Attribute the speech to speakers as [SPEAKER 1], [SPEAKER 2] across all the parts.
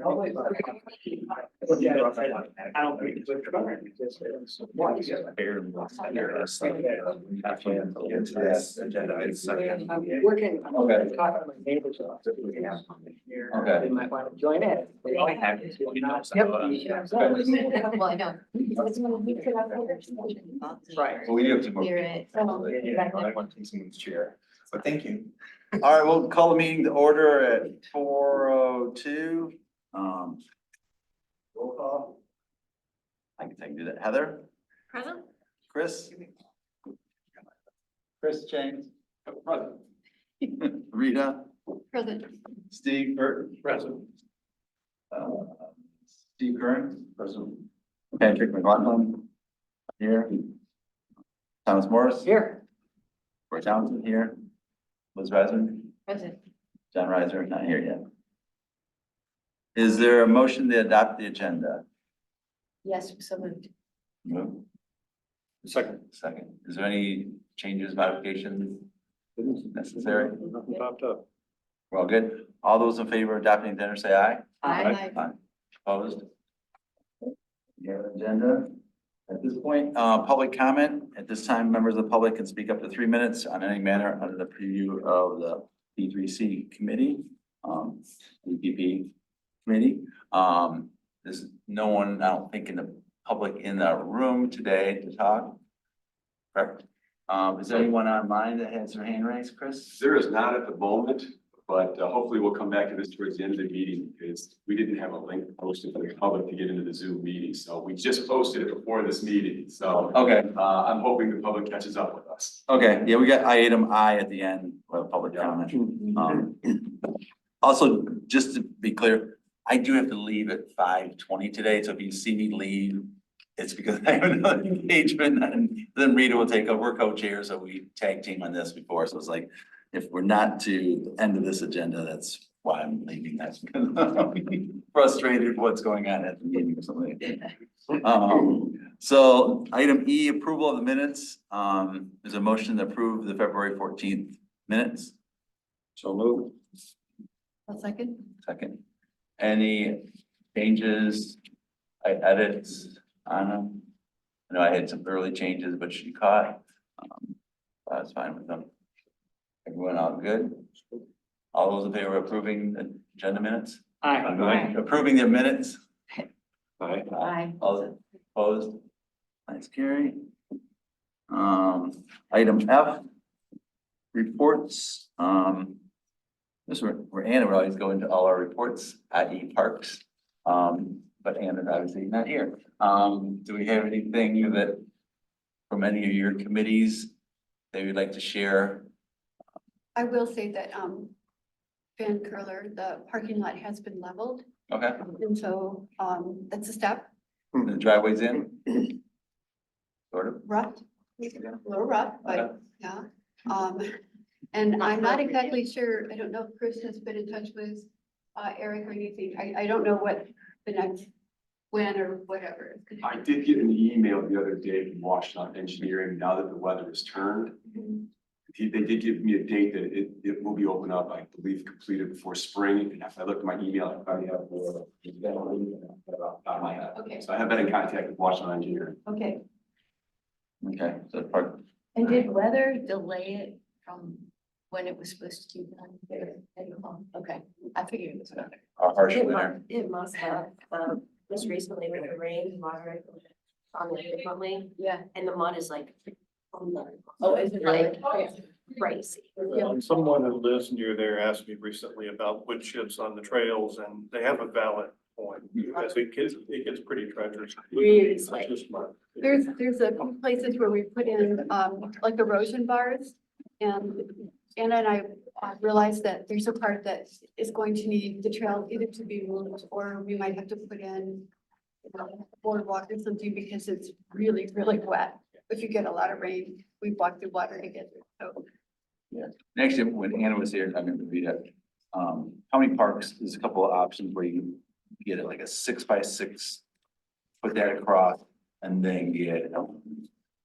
[SPEAKER 1] Working.
[SPEAKER 2] Okay.
[SPEAKER 1] Talking to my neighbors.
[SPEAKER 2] Okay.
[SPEAKER 1] They might want to join in.
[SPEAKER 2] Yep.
[SPEAKER 3] Well, I know.
[SPEAKER 1] Right.
[SPEAKER 2] Well, we do have two more.
[SPEAKER 3] Clear it.
[SPEAKER 2] I want to take someone's chair, so thank you. All right, we'll call the meeting to order at 4:02. Roll call. I can do that. Heather,
[SPEAKER 3] Present?
[SPEAKER 2] Chris? Chris, James?
[SPEAKER 4] Present.
[SPEAKER 2] Rita,
[SPEAKER 3] Present.
[SPEAKER 2] Steve, Bert?
[SPEAKER 4] Present.
[SPEAKER 2] Steve Kern? Present. Patrick McLaughlin? Here. Thomas Morris?
[SPEAKER 1] Here.
[SPEAKER 2] Roy Johnson here. Liz Reiser?
[SPEAKER 3] Present.
[SPEAKER 2] John Reiser, not here yet. Is there a motion to adopt the agenda?
[SPEAKER 3] Yes, so moved.
[SPEAKER 2] Move.
[SPEAKER 4] Second.
[SPEAKER 2] Second. Is there any changes, modifications necessary?
[SPEAKER 4] Nothing popped up.
[SPEAKER 2] Well, good. All those in favor of adopting the agenda, say aye.
[SPEAKER 3] Aye.
[SPEAKER 2] Opposed? You have an agenda. At this point, public comment. At this time, members of the public can speak up to 3 minutes on any matter under the preview of the P3C committee, EPP committee. There's no one, I don't think, in the public in the room today to talk. Correct. Is there anyone online that has their hand raised, Chris?
[SPEAKER 4] There is not at the moment, but hopefully we'll come back to this towards the end of the meeting because we didn't have a link posted for the public to get into the Zoom meeting. So we just posted it before this meeting. So
[SPEAKER 2] Okay,
[SPEAKER 4] I'm hoping the public catches up with us.
[SPEAKER 2] okay. Yeah, we got item I at the end of public comment. Also, just to be clear, I do have to leave at 5:20 today, so if you see me leave, it's because I have another engagement, and then Rita will take over. We're co-chairs, so we tag team on this before, so it's like, if we're not to the end of this agenda, that's why I'm leaving. That's because I'm frustrated with what's going on at the meeting or something. So item E, approval of the minutes. There's a motion to approve the February 14th minutes.
[SPEAKER 4] So move.
[SPEAKER 3] A second?
[SPEAKER 2] Second. Any changes, edits on them? I know I had some early changes, but she caught. That's fine with them. Everyone all good? All those in favor of approving the agenda minutes?
[SPEAKER 1] Aye.
[SPEAKER 2] Approving the minutes?
[SPEAKER 4] Aye.
[SPEAKER 3] Aye.
[SPEAKER 2] All opposed? Nice, carry. Item F. Reports. This is where Anna would always go into all our reports, i.e. parks. But Anna's obviously not here. Do we have anything that from any of your committees that you'd like to share?
[SPEAKER 5] I will say that, Van Curler, the parking lot has been leveled,
[SPEAKER 2] Okay,
[SPEAKER 5] and so, that's a step,
[SPEAKER 2] the driveway's in? Sort of,
[SPEAKER 5] rough, a little rough,
[SPEAKER 2] Okay.
[SPEAKER 5] but, yeah. And I'm not exactly sure, I don't know if Chris has been in touch with, Eric or anything, I don't know what the next, when or whatever.
[SPEAKER 4] I did get an email the other day from Washington Engineering, now that the weather has turned. They did give me a date that it will be open up, I believe, completed before spring. And if I look at my email, I probably have my head.
[SPEAKER 5] Okay,
[SPEAKER 4] So I have been in contact with Washington Engineering.
[SPEAKER 5] okay.
[SPEAKER 2] okay, so part,
[SPEAKER 3] And did weather delay it from when it was supposed to be done? Okay, I figured it was weather.
[SPEAKER 2] our harsh winter.
[SPEAKER 6] It must have, just recently with the rain, water on the frequently,
[SPEAKER 3] Yeah.
[SPEAKER 6] and the mud is like.
[SPEAKER 3] Oh, is it really?
[SPEAKER 6] Crazy.
[SPEAKER 7] Someone who lives near there asked me recently about wood chips on the trails, and they have a valid point. Because it gets pretty treacherous.
[SPEAKER 6] Really
[SPEAKER 7] It's
[SPEAKER 6] slick.
[SPEAKER 7] just mud.
[SPEAKER 5] There's a few places where we put in, like erosion bars, and Anna and I realized that there's a part that is going to need the trail either to be moved, or we might have to put in a boardwalk or something, because it's really, really wet. If you get a lot of rain, we walk through water to get there, so.
[SPEAKER 2] Actually, when Anna was here, I'm gonna read it. How many parks, there's a couple of options where you get it like a 6x6. Put that across and then get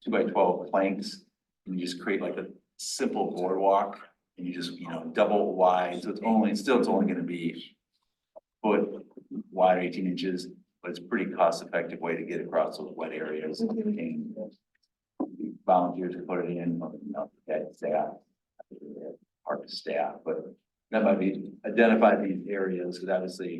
[SPEAKER 2] 2x12 planks. And you just create like a simple boardwalk and you just, double wide. So it's only gonna be a foot wide, 18 inches, but it's a pretty cost effective way to get across those wet areas. And volunteers to put it in, you know, that staff, park staff, but that might be identify these areas, because obviously,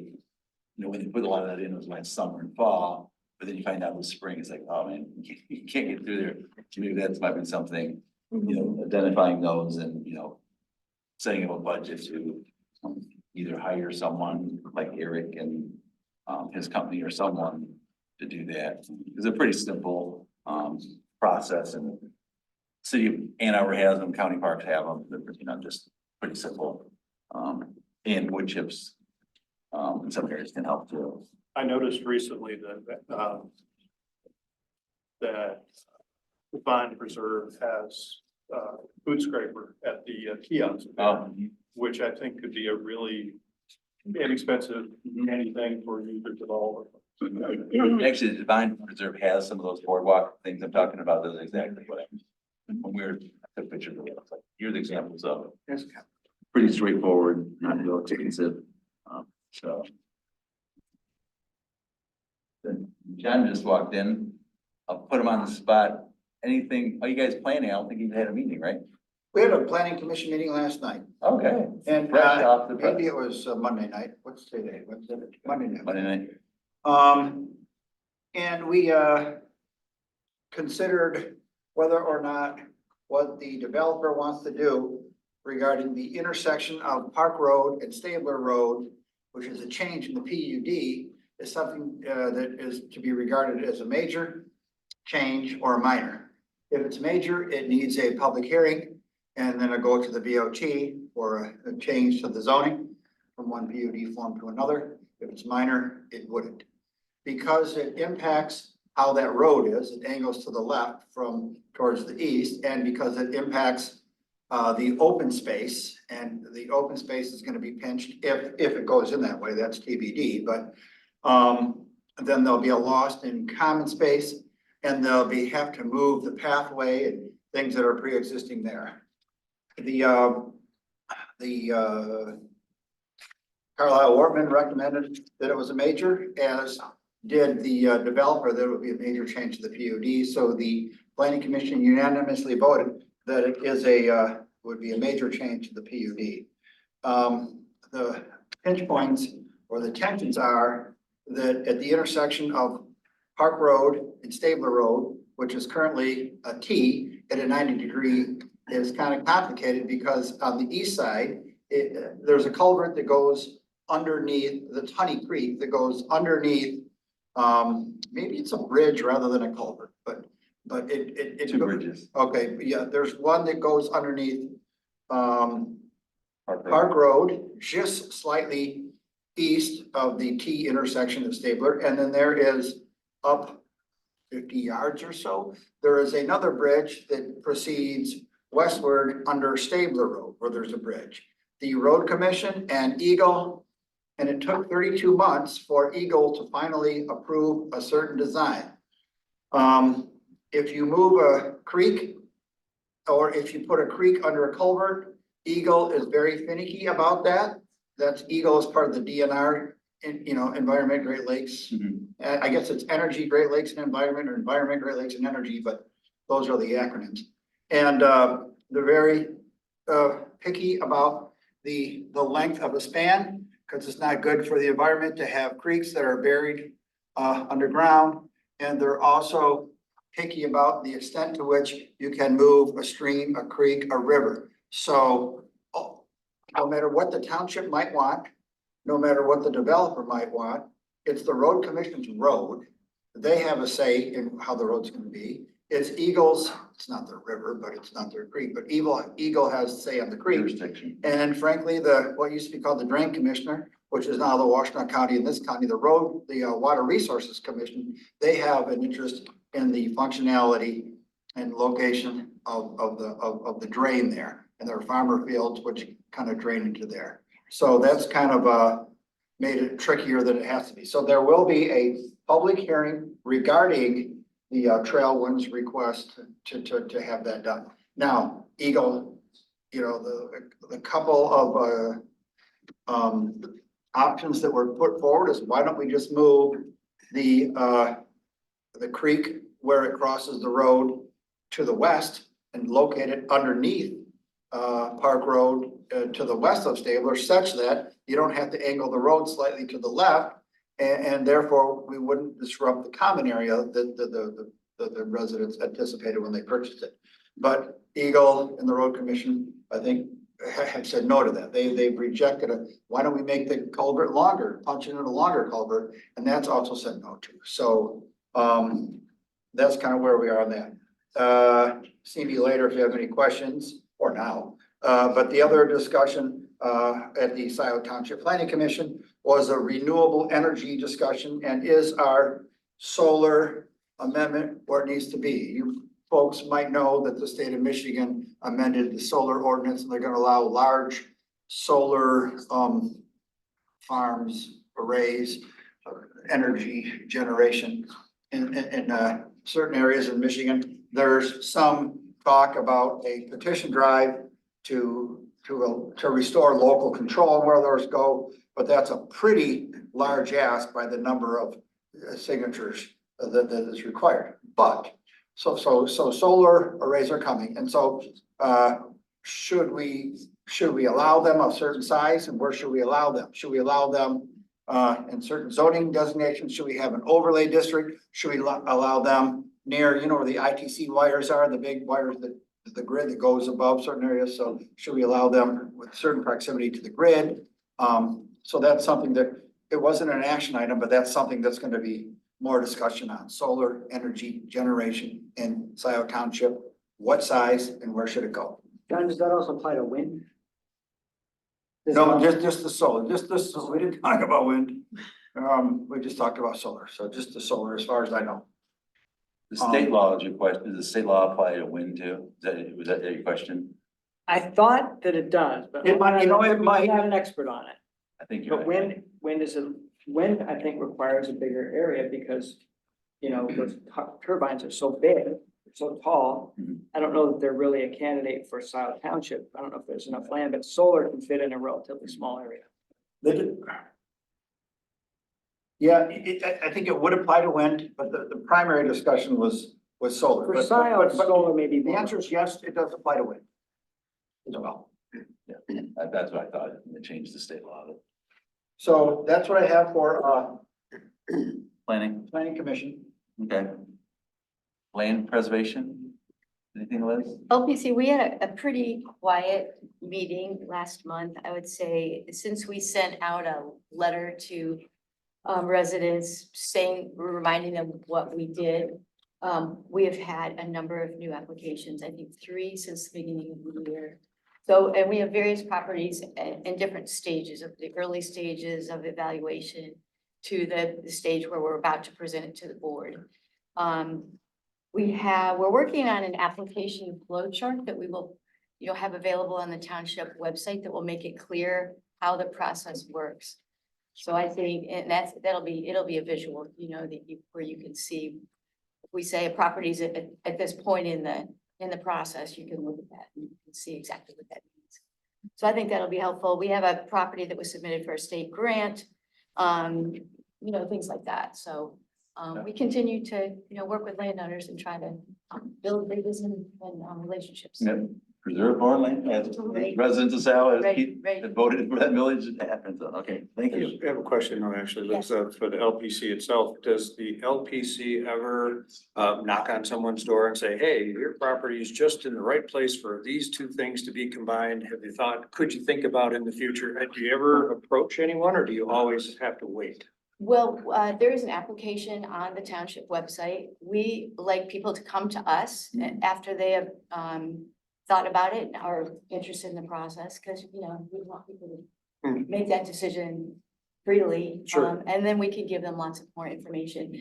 [SPEAKER 2] you know, when you put a lot of that in, it was last summer and fall, but then you find out with spring, it's like, oh man, you can't get through there. Maybe that's might be something, you know, identifying those and, you know, setting up a budget to either hire someone like Eric and his company or someone to do that. It's a pretty simple process, and city of Ann Arbor has them, county parks have them, they're, you know, just pretty simple. And wood chips in some areas can help too.
[SPEAKER 7] I noticed recently that the Vine Preserve has food scraper at the kiosk, which I think could be a really inexpensive anything for users of all.
[SPEAKER 2] Actually, the Divine Preserve has some of those boardwalk things I'm talking about, those are exactly what I when we were, I took pictures of it, I was like, here's examples of it. Pretty straightforward, not real expensive, so. Then John just walked in, I'll put him on the spot, anything, are you guys planning? I don't think you've had a meeting, right?
[SPEAKER 8] We had a planning commission meeting last night,
[SPEAKER 2] Okay.
[SPEAKER 8] and
[SPEAKER 2] Fresh off the press.
[SPEAKER 8] maybe it was Monday night, what's today, what's it, Monday night.
[SPEAKER 2] Monday night.
[SPEAKER 8] And we considered whether or not what the developer wants to do regarding the intersection of Park Road and Stabler Road, which is a change in the PUD, is something that is to be regarded as a major change or a minor. If it's major, it needs a public hearing, and then it'll go to the BOT for a change to the zoning from one PUD form to another. If it's minor, it wouldn't. Because it impacts how that road is, it angles to the left from towards the east, and because it impacts the open space, and the open space is gonna be pinched if it goes in that way, that's TBD, but then there'll be a loss in common space, and they'll have to move the pathway and things that are pre-existing there. The Carlisle Wortman recommended that it was a major, as did the developer, that it would be a major change to the PUD. So the planning commission unanimously voted that it is would be a major change to the PUD. The pinch points or the tensions are that at the intersection of Park Road and Stabler Road, which is currently a T at a 90-degree, is kind of complicated because on the east side, there's a culvert that goes underneath the Tunny Creek that goes underneath. Maybe it's a bridge rather than a culvert, but it.
[SPEAKER 2] Two bridges.
[SPEAKER 8] Okay, yeah, there's one that goes underneath Park Road, just slightly east of the T intersection of Stabler, and then there is up 50 yards or so, there is another bridge that proceeds westward under Stabler Road, where there's a bridge. The road commission and Eagle, and it took 32 months for Eagle to finally approve a certain design. If you move a creek, or if you put a creek under a culvert, Eagle is very finicky about that. That's Eagle is part of the DNR, Environment Great Lakes. I guess it's Energy Great Lakes and Environment, or Environment Great Lakes and Energy, but those are the acronyms. And they're very picky about the length of a span, because it's not good for the environment to have creeks that are buried underground. And they're also picky about the extent to which you can move a stream, a creek, a river. So no matter what the township might want, no matter what the developer might want, it's the road commission's road. They have a say in how the road's gonna be. It's Eagle's, it's not their river, but it's not their creek, but Eagle has a say on the creek.
[SPEAKER 2] Jurisdiction.
[SPEAKER 8] And frankly, what used to be called the Drain Commissioner, which is now the Washtenaw County in this county, the Water Resources Commission, they have an interest in the functionality and location of the drain there. And there are farmer fields which kind of drain into there. So that's kind of made it trickier than it has to be. So there will be a public hearing regarding the Trailwinds request to have that done. Now, Eagle, the couple of options that were put forward is why don't we just move the creek where it crosses the road to the west and locate it underneath Park Road to the west of Stabler, such that you don't have to angle the road slightly to the left. And therefore, we wouldn't disrupt the common area that the residents anticipated when they purchased it. But Eagle and the road commission, I think, have said no to that. They've rejected it. Why don't we make the culvert longer, punch it in a longer culvert? And that's also said no to. So that's kind of where we are on that. See me later if you have any questions, or now. But the other discussion at the Scio Township Planning Commission was a renewable energy discussion, and is our solar amendment where it needs to be. You folks might know that the state of Michigan amended the solar ordinance, and they're gonna allow large solar farms, arrays, energy generation in certain areas in Michigan. There's some talk about a petition drive to restore local control on where those go, but that's a pretty large ask by the number of signatures that is required. But so solar arrays are coming, and so should we allow them of certain size, and where should we allow them? Should we allow them in certain zoning designations? Should we have an overlay district? Should we allow them near, where the ITC wires are, the big wires that the grid that goes above certain areas? So should we allow them with certain proximity to the grid? So that's something that, it wasn't an action item, but that's something that's going to be more discussion on solar energy generation in Scio Township. What size and where should it go?
[SPEAKER 1] John, does that also apply to wind?
[SPEAKER 8] No, just the solar, we didn't talk about wind. We just talked about solar, so just the solar as far as I know.
[SPEAKER 2] The state law is your question. Does the state law apply to wind too? Was that your question?
[SPEAKER 1] I thought that it does, but
[SPEAKER 8] It might, it might.
[SPEAKER 1] I'm not an expert on it.
[SPEAKER 2] I think you're
[SPEAKER 1] But
[SPEAKER 2] right.
[SPEAKER 1] wind, I think requires a bigger area because, those turbines are so big, so tall.
[SPEAKER 2] Mhm.
[SPEAKER 1] I don't know that they're really a candidate for Scio Township. I don't know if there's enough land, but solar can fit in a relatively small area.
[SPEAKER 8] Yeah, I think it would apply to wind, but the primary discussion was solar.
[SPEAKER 1] For
[SPEAKER 8] But-
[SPEAKER 1] Scio,
[SPEAKER 8] but
[SPEAKER 1] solar may be
[SPEAKER 8] The
[SPEAKER 1] more.
[SPEAKER 8] answer is yes, it does apply to wind. As well.
[SPEAKER 2] That's what I thought. They changed the state law.
[SPEAKER 8] So that's what I have for
[SPEAKER 2] Planning,
[SPEAKER 8] planning commission.
[SPEAKER 2] okay. Land preservation? Anything, Liz?
[SPEAKER 3] LPC, we had a pretty quiet meeting last month. I would say, since we sent out a letter to residents saying, reminding them what we did. We have had a number of new applications, I think 3 since the beginning of the year. So, and we have various properties in different stages, of the early stages of evaluation to the stage where we're about to present it to the board. We're working on an application flow chart that we will, have available on the township website that will make it clear how the process works. So I think, and it'll be a visual, where you can see, if we say a property's at this point in the process, you can look at that and you can see exactly what that means. So I think that'll be helpful. We have a property that was submitted for a state grant, things like that. So we continue to, work with landowners and try to build bridges and relationships.
[SPEAKER 2] Yeah. Preserve more land, as
[SPEAKER 3] Right.
[SPEAKER 2] residents of Sal, as
[SPEAKER 3] Right,
[SPEAKER 2] Pete
[SPEAKER 3] right.
[SPEAKER 2] had voted for that millage, it happens. Okay, thank you.
[SPEAKER 7] I have a question, actually,
[SPEAKER 3] Yes.
[SPEAKER 7] for the LPC itself. Does the LPC ever knock on someone's door and say, hey, your property is just in the right place for these 2 things to be combined? Could you think about in the future? Do you ever approach anyone, or do you always have to wait?
[SPEAKER 3] Well, there is an application on the township website. We like people to come to us after they have thought about it and are interested in the process, because, we want people to make that decision freely.
[SPEAKER 7] Sure.
[SPEAKER 3] And then we can give them lots of more information.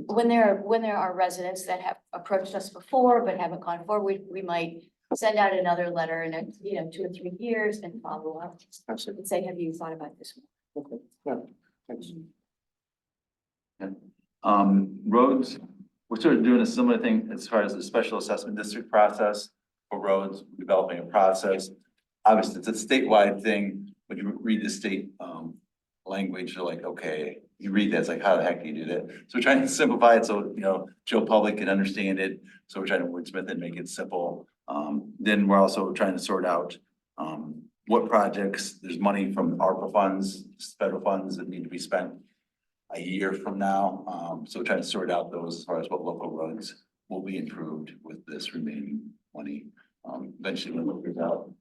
[SPEAKER 3] When there are residents that have approached us before but haven't gone forward, we might send out another letter in 2 or 3 years and follow up
[SPEAKER 7] Absolutely.
[SPEAKER 3] and say, have you thought about this one?
[SPEAKER 7] Okay, yeah, thanks.
[SPEAKER 2] Roads, we're sort of doing a similar thing as far as the special assessment district process for roads, developing a process. Obviously, it's a statewide thing, when you read the state language, you're like, okay, you read that, it's like, how the heck do you do that? So we're trying to simplify it so, Joe Public can understand it. So we're trying to wordsmith it and make it simple. Then we're also trying to sort out, what projects, there's money from ARPA funds, federal funds that need to be spent a year from now. So we're trying to sort out those as far as what local roads will be improved with this remaining money. Eventually we'll figure out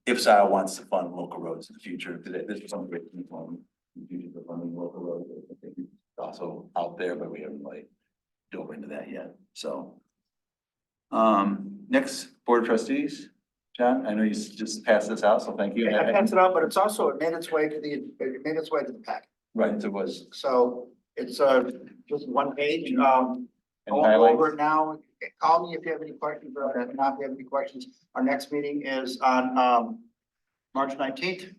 [SPEAKER 2] if Scio wants to fund local roads in the future, because this is something great to fund. In the future, the funding local roads, I think it's also out there, but we haven't like dove into that yet, so. Next, Board of Trustees, John, I know you just passed this out, so thank you.
[SPEAKER 8] I passed it out, but it's also, it made its way to the packet.
[SPEAKER 2] Right, it was.
[SPEAKER 8] So it's just one page. I
[SPEAKER 2] And
[SPEAKER 8] won't go over
[SPEAKER 2] highlights.
[SPEAKER 8] it now. Call me if you have any questions, or if not, if you have any questions. Our next meeting is on March 19th,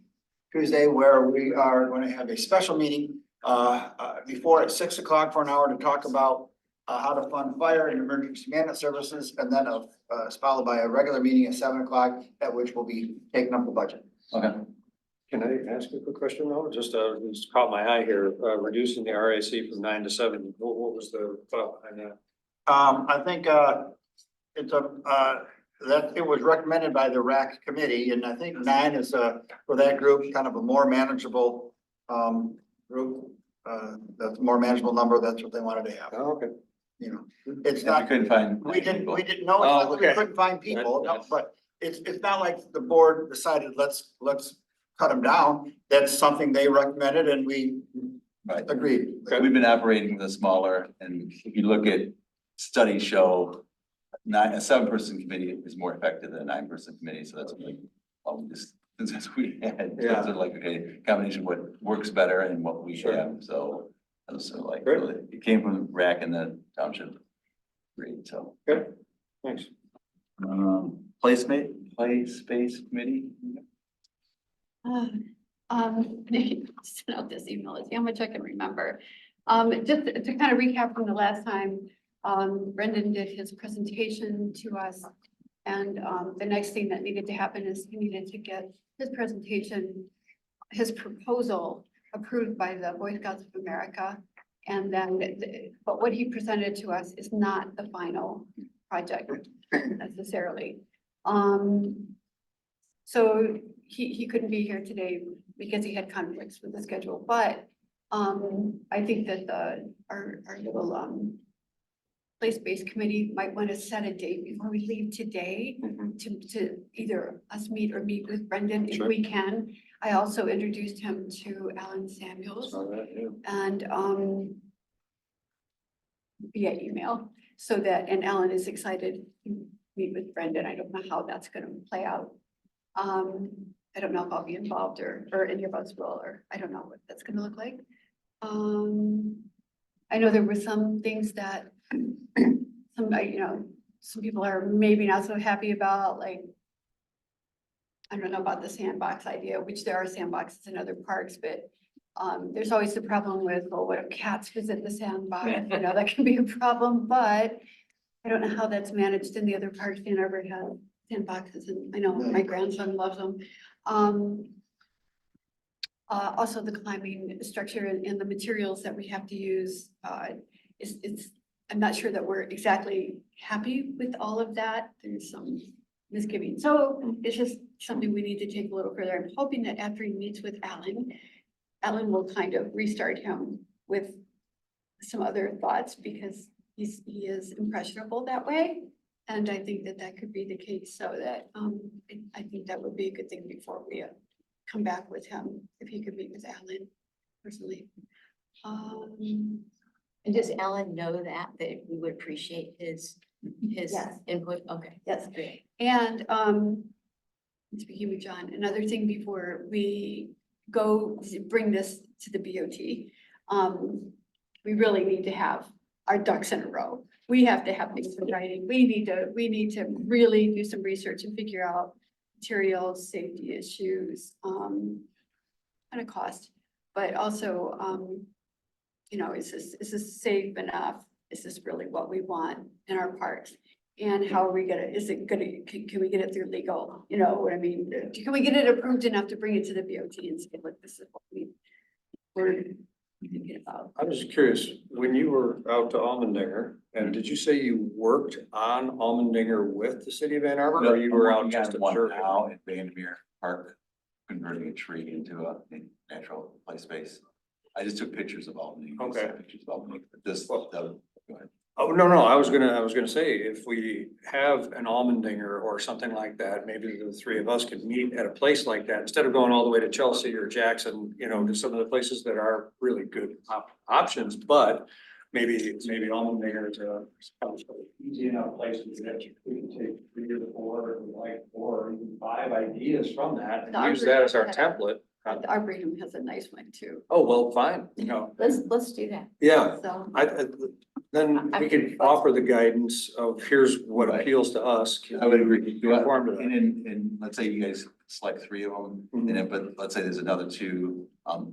[SPEAKER 8] Tuesday, where we are going to have a special meeting before at 6 o'clock for an hour to talk about how to fund fire and emergency management services, and then followed by a regular meeting at 7 o'clock, at which we'll be taking up the budget.
[SPEAKER 2] Okay.
[SPEAKER 9] Can I ask you a quick question though? Just caught my eye here, reducing the RAC from 9 to 7. What was the thought behind that?
[SPEAKER 8] I think it's that it was recommended by the RAC committee, and I think 9 is for that group, kind of a more manageable group. That's a more manageable number. That's what they wanted to have.
[SPEAKER 9] Oh, okay.
[SPEAKER 8] It's
[SPEAKER 2] We
[SPEAKER 8] not,
[SPEAKER 2] couldn't find.
[SPEAKER 8] we didn't know, it's
[SPEAKER 9] Oh,
[SPEAKER 8] not that we
[SPEAKER 9] okay.
[SPEAKER 8] couldn't find people, no,
[SPEAKER 9] That's-
[SPEAKER 8] but it's not like the board decided, let's cut them down. That's something they recommended and we
[SPEAKER 2] Right.
[SPEAKER 8] agreed.
[SPEAKER 2] We've been operating with a smaller, and if you look at studies show a 7-person committee is more effective than a 9-person committee, so that's like, since we had,
[SPEAKER 9] Yeah.
[SPEAKER 2] so like, okay, combination of what works better and what we
[SPEAKER 9] Sure.
[SPEAKER 2] have, so. That was sort of like,
[SPEAKER 9] Great.
[SPEAKER 2] really, it came from RAC and the township. Great, so.
[SPEAKER 9] Good, thanks.
[SPEAKER 2] Place-based committee,
[SPEAKER 5] Sent out this email, let's see how much I can remember. Just to kind of recap from the last time, Brendan did his presentation to us. And, the next thing that needed to happen is he needed to get his presentation, his proposal approved by the Boy Scouts of America. And then, but what he presented to us is not the final project necessarily. So he couldn't be here today because he had conflicts with the schedule, but I think that our little place-based committee might want to set a date before we leave today to either us meet or meet with Brendan if
[SPEAKER 9] Sure.
[SPEAKER 5] we can. I also introduced him to Alan Samuels
[SPEAKER 9] Saw that, yeah.
[SPEAKER 5] and via email, so that, and Alan is excited to meet with Brendan. I don't know how that's gonna play out. I don't know if I'll be involved or any of us will, or I don't know what that's gonna look like. I know there were some things that some people are maybe not so happy about, like, I don't know about the sandbox idea, which there are sandboxes in other parks, but there's always the problem with, well, what if cats visit the sandbox? That can be a problem, but I don't know how that's managed in the other parks. They never have sandboxes, and I know my grandson loves them. Also the climbing structure and the materials that we have to use, I'm not sure that we're exactly happy with all of that. There's some misgiving. So it's just something we need to take a little further. I'm hoping that after he meets with Alan will kind of restart him with some other thoughts, because he is impressionable that way. And I think that could be the case, so that I think that would be a good thing before we come back with him, if he could meet with Alan personally.
[SPEAKER 3] And does Alan know that we would appreciate his
[SPEAKER 5] Yes.
[SPEAKER 3] input? Okay.
[SPEAKER 5] Yes.
[SPEAKER 3] Great.
[SPEAKER 5] And speaking with John, another thing before we go bring this to the BOT, we really need to have our ducks in a row. We have to have things in writing. We need to really do some research and figure out materials, safety issues, kind of cost, but also, is this safe enough? Is this really what we want in our parks? And how are we gonna, can we get it through legal? You know what I mean? Can we get it approved enough to bring it to the BOT and say, look, this is what we thinking about.
[SPEAKER 9] I was curious, when you were out to Almendinger, and did you say you worked on Almendinger with the city of Ann Arbor, or you were out just observing?
[SPEAKER 2] Now at Vandermeer Park, converting a tree into a natural play space. I just took pictures of Almendinger.
[SPEAKER 9] Okay.
[SPEAKER 2] Pictures of Almendinger, but this, go ahead.
[SPEAKER 9] Oh, no, I was gonna say, if we have an Almendinger or something like that, maybe the three of us could meet at a place like that, instead of going all the way to Chelsea or Jackson, you know, to some of the places that are really good options, but maybe Almendinger is a easy enough place to get, we can take 3 or 4, like 4 or even 5 ideas from that
[SPEAKER 5] The
[SPEAKER 9] and use that as our
[SPEAKER 5] Arboretum
[SPEAKER 9] template.
[SPEAKER 5] The Arboretum has a nice one too,
[SPEAKER 9] Oh, well, fine, you know,
[SPEAKER 3] Let's do that.
[SPEAKER 9] yeah.
[SPEAKER 5] so.
[SPEAKER 9] Then we can offer the guidance of here's what
[SPEAKER 2] Right.
[SPEAKER 9] appeals to us.
[SPEAKER 2] I would agree.
[SPEAKER 9] Conform to that.
[SPEAKER 2] And let's say you guys select 3 of them, and then, but let's say there's another 2,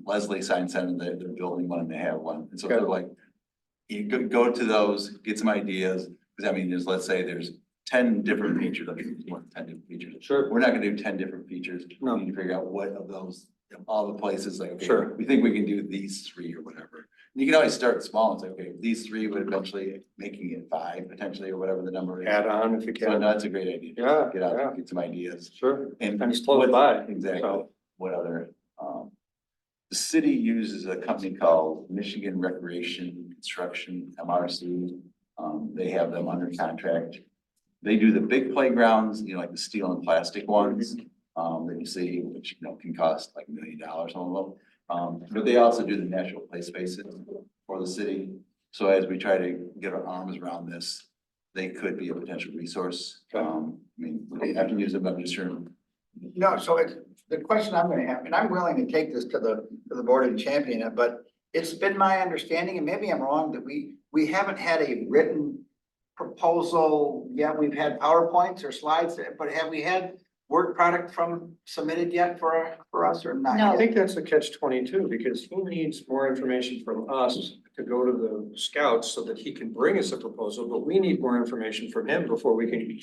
[SPEAKER 2] Leslie Science Center, they're building one and they have one. And so they're
[SPEAKER 9] Okay.
[SPEAKER 2] like, you go to those, get some ideas, because I mean, let's say there's 10 different features, I mean, more than 10 different features.
[SPEAKER 9] Sure.
[SPEAKER 2] We're not gonna do 10 different features.
[SPEAKER 9] No.
[SPEAKER 2] We need to figure out what of those, all the places, like, okay,
[SPEAKER 9] Sure.
[SPEAKER 2] we think we can do these 3 or whatever. And you can always start small and say, okay, these 3 would eventually making it 5 potentially, or whatever the number is.
[SPEAKER 9] Add on if you
[SPEAKER 2] So
[SPEAKER 9] can.
[SPEAKER 2] no, that's a great idea.
[SPEAKER 9] Yeah,
[SPEAKER 2] Get out,
[SPEAKER 9] yeah.
[SPEAKER 2] get some ideas.
[SPEAKER 9] Sure.
[SPEAKER 2] And
[SPEAKER 9] And it's close
[SPEAKER 2] what-
[SPEAKER 9] by,
[SPEAKER 2] Exactly.
[SPEAKER 9] so.
[SPEAKER 2] What other, the city uses a company called Michigan Recreation Construction, MRC. They have them under contract. They do the big playgrounds, you know, like the steel and plastic ones, that you see, which, you know, can cost like $1 million, some of them. But they also do the natural play spaces for the city. So as we try to get our arms around this, they could be a potential resource.
[SPEAKER 9] Okay.
[SPEAKER 2] I mean, we have to use them, I'm just sure.
[SPEAKER 8] No, so it's, the question I'm gonna have, and I'm willing to take this to the board and champion it, but it's been my understanding, and maybe I'm wrong, that we haven't had a written proposal yet. We've had PowerPoints or slides, but have we had work product submitted yet for us or not?
[SPEAKER 5] No.
[SPEAKER 9] I
[SPEAKER 8] yet?
[SPEAKER 9] think that's the catch-22, because he needs more information from us to go to the scouts so that he can bring us a proposal, but we need more information from him before we can.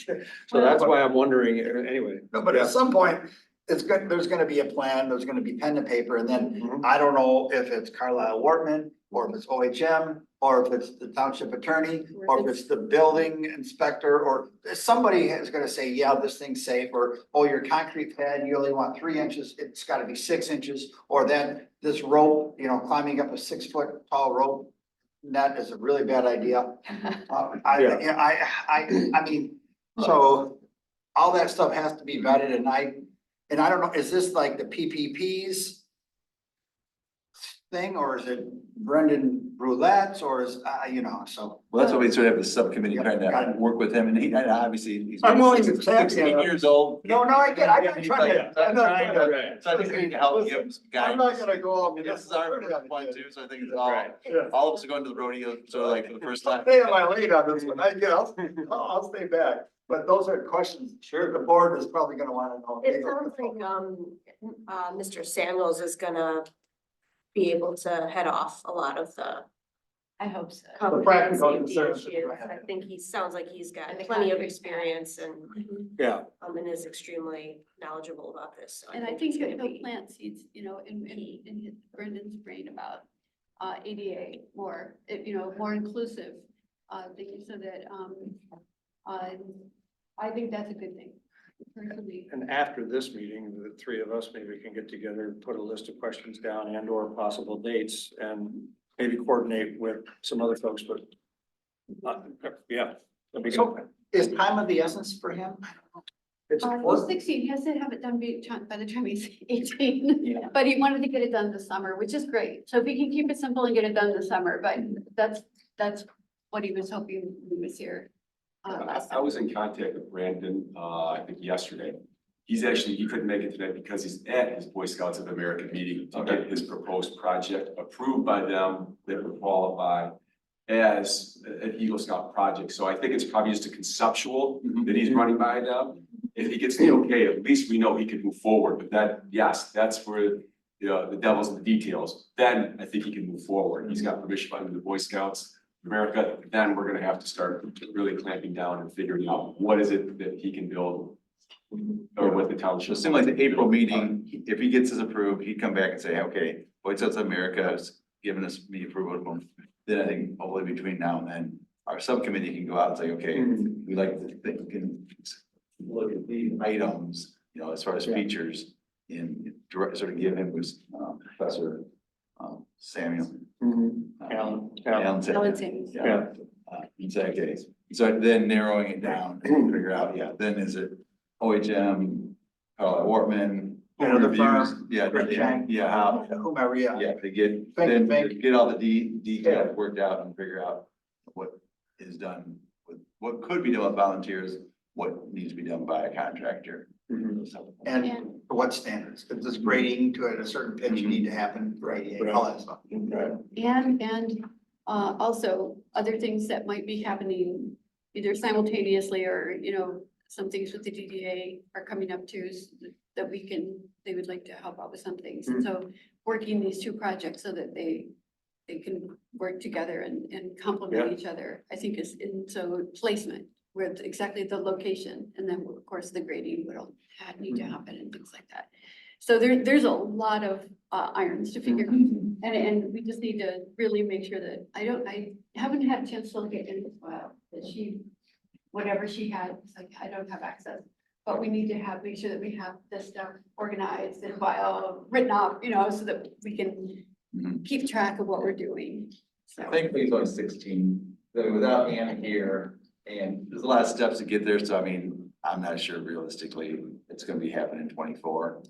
[SPEAKER 9] So that's why I'm wondering, anyway.
[SPEAKER 8] No, but
[SPEAKER 9] Yeah.
[SPEAKER 8] at some point, there's gonna be a plan, there's gonna be pen to paper, and then
[SPEAKER 9] Mhm.
[SPEAKER 8] I don't know if it's Carlisle Wortman, or if it's OHM, or if it's the township attorney, or if it's the building inspector, or somebody is gonna say, yeah, this thing's safe, or, oh, your concrete pad, you only want 3 inches, it's gotta be 6 inches, or then this rope, you know, climbing up a 6-foot tall rope, that is a really bad idea. I mean, so all that stuff has to be vetted, and I don't know, is this like the PPPs thing, or is it Brendan Roulette's, or is, you know, so.
[SPEAKER 2] Well, that's why we sort of have the subcommittee
[SPEAKER 8] Yep,
[SPEAKER 2] trying
[SPEAKER 8] got
[SPEAKER 2] to
[SPEAKER 8] it.
[SPEAKER 2] work with him, and he, and obviously, he's.
[SPEAKER 8] I'm willing to
[SPEAKER 2] 16 years old.
[SPEAKER 8] No, I'm not
[SPEAKER 2] He's
[SPEAKER 8] trying
[SPEAKER 2] like,
[SPEAKER 8] to. I'm not
[SPEAKER 2] trying
[SPEAKER 8] trying
[SPEAKER 2] to- So I think we can help give him some
[SPEAKER 8] I'm not
[SPEAKER 2] guidance.
[SPEAKER 8] gonna go off.
[SPEAKER 2] This is our first point too, so I think it's all,
[SPEAKER 9] Right.
[SPEAKER 2] all of us are going to the rodeo, so like for the first time.
[SPEAKER 8] Stay on my lead on this one, I'll stay back, but those are questions. Sure. The board is probably gonna wanna know.
[SPEAKER 6] It sounds like, Mr. Samuels is gonna be able to head off a lot of the
[SPEAKER 3] I hope so.
[SPEAKER 6] public
[SPEAKER 8] practical
[SPEAKER 6] safety
[SPEAKER 8] concerns.
[SPEAKER 6] issues. I think sounds like he's got
[SPEAKER 3] And the
[SPEAKER 6] plenty of
[SPEAKER 3] concrete
[SPEAKER 6] experience and,
[SPEAKER 9] Yeah,
[SPEAKER 6] and is extremely knowledgeable about this. So
[SPEAKER 5] And I think
[SPEAKER 6] he's gonna
[SPEAKER 5] he'll
[SPEAKER 6] be-
[SPEAKER 5] plant seeds, you know, in his Brendan's brain about ADA more, you know, more inclusive things so that I think that's a good thing. Personally,
[SPEAKER 9] and after this meeting, the 3 of us maybe can get together, put a list of questions down and or possible dates, and maybe coordinate with some other folks, but yeah. that'd be good.
[SPEAKER 8] So is time of the essence for him?
[SPEAKER 9] It's
[SPEAKER 5] he's
[SPEAKER 9] important.
[SPEAKER 5] 16, he has to have it done by the time he's 18, but he wanted to get it done this summer, which is great. So if we can keep it simple and get it done this summer, but that's what he was hoping we was here. Last
[SPEAKER 4] I was in contact with Brandon, I think yesterday. He couldn't make it today because he's at his Boy Scouts of America meeting to get his proposed project approved by them that would qualify as an Eagle Scout project. So I think it's probably just a conceptual that he's running by them. If he gets the okay, at least we know he can move forward, but that, yes, that's where the devil's in the details. Then I think he can move forward. He's got permission by the Boy Scouts of America. Then we're gonna have to start really clamping down and figuring out what is it that he can build or what the
[SPEAKER 2] So
[SPEAKER 4] township.
[SPEAKER 2] it seemed like the April meeting, if he gets this approved, he'd come back and say, okay, Boy Scouts of America has given us the approval. Then I think hopefully between now and then, our subcommittee can go out and say, okay, we like to think, we can look at the items, you know, as far as features in direct, sort of give him was, Professor, Samuel.
[SPEAKER 9] Alan.
[SPEAKER 2] Alan said,
[SPEAKER 5] Alan Samuels.
[SPEAKER 2] yeah. And say, okay, so then narrowing it down and figure out, yeah, then is it OHM, Wortman?
[SPEAKER 8] And other
[SPEAKER 2] reviews?
[SPEAKER 8] firm,
[SPEAKER 2] Yeah,
[SPEAKER 8] Rick
[SPEAKER 2] yeah,
[SPEAKER 8] Chang.
[SPEAKER 2] yeah, how,
[SPEAKER 8] Whomever, yeah.
[SPEAKER 2] yeah, to get,
[SPEAKER 8] Think-
[SPEAKER 2] then
[SPEAKER 8] think.
[SPEAKER 2] get all the details worked out and figure out what is done with, what could be done with volunteers, what needs to be done by a contractor. So,
[SPEAKER 8] And what standards, if there's grading to at a certain pitch need to happen, grading, all that stuff.
[SPEAKER 5] And also other things that might be happening either simultaneously or, you know, some things with the DDA are coming up too, that they would like to help out with some things. And so working these two projects so that they can work together and complement each other, I think is, and so placement, where it's exactly the location, and then of course the grading will need to happen and things like that. So there's a lot of irons to figure out, and we just need to really make sure that, I haven't had a chance to look at it as well, that whatever she had, it's like, I don't have access. But we need to make sure that we have this stuff organized and written up, you know, so that we can keep track of what we're doing. So.
[SPEAKER 2] Thankfully, he's only 16, so without Anna here, and there's a lot of steps to get there, so I mean, I'm not sure realistically it's gonna be happening in 24.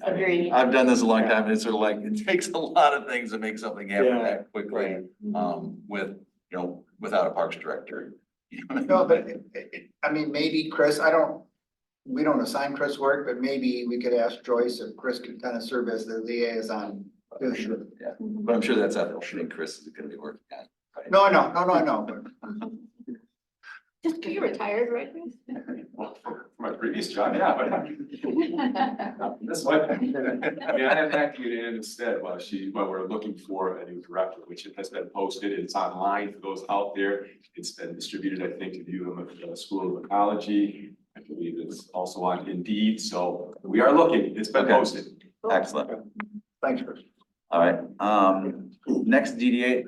[SPEAKER 3] Agreed.
[SPEAKER 2] I've done this a long time, and it's sort of like, it takes a lot of things to make something happen
[SPEAKER 9] Yeah,
[SPEAKER 2] that quickly, with, you know, without a parks director.
[SPEAKER 8] No, but I mean, maybe Chris, we don't assign Chris work, but maybe we could ask Joyce if Chris could kind of serve as the liaison.
[SPEAKER 2] Sure, yeah, but I'm sure that's something Chris is gonna be working on. right?
[SPEAKER 8] No, I know, but
[SPEAKER 5] Just because you're retired, right?
[SPEAKER 4] Well, for my previous job, yeah, but this one, I mean, I have acting it in instead while we're looking for a new director, which has been posted. It's online for those out there. It's been distributed, I think, to the School of Ecology. I believe it's also on Indeed, so we are looking. It's been
[SPEAKER 2] Okay.
[SPEAKER 4] posted.
[SPEAKER 2] Excellent,
[SPEAKER 8] thanks, Chris.
[SPEAKER 2] all right, next DDA,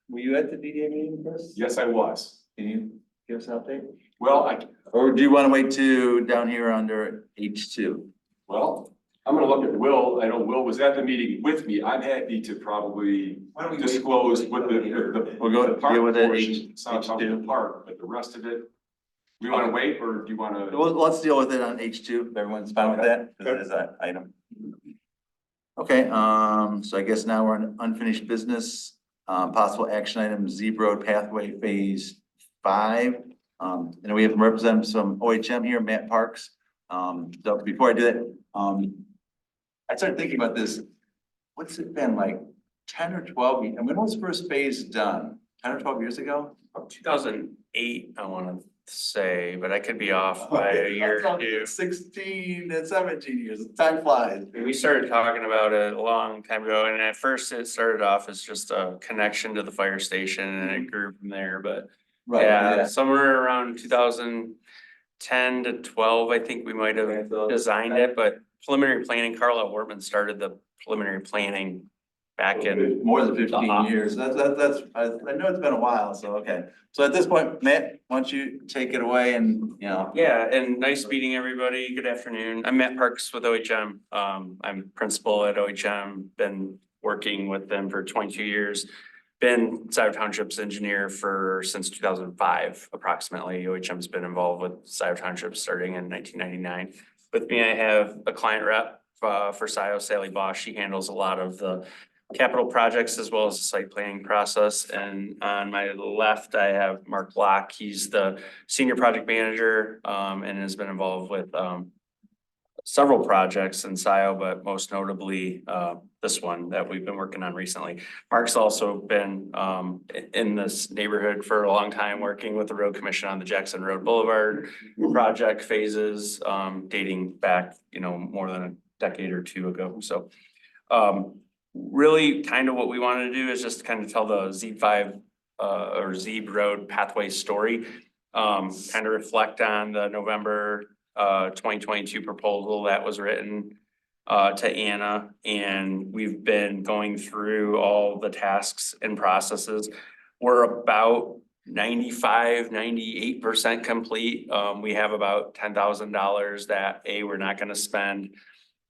[SPEAKER 2] were you at the DDA meeting, Chris?
[SPEAKER 4] Yes, I was.
[SPEAKER 2] Can you give us an update?
[SPEAKER 4] Well,
[SPEAKER 2] Or do you want to wait to down here under H2?
[SPEAKER 4] I'm gonna look at Will. I know Will was at the meeting with me. I'm happy to probably
[SPEAKER 2] Why don't we
[SPEAKER 4] disclose what the.
[SPEAKER 2] We'll go
[SPEAKER 4] the park
[SPEAKER 2] deal with it
[SPEAKER 4] portion, Sounds like the
[SPEAKER 2] H2.
[SPEAKER 4] park, but the rest of it, we wanna wait, or do you wanna?
[SPEAKER 2] Well, let's deal with it on H2, if everyone's fine with that, because it is an item. Okay, so I guess now we're on unfinished business, possible action item, Zebra Road Pathway Phase 5. And we have representatives from OHM here, Matt Parks. So before I do that, I started thinking about this. What's it been like 10 or 12? And when was the first phase done? 10 or 12 years ago?
[SPEAKER 10] 2008, I want to say, but I could be off by a year or two.
[SPEAKER 2] 16 and 17 years. Time flies.
[SPEAKER 10] We started talking about it a long time ago, and at first it started off as just a connection to the fire station, and it grew from there, but
[SPEAKER 2] Right,
[SPEAKER 10] yeah, somewhere around 2010 to 12, I think we might have designed it, but preliminary planning, Carla Wortman started the preliminary planning back in.
[SPEAKER 2] More than 15 years. That's, I know it's been a while, so, okay. So at this point, Matt, why don't you take it away and, you know.
[SPEAKER 10] Yeah, and nice meeting everybody. Good afternoon. I'm Matt Parks with OHM. I'm principal at OHM, been working with them for 22 years. Been Scio Township's engineer since 2005 approximately. OHM's been involved with Scio Township starting in 1999. With me, I have a client rep for Scio, Sally Bosch. She handles a lot of the capital projects as well as the site planning process. And on my left, I have Mark Block. He's the senior project manager and has been involved with several projects in Scio, but most notably this one that we've been working on recently. Mark's also been in this neighborhood for a long time, working with the road commission on the Jackson Road Boulevard project phases dating back, more than a decade or two ago. So really kind of what we wanted to do is just kind of tell the Z5 or Zeb Road pathway story. Kind of reflect on the November 2022 proposal that was written to Anna, and we've been going through all the tasks and processes. We're about 98% complete. We have about $10,000 that we're not gonna spend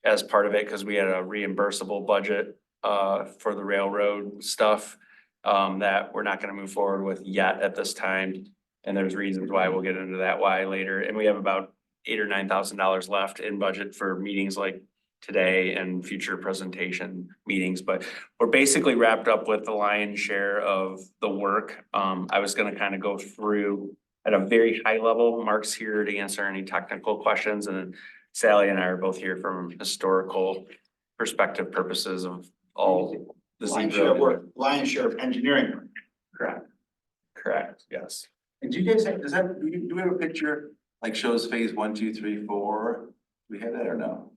[SPEAKER 10] as part of it, because we had a reimbursable budget for the railroad stuff that we're not gonna move forward with yet at this time. And there's reasons why, we'll get into that why later. And we have about $8,000 or $9,000 left in budget for meetings like today and future presentation meetings, but we're basically wrapped up with the lion's share of the work. I was gonna kind of go through at a very high level. Mark's here to answer any technical questions, and then Sally and I are both here from historical perspective purposes of all the
[SPEAKER 8] Lion's share of
[SPEAKER 10] zebra.
[SPEAKER 8] work, lion's share of engineering work.
[SPEAKER 10] Correct, yes.
[SPEAKER 2] And do you guys have, do we have a picture like shows phase 1, 2, 3, 4? Do we have that or no?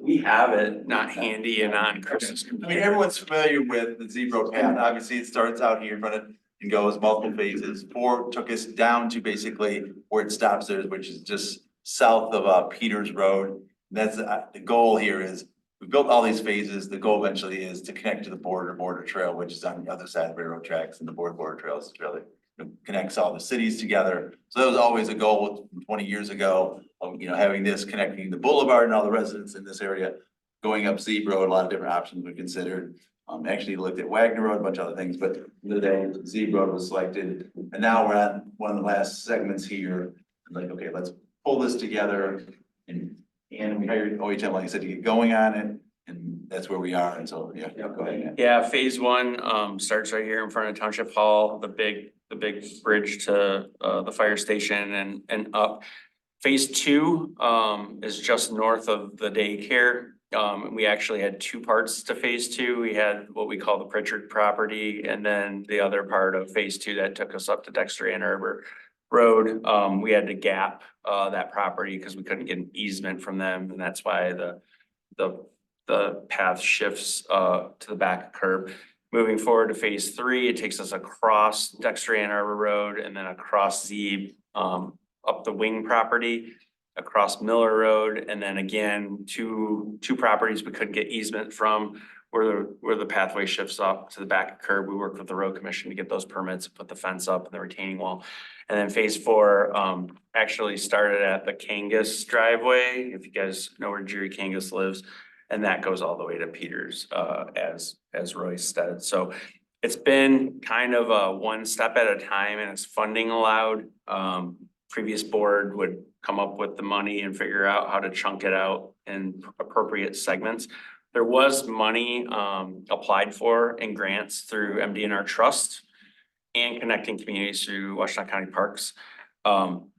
[SPEAKER 10] We have it not handy and on Chris's
[SPEAKER 2] I
[SPEAKER 10] computer.
[SPEAKER 2] mean, everyone's familiar with the zebra path. Obviously, it starts out here in front of and goes multiple phases. 4 took us down to basically where it stops there, which is just south of Peters Road. That's the goal here is we built all these phases. The goal eventually is to connect to the border trail, which is on the other side of railroad tracks, and the border trails is really connects all the cities together. So that was always a goal 20 years ago of, having this connecting the boulevard and all the residents in this area, going up Zebra Road, a lot of different options we considered. Actually looked at Wagner Road, a bunch of other things, but the day Zebra Road was selected. And now we're on one of the last segments here. Like, okay, let's pull this together and we hired OHM, like I said, to get going on it. And that's where we are. And so, yeah, go ahead.
[SPEAKER 10] Yeah, phase 1 starts right here in front of Township Hall, the big bridge to the fire station and up. Phase 2 is just north of the daycare. We actually had 2 parts to phase 2. We had what we call the Pritchard property, and then the other part of phase 2 that took us up to Dexter Ann Arbor Road. We had to gap that property because we couldn't get an easement from them, and that's why the path shifts to the back curb. Moving forward to phase 3, it takes us across Dexter Ann Arbor Road and then across Zeb, up the Wing property, across Miller Road, and then again, two properties we couldn't get easement from where the pathway shifts up to the back curb. We worked with the road commission to get those permits, put the fence up and the retaining wall. And then phase 4 actually started at the Kangas driveway, if you guys know where Jerry Kangas lives. And that goes all the way to Peters, as Roy said. So it's been kind of a one step at a time, and it's funding allowed. Previous board would come up with the money and figure out how to chunk it out in appropriate segments. There was money applied for in grants through MDNR Trust and Connecting Communities through Washington County Parks.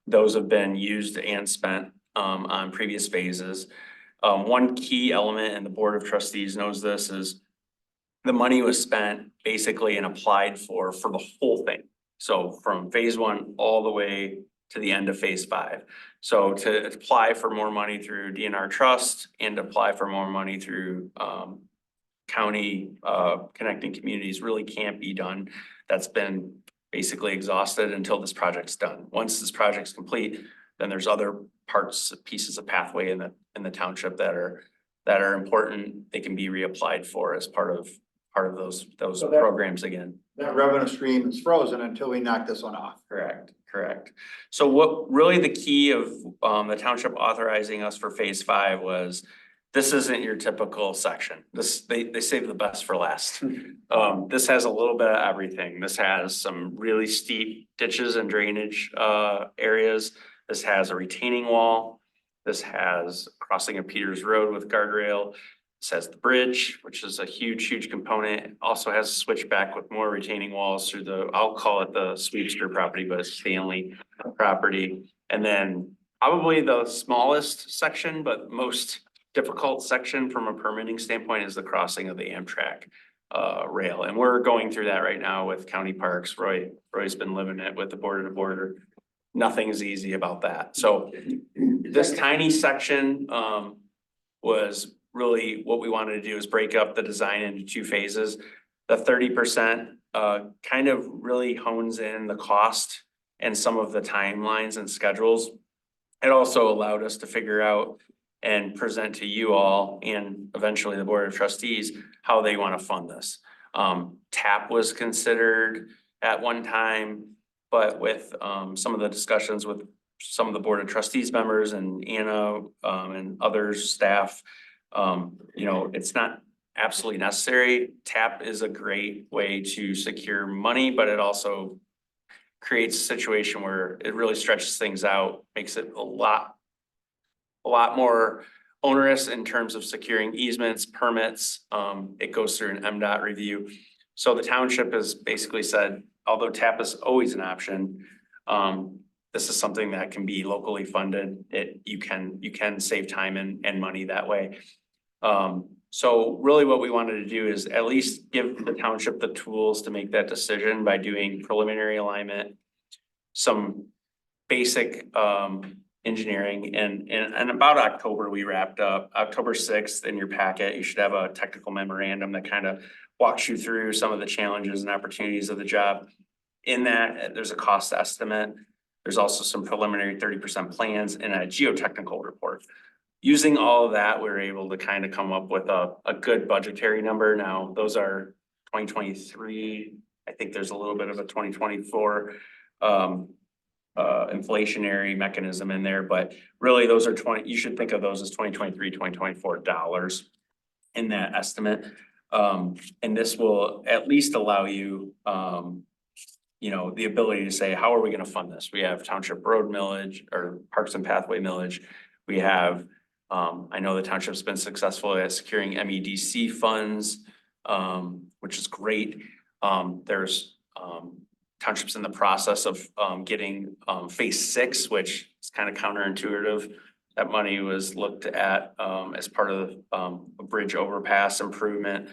[SPEAKER 10] Those have been used and spent on previous phases. One key element, and the Board of Trustees knows this, is the money was spent basically and applied for the whole thing. So from phase 1 all the way to the end of phase 5. So to apply for more money through DNR Trust and apply for more money through county Connecting Communities really can't be done. That's been basically exhausted until this project's done. Once this project's complete, then there's other pieces of pathway in the township that are important. They can be reapplied for as part of those
[SPEAKER 8] So that-
[SPEAKER 10] programs again.
[SPEAKER 8] That revenue stream is frozen until we knock this one off.
[SPEAKER 10] Correct. So what really the key of the township authorizing us for phase 5 was, this isn't your typical section. They save the best for last. This has a little bit of everything. This has some really steep ditches and drainage areas. This has a retaining wall. This has crossing of Peters Road with guardrail. This has the bridge, which is a huge component. It also has a switchback with more retaining walls through I'll call it the Sweepster property, but it's Stanley property. And then probably the smallest section, but most difficult section from a permitting standpoint is the crossing of the Amtrak rail. And we're going through that right now with county parks. Roy's been living it with the border to border. Nothing's easy about that. So this tiny section was really what we wanted to do, is break up the design into 2 phases. The 30% kind of really hones in the cost and some of the timelines and schedules. It also allowed us to figure out and present to you all and eventually the Board of Trustees how they want to fund this. TAP was considered at one time, but with some of the discussions with some of the Board of Trustees members and Anna and others, staff, it's not absolutely necessary. TAP is a great way to secure money, but it also creates a situation where it really stretches things out, makes it a lot more onerous in terms of securing easements, permits. It goes through an MDOT review. So the township has basically said, although TAP is always an option, this is something that can be locally funded. You can save time and money that way. So really what we wanted to do is at least give the township the tools to make that decision by doing preliminary alignment, some basic engineering, and about October, we wrapped up. October 6th in your packet, you should have a technical memorandum that kind of walks you through some of the challenges and opportunities of the job. In that, there's a cost estimate. There's also some preliminary 30% plans and a geotechnical report. Using all of that, we were able to kind of come up with a good budgetary number. Now, those are 2023. I think there's a little bit of a 2024 inflationary mechanism in there, but really those are you should think of those as 2023, 2024 dollars in that estimate. And this will at least allow you, the ability to say, how are we going to fund this? We have township road millage or parks and pathway millage. We have, I know the township's been successful at securing MEDC funds, which is great. There's townships in the process of getting phase 6, which is kind of counterintuitive. That money was looked at as part of a bridge overpass improvement.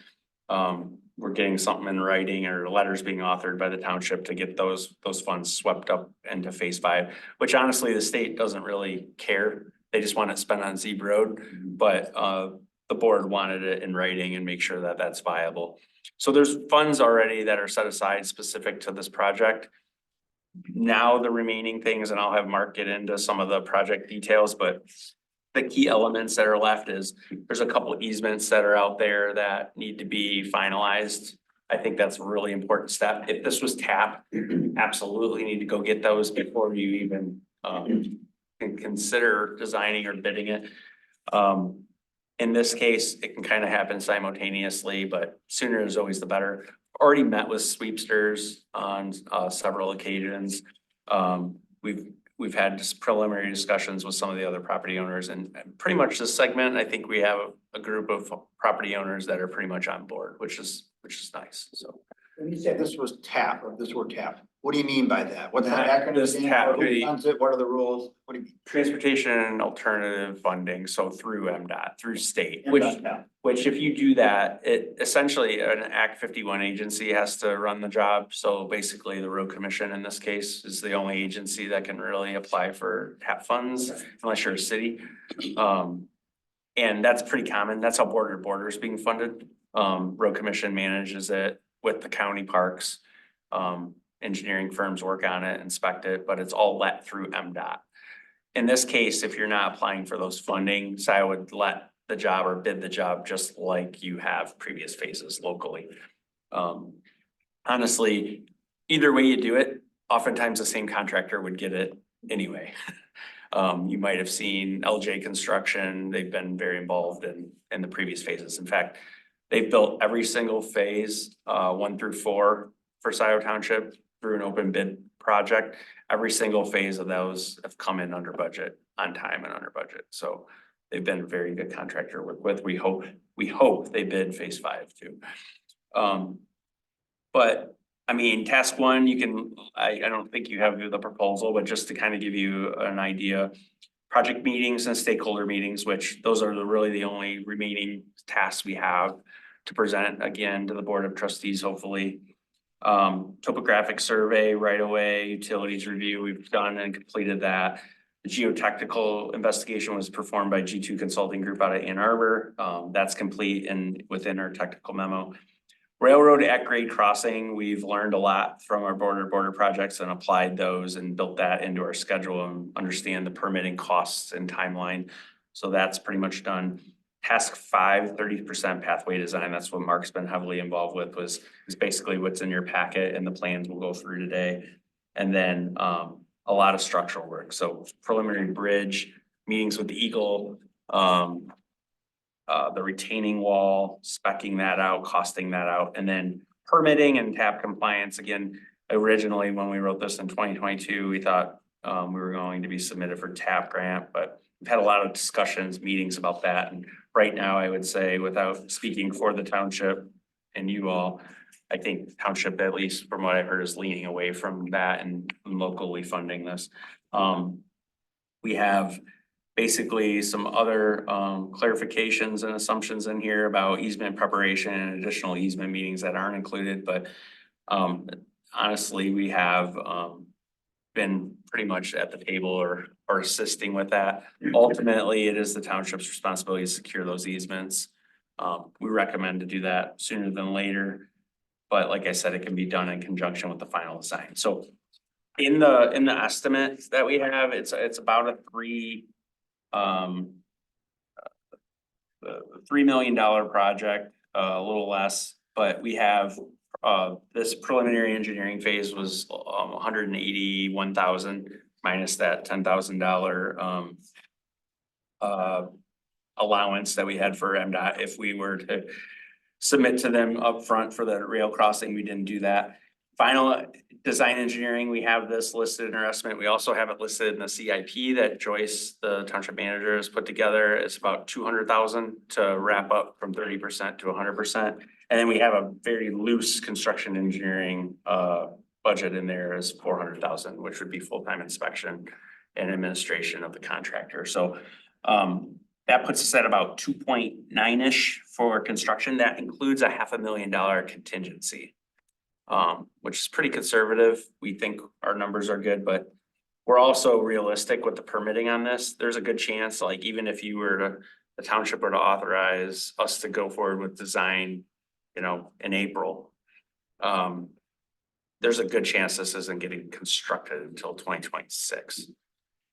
[SPEAKER 10] We're getting something in writing or letters being authored by the township to get those funds swept up into phase 5, which honestly, the state doesn't really care. They just want it spent on Zeb Road, but the board wanted it in writing and make sure that that's viable. So there's funds already that are set aside specific to this project. Now the remaining things, and I'll have Mark get into some of the project details, but the key elements that are left is there's a couple of easements that are out there that need to be finalized. I think that's a really important step. If this was TAP, absolutely need to go get those before you even can consider designing or bidding it. In this case, it can kind of happen simultaneously, but sooner is always the better. Already met with Sweepsters on several occasions. We've had just preliminary discussions with some of the other property owners, and pretty much this segment, I think we have a group of property owners that are pretty much on board, which is nice. So
[SPEAKER 8] When you say this was TAP, or this were TAP, what do you mean by that? What's the
[SPEAKER 10] That-
[SPEAKER 8] acronym?
[SPEAKER 10] this
[SPEAKER 8] stand
[SPEAKER 10] TAP,
[SPEAKER 8] for? Who funds it? What are the rules? What do you mean?
[SPEAKER 10] transportation alternative funding, so through MDOT, through state,
[SPEAKER 8] MDOT.
[SPEAKER 10] which if you do that, it essentially an Act 51 agency has to run the job. So basically the road commission in this case is the only agency that can really apply for TAP funds unless you're a city. And that's pretty common. That's how Border to Border is being funded. Road commission manages it with the county parks. Engineering firms work on it, inspect it, but it's all let through MDOT. In this case, if you're not applying for those funding, Scio would let the job or bid the job just like you have previous phases locally. Honestly, either way you do it, oftentimes the same contractor would get it anyway. You might have seen LJ Construction. They've been very involved in the previous phases. In fact, they've built every single phase, 1 through 4 for Scio Township through an open bid project. Every single phase of those have come in under budget, on time and under budget. So they've been a very good contractor to work with. We hope they bid phase 5 too. But I mean, task 1, I don't think you have the proposal, but just to kind of give you an idea, project meetings and stakeholder meetings, which those are really the only remaining tasks we have to present again to the Board of Trustees, hopefully. Topographic survey, right away, utilities review, we've done and completed that. The geotechnical investigation was performed by G2 Consulting Group out of Ann Arbor. That's complete and within our technical memo. Railroad at grade crossing, we've learned a lot from our border projects and applied those and built that into our schedule and understand the permitting costs and timeline. So that's pretty much done. Task 5, 30% pathway design, that's what Mark's been heavily involved with, is basically what's in your packet and the plans we'll go through today. And then a lot of structural work, so preliminary bridge, meetings with the Eagle, the retaining wall, speccing that out, costing that out, and then permitting and TAP compliance. Again, originally, when we wrote this in 2022, we thought we were going to be submitted for TAP grant, but we've had a lot of discussions, meetings about that. And right now, I would say, without speaking for the township and you all, I think township, at least from what I heard, is leaning away from that and locally funding this. We have basically some other clarifications and assumptions in here about easement preparation and additional easement meetings that aren't included, but honestly, we have been pretty much at the table or assisting with that. Ultimately, it is the township's responsibility to secure those easements. We recommend to do that sooner than later, but like I said, it can be done in conjunction with the final design. So in the estimate that we have, it's about a $3 million project, a little less, but we have this preliminary engineering phase was 181,000 minus that $10,000 allowance that we had for MDOT. If we were to submit to them upfront for the rail crossing, we didn't do that. Final design engineering, we have this listed in our estimate. We also have it listed in the CIP that Joyce, the township manager, has put together. It's about 200,000 to wrap up from 30% to 100%. And then we have a very loose construction engineering budget in there is 400,000, which would be full-time inspection and administration of the contractor. So that puts us at about 2.9-ish for construction. That includes a $500,000 contingency, which is pretty conservative. We think our numbers are good, but we're also realistic with the permitting on this. There's a good chance, like even if you were to, the township were to authorize us to go forward with design, you know, in April, there's a good chance this isn't getting constructed until 2026.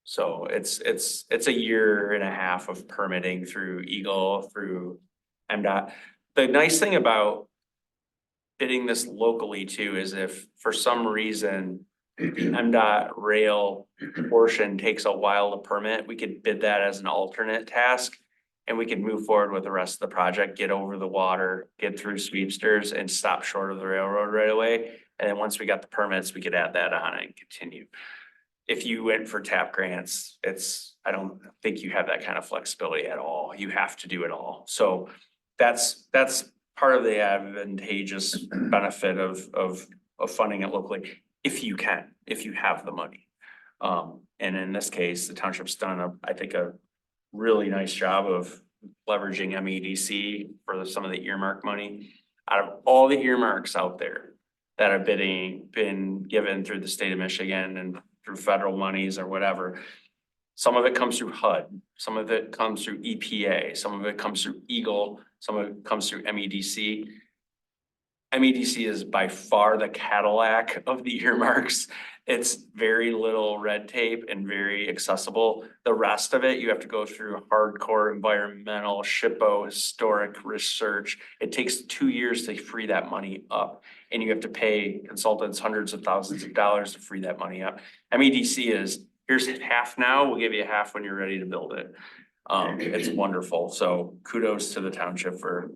[SPEAKER 10] So it's a year and a half of permitting through Eagle, through MDOT. The nice thing about bidding this locally too is if for some reason MDOT rail portion takes a while to permit, we could bid that as an alternate task. And we could move forward with the rest of the project, get over the water, get through Sweepsters and stop short of the railroad right away. And then once we got the permits, we could add that on and continue. If you went for TAP grants, I don't think you have that kind of flexibility at all. You have to do it all. So that's part of the advantageous benefit of funding it locally, if you can, if you have the money. And in this case, the township's done I think a really nice job of leveraging MEDC for some of the earmark money. Out of all the earmarks out there that have been given through the state of Michigan and through federal monies or whatever, some of it comes through HUD, some of it comes through EPA, some of it comes through Eagle, some of it comes through MEDC. MEDC is by far the Cadillac of the earmarks. It's very little red tape and very accessible. The rest of it, you have to go through hardcore environmental, SHPO, historic research. It takes 2 years to free that money up. And you have to pay consultants hundreds of thousands of dollars to free that money up. MEDC is, here's half now, we'll give you half when you're ready to build it. It's wonderful. So kudos to the township for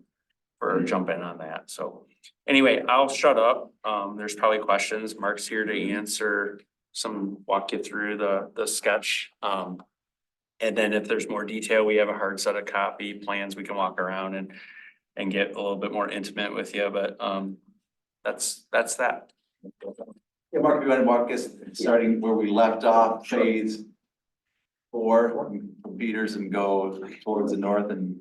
[SPEAKER 10] jumping on that. So anyway, I'll shut up. There's probably questions. Mark's here to answer walk you through the sketch. And then if there's more detail, we have a hard set of copy plans. We can walk around and get a little bit more intimate with you, but that's that.
[SPEAKER 2] Yeah, Mark, you want to walk us starting where we left off, phase 4 from Peters and go towards the north and.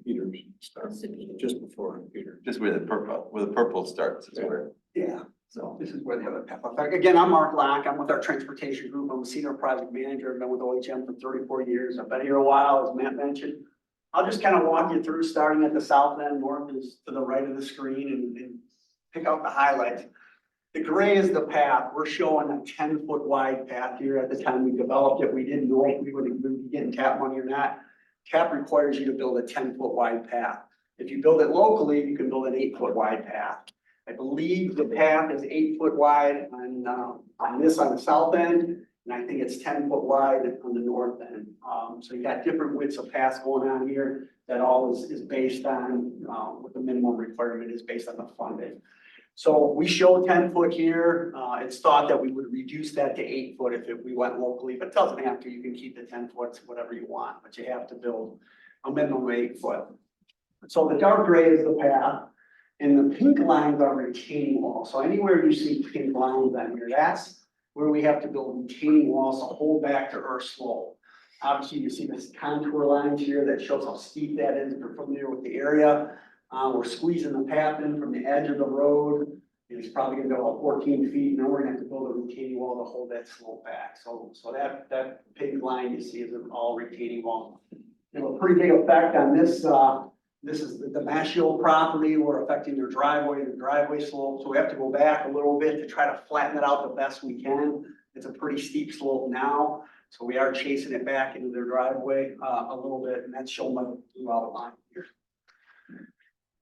[SPEAKER 7] Peters starts just before Peter.
[SPEAKER 2] Just where the purple starts is where.
[SPEAKER 11] Yeah,
[SPEAKER 2] So
[SPEAKER 11] this is where they have a pep effect. Again, I'm Mark Lack. I'm with our transportation group. I'm a senior project manager. I've been with OHM for 34 years. I've been here a while, as Matt mentioned. I'll just kind of walk you through starting at the south end. North is to the right of the screen and pick out the highlights. The gray is the path. We're showing a 10-foot wide path here. At the time we developed it, we didn't know if we would be getting TAP money or not. TAP requires you to build a 10-foot wide path. If you build it locally, you can build an 8-foot wide path. I believe the path is 8 foot wide on the south end, and I think it's 10 foot wide on the north end. So you got different widths of paths going on here. That all is based on what the minimum requirement is based on the funding. So we show 10 foot here. It's thought that we would reduce that to 8 foot if we went locally, but it doesn't have to. You can keep the 10 foot, whatever you want, but you have to build a minimum of 8 foot. So the dark gray is the path. And the pink lines are retaining walls. So anywhere you see pink lines on here, that's where we have to build retaining walls to hold back the earth slope. Obviously, you see this contour lines here that shows how steep that is. If you're familiar with the area, we're squeezing the path in from the edge of the road. It's probably gonna go about 14 feet. Now we're gonna have to build a retaining wall to hold that slope back. So that pink line you see is an all retaining wall. They have a pretty big effect on this. This is the Mashio property. We're affecting their driveway and the driveway slope. So we have to go back a little bit to try to flatten it out the best we can. It's a pretty steep slope now. So we are chasing it back into their driveway a little bit, and that's shown by the blue outline here.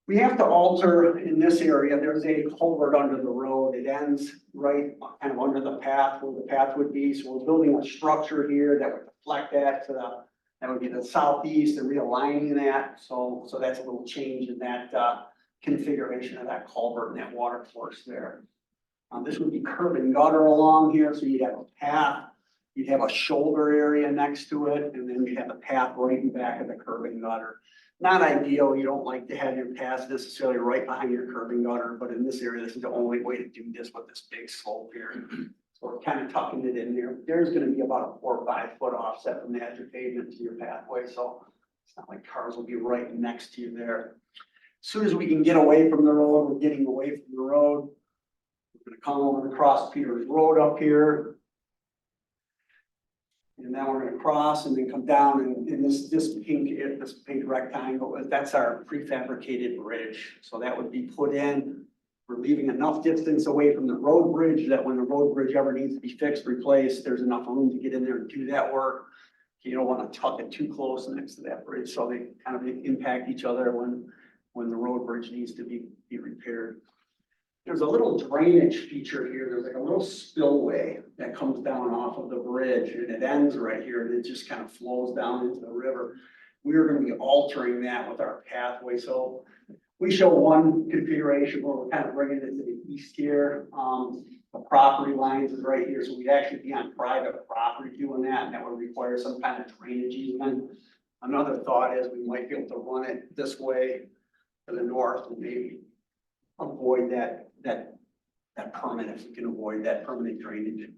[SPEAKER 11] We have to alter in this area. There's a culvert under the road. It ends right kind of under the path where the path would be. So we're building a structure here that would deflect that to that would be the southeast and realigning that. So that's a little change in that configuration of that culvert and that water course there. This would be curb and gutter along here. So you'd have a path, you'd have a shoulder area next to it, and then you'd have a path right in back of the curb and gutter. Not ideal. You don't like to have your paths necessarily right behind your curb and gutter, but in this area, this is the only way to do this with this big slope here. So we're kind of tucking it in there. There's going to be about a 4 or 5 foot offset from the edge of pavement to your pathway. So it's not like cars will be right next to you there. As soon as we can get away from the road, we're getting away from the road. We're going to come over and cross Peters Road up here. And then we're going to cross and then come down and this pink rectangle, that's our prefabricated bridge. So that would be put in. We're leaving enough distance away from the road bridge that when the road bridge ever needs to be fixed, replaced, there's enough room to get in there and do that work. You don't want to tuck it too close next to that bridge, so they kind of impact each other when the road bridge needs to be repaired. There's a little drainage feature here. There's like a little spillway that comes down off of the bridge and it ends right here and it just kind of flows down into the river. We're going to be altering that with our pathway. So we show one configuration where we're kind of bringing it to the east here. The property lines is right here. So we'd actually be on private property doing that, and that would require some kind of drainage easement. Another thought is we might be able to run it this way to the north and maybe avoid that permit if we can avoid that permanent drainage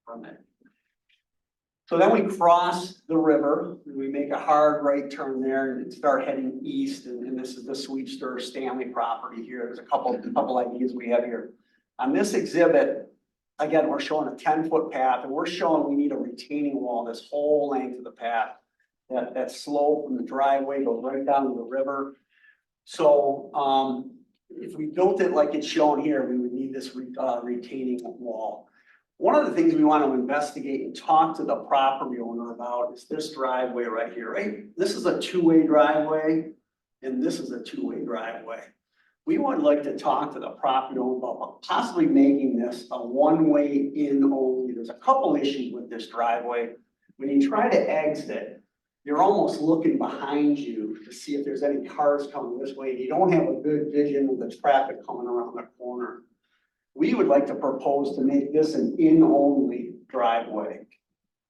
[SPEAKER 11] permit. So then we cross the river, and we make a hard right turn there and start heading east. And this is the Sweetster Stanley property here. There's a couple ideas we have here. On this exhibit, again, we're showing a 10-foot path, and we're showing we need a retaining wall this whole length of the path. That slope from the driveway goes right down to the river. So if we built it like it's shown here, we would need this retaining wall. One of the things we want to investigate and talk to the property owner about is this driveway right here, right? This is a two-way driveway, and this is a two-way driveway. We would like to talk to the property owner about possibly making this a one-way in only. There's a couple issues with this driveway. When you try to exit, you're almost looking behind you to see if there's any cars coming this way. You don't have a good vision of the traffic coming around the corner. We would like to propose to make this an in-only driveway.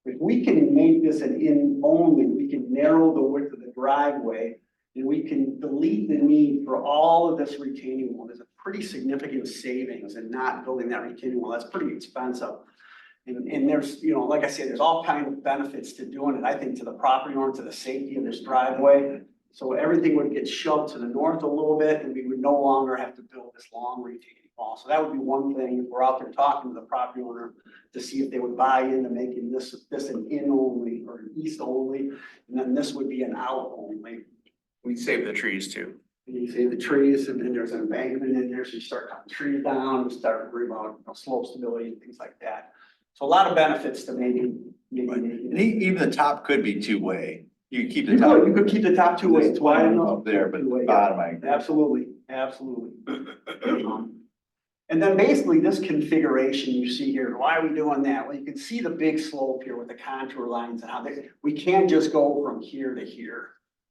[SPEAKER 11] If we can make this an in-only, we can narrow the width of the driveway and we can delete the need for all of this retaining wall. There's a pretty significant savings in not building that retaining wall. That's pretty expensive. And there's, you know, like I said, there's all kinds of benefits to doing it, I think, to the property owner, to the safety of this driveway. So everything would get shoved to the north a little bit and we would no longer have to build this long retaining wall. So that would be one thing. If we're out there talking to the property owner to see if they would buy into making this an in only or an east only, and then this would be an out only.
[SPEAKER 10] We save the trees too.
[SPEAKER 11] You see the trees and then there's an embankment in there, so you start cutting trees down, you start worrying about, slope stability and things like that. So a lot of benefits to maybe.
[SPEAKER 2] And even the top could be two-way. You could keep the
[SPEAKER 11] You
[SPEAKER 2] top.
[SPEAKER 11] could keep the top two ways, wide enough.
[SPEAKER 2] Up there, but
[SPEAKER 11] Two-way,
[SPEAKER 2] the
[SPEAKER 11] yeah.
[SPEAKER 2] bottom, I agree.
[SPEAKER 11] Absolutely, absolutely. And then basically this configuration you see here, why are we doing that? Well, you can see the big slope here with the contour lines and how we can't just go from here to here.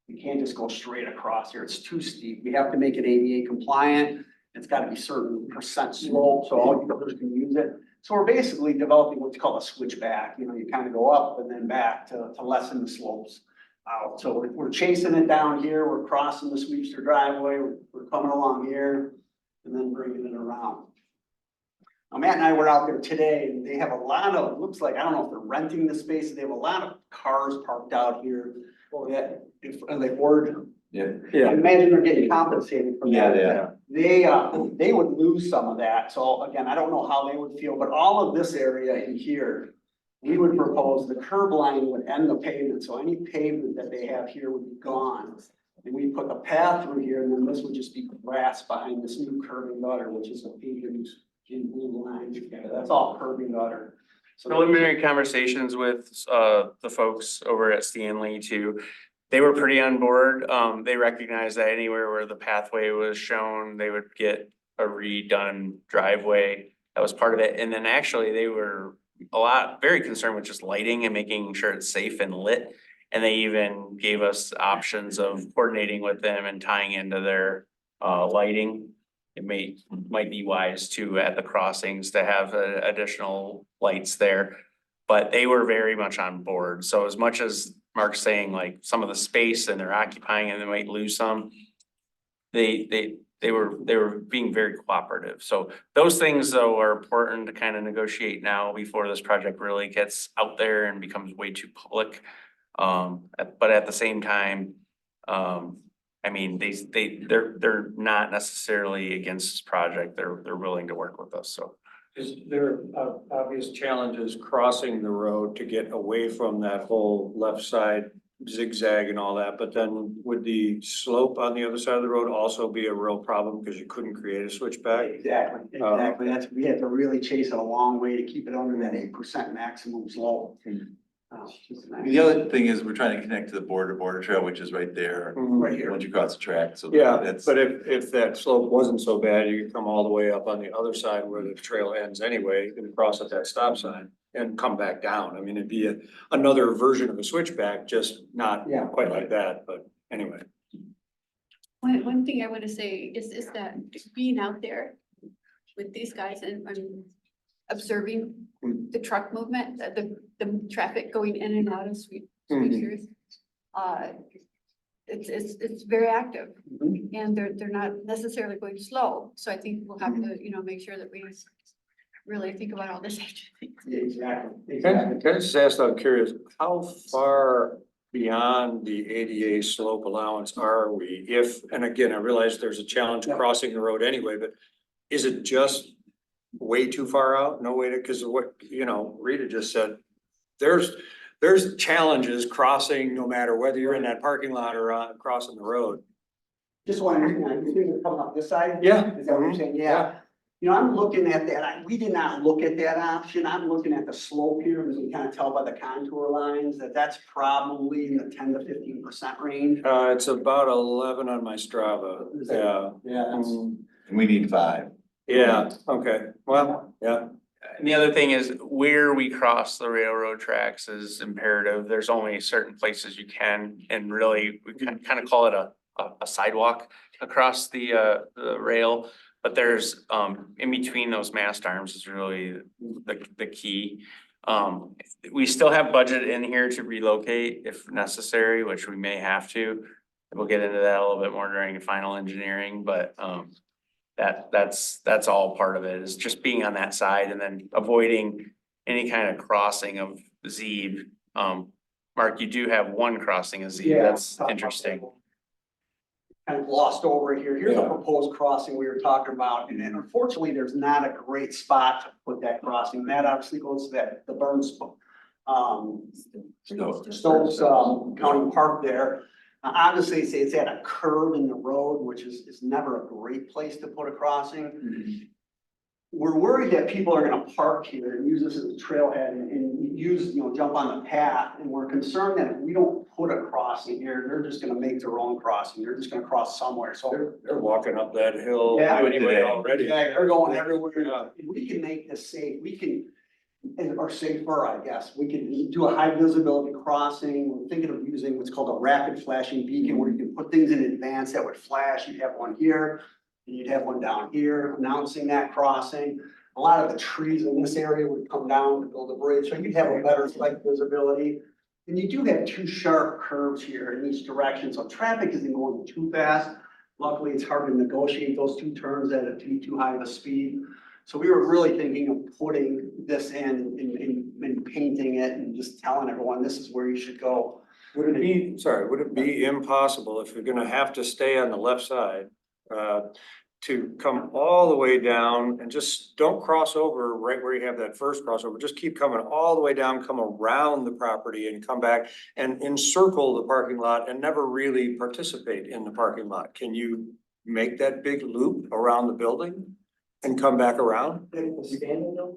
[SPEAKER 11] We can't just go straight across here. It's too steep. We have to make it ADA compliant. It's gotta be certain percent slope, so all users can use it. So we're basically developing what's called a switchback. You kind of go up and then back to lessen the slopes out. So we're chasing it down here. We're crossing the Sweepster driveway. We're coming along here and then bringing it around. Now, Matt and I were out there today and they have a lot of, looks like, I don't know if they're renting the space. They have a lot of cars parked out here. Or that, and they ordered.
[SPEAKER 2] Yeah.
[SPEAKER 11] I imagine they're getting compensated for that.
[SPEAKER 2] Yeah.
[SPEAKER 11] They would lose some of that. So again, I don't know how they would feel, but all of this area in here, we would propose the curb line would end the pavement. So any pavement that they have here would be gone. And we put a path through here and then this would just be grass behind this new curbing gutter, which is a pink and blue line together. That's all curbing gutter. So
[SPEAKER 10] Preliminary conversations with the folks over at Stanley too. They were pretty on board. They recognized that anywhere where the pathway was shown, they would get a redone driveway. That was part of it. And then actually they were very concerned with just lighting and making sure it's safe and lit. And they even gave us options of coordinating with them and tying into their lighting. It might be wise to at the crossings to have additional lights there. But they were very much on board. So as much as Mark's saying like some of the space and they're occupying and they might lose some, they were being very cooperative. So those things though are important to kind of negotiate now before this project really gets out there and becomes way too public. But at the same time, I mean, they're not necessarily against this project. They're willing to work with us, so.
[SPEAKER 9] Is there obvious challenges crossing the road to get away from that whole left side zigzag and all that? But then would the slope on the other side of the road also be a real problem because you couldn't create a switchback?
[SPEAKER 11] Exactly. That's, we had to really chase it a long way to keep it under that 8% maximum slope.
[SPEAKER 2] The other thing is we're trying to connect to the border trail, which is right there.
[SPEAKER 11] Right here.
[SPEAKER 2] Once you cross the track, so.
[SPEAKER 9] Yeah,
[SPEAKER 2] that's.
[SPEAKER 9] but if that slope wasn't so bad, you could come all the way up on the other side where the trail ends anyway, and cross at that stop sign and come back down. I mean, it'd be another version of a switchback, just not quite like that, but anyway.
[SPEAKER 5] One thing I want to say is that being out there with these guys and observing the truck movement, the traffic going in and out of Sweepsters. It's very active and they're not necessarily going slow. So I think we'll have to, make sure that we really think about all this.
[SPEAKER 11] Yeah, exactly.
[SPEAKER 9] Can I just ask, I'm curious, how far beyond the ADA slope allowance are we? And again, I realize there's a challenge crossing the road anyway, but is it just way too far out? No way to, because what, Rita just said, there's challenges crossing no matter whether you're in that parking lot or crossing the road.
[SPEAKER 11] Just wondering, you think it's coming up this side?
[SPEAKER 9] Yeah.
[SPEAKER 11] Is that what you're saying? Yeah. I'm looking at that. We did not look at that option. I'm looking at the slope here, because we kind of tell by the contour lines that's probably in the 10 to 15% range.
[SPEAKER 9] It's about 11 on my Strava. Yeah.
[SPEAKER 11] Yeah.
[SPEAKER 2] And we need 5.
[SPEAKER 9] Yeah, okay, well, yeah.
[SPEAKER 10] And the other thing is where we cross the railroad tracks is imperative. There's only certain places you can, and really, we kind of call it a sidewalk across the rail. But there's, in between those mast arms is really the key. We still have budget in here to relocate if necessary, which we may have to. We'll get into that a little bit more during the final engineering, but, that's all part of it, is just being on that side and then avoiding any kind of crossing of Zeeb. Mark, you do have one crossing of Zeeb. That's interesting.
[SPEAKER 11] Kind of glossed over here. Here's a proposed crossing we were talking about, and unfortunately, there's not a great spot to put that crossing. That obviously goes to the Burns, Stokes County Park there. Obviously, it's at a curve in the road, which is never a great place to put a crossing. We're worried that people are gonna park here and use this as a trailhead and use, jump on the path. And we're concerned that if we don't put a crossing here, they're just gonna make their own crossing. They're just gonna cross somewhere. So
[SPEAKER 9] They're walking up that hill
[SPEAKER 11] Yeah.
[SPEAKER 9] anyway already.
[SPEAKER 11] yeah, they're going everywhere.
[SPEAKER 9] Yeah.
[SPEAKER 11] We can make this safe. We can, or safer, I guess. We can do a high visibility crossing. We're thinking of using what's called a rapid flashing beacon where you can put things in advance that would flash. You'd have one here. And you'd have one down here announcing that crossing. A lot of the trees in this area would come down to build a bridge, so you'd have a better sight visibility. And you do have two sharp curves here in each direction, so traffic isn't going too fast. Luckily, it's hard to negotiate those two turns at a too high of a speed. So we were really thinking of putting this in and painting it and just telling everyone, this is where you should go.
[SPEAKER 9] Would it be impossible if you're gonna have to stay on the left side, to come all the way down and just don't cross over right where you have that first crossover, just keep coming all the way down, come around the property and come back and encircle the parking lot and never really participate in the parking lot? Can you make that big loop around the building and come back around?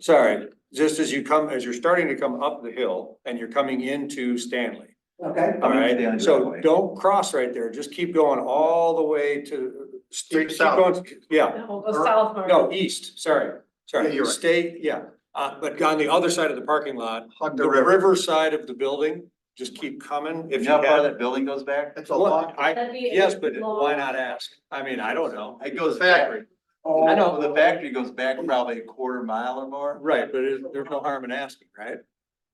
[SPEAKER 9] Sorry, just as you're starting to come up the hill and you're coming into Stanley.
[SPEAKER 11] Okay.
[SPEAKER 9] All right,
[SPEAKER 2] Stanley
[SPEAKER 9] so
[SPEAKER 2] driveway.
[SPEAKER 9] don't cross right there, just keep going all the way to. keep
[SPEAKER 8] south.
[SPEAKER 9] going, yeah,
[SPEAKER 6] No, go south, Mark.
[SPEAKER 9] no, east, sorry,
[SPEAKER 8] Yeah, you're right.
[SPEAKER 9] stay, yeah, but on the other side of the parking lot,
[SPEAKER 8] Hug
[SPEAKER 9] the river side of the building, just keep coming. If
[SPEAKER 2] You
[SPEAKER 9] you
[SPEAKER 2] know how far
[SPEAKER 9] have,
[SPEAKER 2] that building goes back?
[SPEAKER 8] It's a
[SPEAKER 9] Well,
[SPEAKER 8] lot.
[SPEAKER 6] That'd be
[SPEAKER 9] yes, but
[SPEAKER 6] long.
[SPEAKER 9] why not ask? I mean, I don't know.
[SPEAKER 2] It goes back.
[SPEAKER 11] Oh,
[SPEAKER 2] I know, the factory goes back probably a quarter mile or more.
[SPEAKER 9] Right, but there's no harm in asking, right?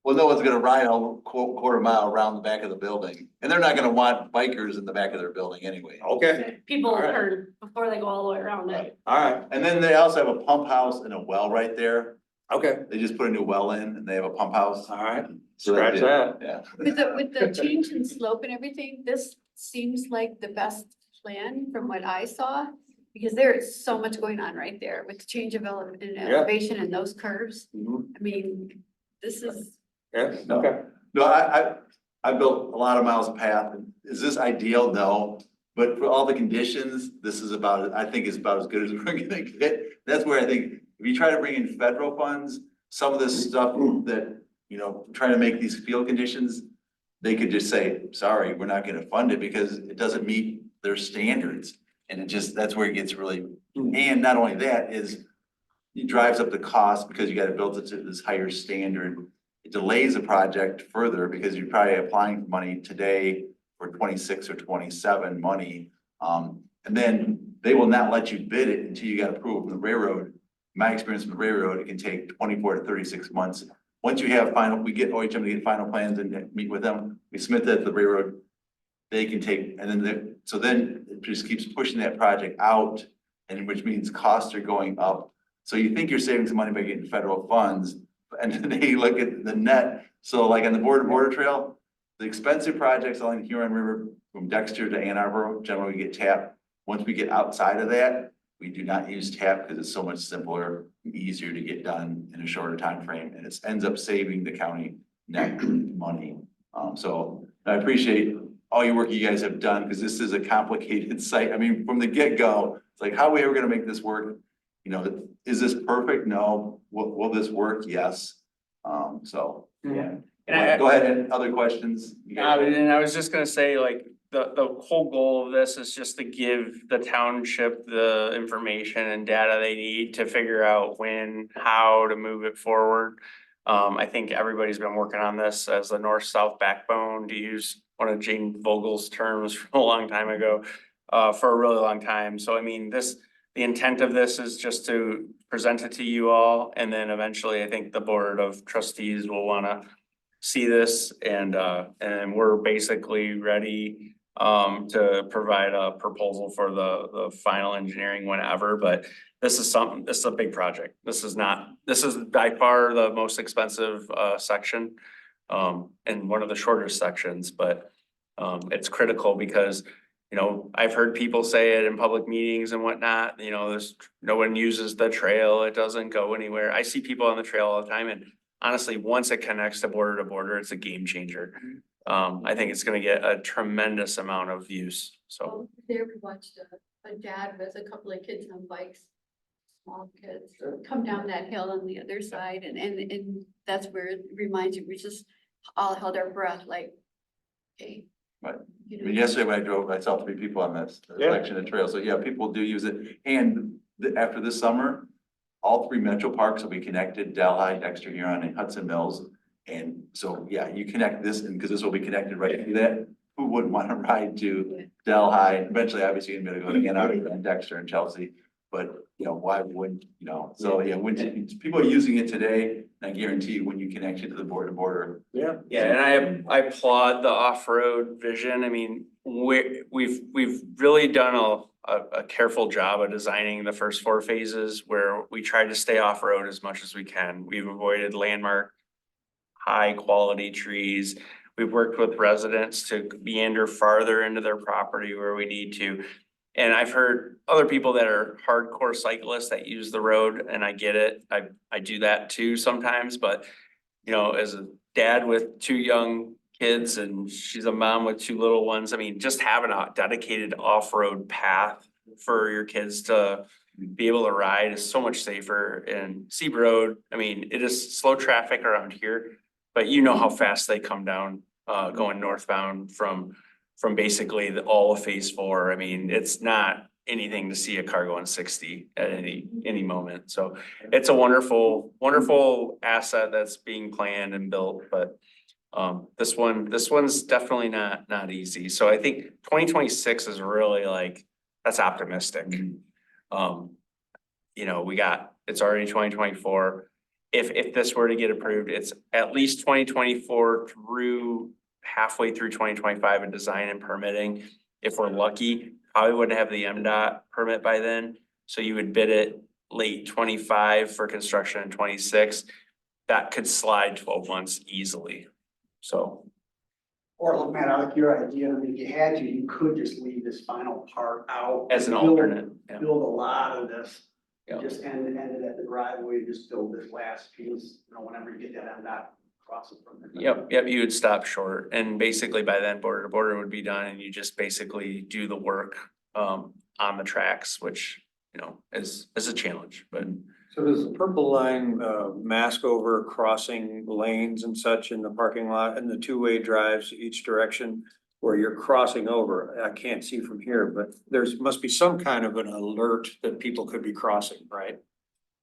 [SPEAKER 2] Well, no one's gonna ride a quarter mile around the back of the building, and they're not gonna want bikers in the back of their building anyway.
[SPEAKER 9] Okay,
[SPEAKER 6] People
[SPEAKER 9] All right.
[SPEAKER 6] turn before they go all the way around it.
[SPEAKER 9] all right,
[SPEAKER 2] And then they also have a pump house and a well right there.
[SPEAKER 9] okay,
[SPEAKER 2] They just put a new well in and they have a pump house.
[SPEAKER 9] all right,
[SPEAKER 2] So that's
[SPEAKER 9] scratch
[SPEAKER 2] it.
[SPEAKER 9] that.
[SPEAKER 2] Yeah.
[SPEAKER 5] With the change in slope and everything, this seems like the best plan from what I saw. Because there is so much going on right there with the change of elevation and those curves.
[SPEAKER 9] Mhm.
[SPEAKER 5] I mean, this is,
[SPEAKER 9] Yeah, okay.
[SPEAKER 2] No, I built a lot of miles of path. Is this ideal? No. But for all the conditions, this is about, I think is about as good as we're gonna get. That's where I think, if you try to bring in federal funds, some of this stuff that, trying to make these field conditions, they could just say, sorry, we're not gonna fund it because it doesn't meet their standards. And that's where it gets really, and not only that is, it drives up the cost because you gotta build it to this higher standard. It delays the project further because you're probably applying for money today for 26 or 27 money. And then they will not let you bid it until you got approval from the railroad. My experience from the railroad, it can take 24 to 36 months. Once you have we get OHM to get final plans and meet with them, we submit that to the railroad. They can take, and then so then it just keeps pushing that project out, and which means costs are going up. So you think you're saving some money by getting federal funds, and then they look at the net. So like on the border trail, the expensive projects along the Huron River from Dexter to Ann Arbor generally get tapped. Once we get outside of that, we do not use tap because it's so much simpler and easier to get done in a shorter time frame, and it ends up saving the county net money. So I appreciate all your work you guys have done, because this is a complicated site. I mean, from the get-go, it's like, how are we ever gonna make this work? Is this perfect? No. Will this work? Yes. So, yeah.
[SPEAKER 10] And
[SPEAKER 2] Go ahead, and other questions? You guys-
[SPEAKER 10] And I was just gonna say, like, the whole goal of this is just to give the township the information and data they need to figure out when, how to move it forward. I think everybody's been working on this as the north-south backbone, to use one of Jane Vogel's terms from a long time ago, for a really long time. So I mean, the intent of this is just to present it to you all, and then eventually I think the board of trustees will wanna see this, and we're basically ready to provide a proposal for the final engineering whenever, but this is a big project. This is by far the most expensive section, and one of the shortest sections, but it's critical because I've heard people say it in public meetings and whatnot, no one uses the trail, it doesn't go anywhere. I see people on the trail all the time, and honestly, once it connects to border, it's a game changer. I think it's gonna get a tremendous amount of use, so.
[SPEAKER 5] So there we watched a dad with a couple of kids on bikes. Small kids come down that hill on the other side and that's where it reminds you, we just all held our breath like, okay.
[SPEAKER 2] Right.
[SPEAKER 5] you
[SPEAKER 2] I
[SPEAKER 5] know,
[SPEAKER 2] mean, yesterday when I drove, I saw 3 people on this
[SPEAKER 7] Yeah.
[SPEAKER 2] section of trail, so yeah, people do use it. And after this summer, all 3 metro parks will be connected, Delhi, Dexter, Huron, and Hudson Mills. And so, yeah, you connect this, and because this will be connected right to that, who wouldn't want to ride to Delhi? Eventually, obviously, you're gonna go to Ann Arbor and Dexter and Chelsea, but, why wouldn't, so, yeah, when people are using it today, I guarantee you, when you connect it to the border to border.
[SPEAKER 7] Yeah.
[SPEAKER 10] Yeah, and I applaud the off-road vision. I mean, we've really done a careful job of designing the first 4 phases where we tried to stay off-road as much as we can. We've avoided landmark, high-quality trees. We've worked with residents to meander farther into their property where we need to. And I've heard other people that are hardcore cyclists that use the road, and I get it. I do that too sometimes, but as a dad with 2 young kids and she's a mom with 2 little ones, I mean, just having a dedicated off-road path for your kids to be able to ride is so much safer. And Seabe Road, I mean, it is slow traffic around here, but you know how fast they come down, going northbound from basically all of phase 4. I mean, it's not anything to see a car going 60 at any moment. So it's a wonderful asset that's being planned and built, but this one's definitely not easy. So I think 2026 is really like, that's optimistic. It's already 2024. If this were to get approved, it's at least 2024 through halfway through 2025 in design and permitting. If we're lucky, probably wouldn't have the MDOT permit by then. So you would bid it late 25 for construction in 26. That could slide 12 months easily. So.
[SPEAKER 11] Or look, Matt, I like your idea, I mean, if you had to, you could just leave this final part out.
[SPEAKER 10] As an
[SPEAKER 11] Build-
[SPEAKER 10] alternate, yeah.
[SPEAKER 11] Build a lot of this.
[SPEAKER 10] Yeah.
[SPEAKER 11] Just end it at the driveway, just build this last piece, whenever you get that MDOT crossing from there.
[SPEAKER 10] Yep, you would stop short, and basically by then border to border would be done, and you just basically do the work on the tracks, which is a challenge, but.
[SPEAKER 9] So does the purple line mask over crossing lanes and such in the parking lot and the 2-way drives each direction where you're crossing over? I can't see from here, but must be some kind of an alert that people could be crossing, right?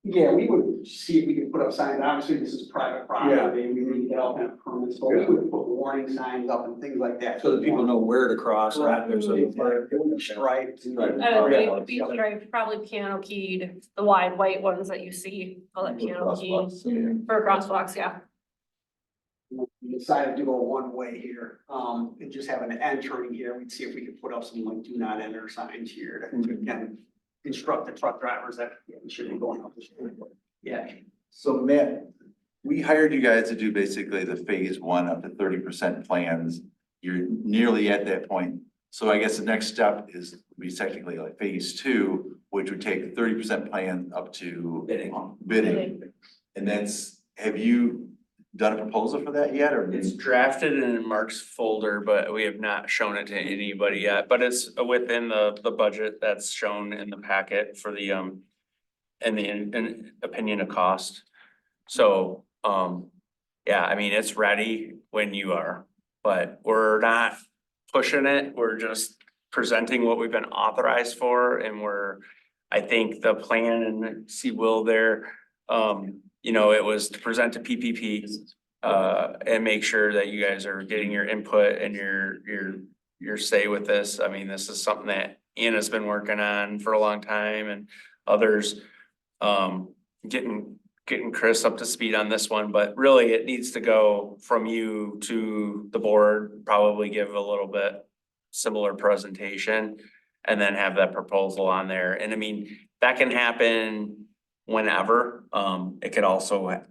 [SPEAKER 11] Yeah, we would see if we could put up signs, obviously this is private property, we need to get all kind of permits, so we would put warning signs up and things like that.
[SPEAKER 9] So that people know where to cross. and
[SPEAKER 11] Correct.
[SPEAKER 9] There's a.
[SPEAKER 11] It would be striped.
[SPEAKER 12] Be striped, probably piano keyed, the wide white ones that you see, call it piano key for crosswalks, yeah.
[SPEAKER 11] We decided to go one way here, and just have an entering here, we'd see if we could put up some like do not enter signs here to again instruct the truck drivers that we shouldn't be going up this way. Yeah.
[SPEAKER 2] So Matt, we hired you guys to do basically the phase 1 up to 30% plans. You're nearly at that point. So I guess the next step is be technically like phase 2, which would take 30% plan up to bidding. And have you done a proposal for that yet, or?
[SPEAKER 10] It's drafted in Mark's folder, but we have not shown it to anybody yet, but it's within the budget that's shown in the packet for the and the opinion of cost. So yeah, I mean, it's ready when you are, but we're not pushing it. We're just presenting what we've been authorized for, and I think the plan and see Will there, it was to present to PPP and make sure that you guys are getting your input and your say with this. I mean, this is something that Anna's been working on for a long time, and others getting Chris up to speed on this one, but really it needs to go from you to the board, probably give a little bit similar presentation and then have that proposal on there. And I mean, that can happen whenever. It could also,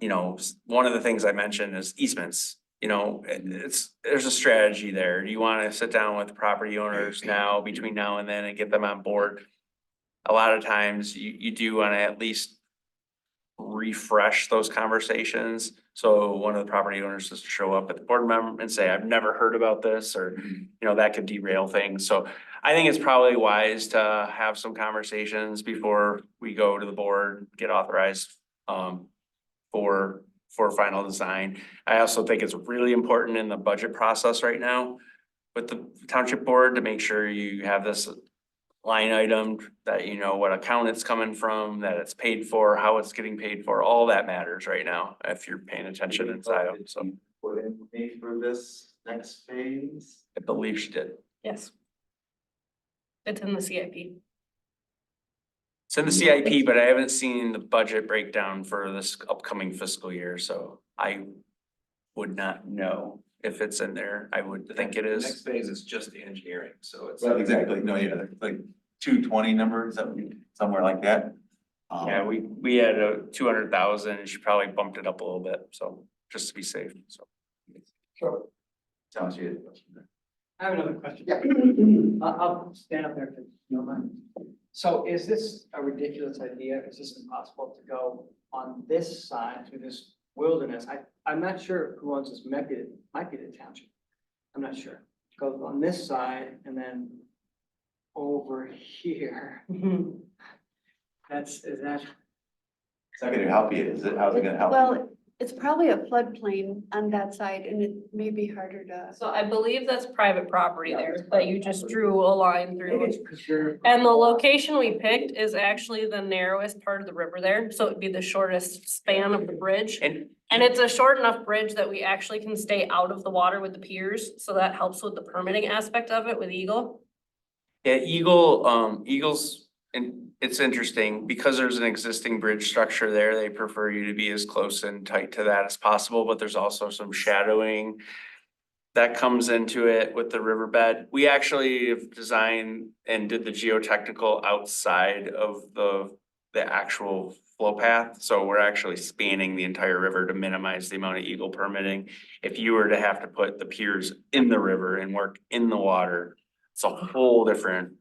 [SPEAKER 10] one of the things I mentioned is easements. There's a strategy there. Do you want to sit down with the property owners now, between now and then, and get them on board? A lot of times you do want to at least refresh those conversations. So one of the property owners just show up at the board member and say, I've never heard about this, or, that could derail things. So I think it's probably wise to have some conversations before we go to the board, get authorized, for final design. I also think it's really important in the budget process right now with the township board to make sure you have this line item, that you know what account it's coming from, that it's paid for, how it's getting paid for, all that matters right now, if you're paying attention inside of, so.
[SPEAKER 2] Put in me for this next phase.
[SPEAKER 10] I believe she did.
[SPEAKER 12] Yes. It's in the CIP.
[SPEAKER 10] It's in the CIP, but I haven't seen the budget breakdown for this upcoming fiscal year, so I would not know if it's in there. I would think it
[SPEAKER 13] The
[SPEAKER 10] is.
[SPEAKER 13] next phase is just the engineering, so it's.
[SPEAKER 2] Well, exactly, no, yeah, like 220 numbers, somewhere like that.
[SPEAKER 10] Yeah, we had a 200,000 and she probably bumped it up a little bit, so just to be safe, so.
[SPEAKER 8] So,
[SPEAKER 2] Sounds good.
[SPEAKER 1] I have another question.
[SPEAKER 8] Yeah.
[SPEAKER 1] I'll stand up there if you don't mind. So is this a ridiculous idea? Is this impossible to go on this side through this wilderness? I'm not sure who owns this, might be the township. I'm not sure. Go on this side and then over here. Is that?
[SPEAKER 2] It's not gonna help you, is it? How's it gonna help you?
[SPEAKER 5] Well, it's probably a floodplain on that side and it may be harder to.
[SPEAKER 12] So I believe that's private property there that you just drew a line through.
[SPEAKER 1] It's preserved.
[SPEAKER 12] And the location we picked is actually the narrowest part of the river there, so it'd be the shortest span of the bridge.
[SPEAKER 10] And
[SPEAKER 12] And it's a short enough bridge that we actually can stay out of the water with the piers, so that helps with the permitting aspect of it with Eagle.
[SPEAKER 10] yeah, Eagles, and it's interesting because there's an existing bridge structure there, they prefer you to be as close and tight to that as possible, but there's also some shadowing that comes into it with the riverbed. We actually have designed and did the geotechnical outside of the actual flow path. So we're actually spanning the entire river to minimize the amount of eagle permitting. If you were to have to put the piers in the river and work in the water, it's a whole different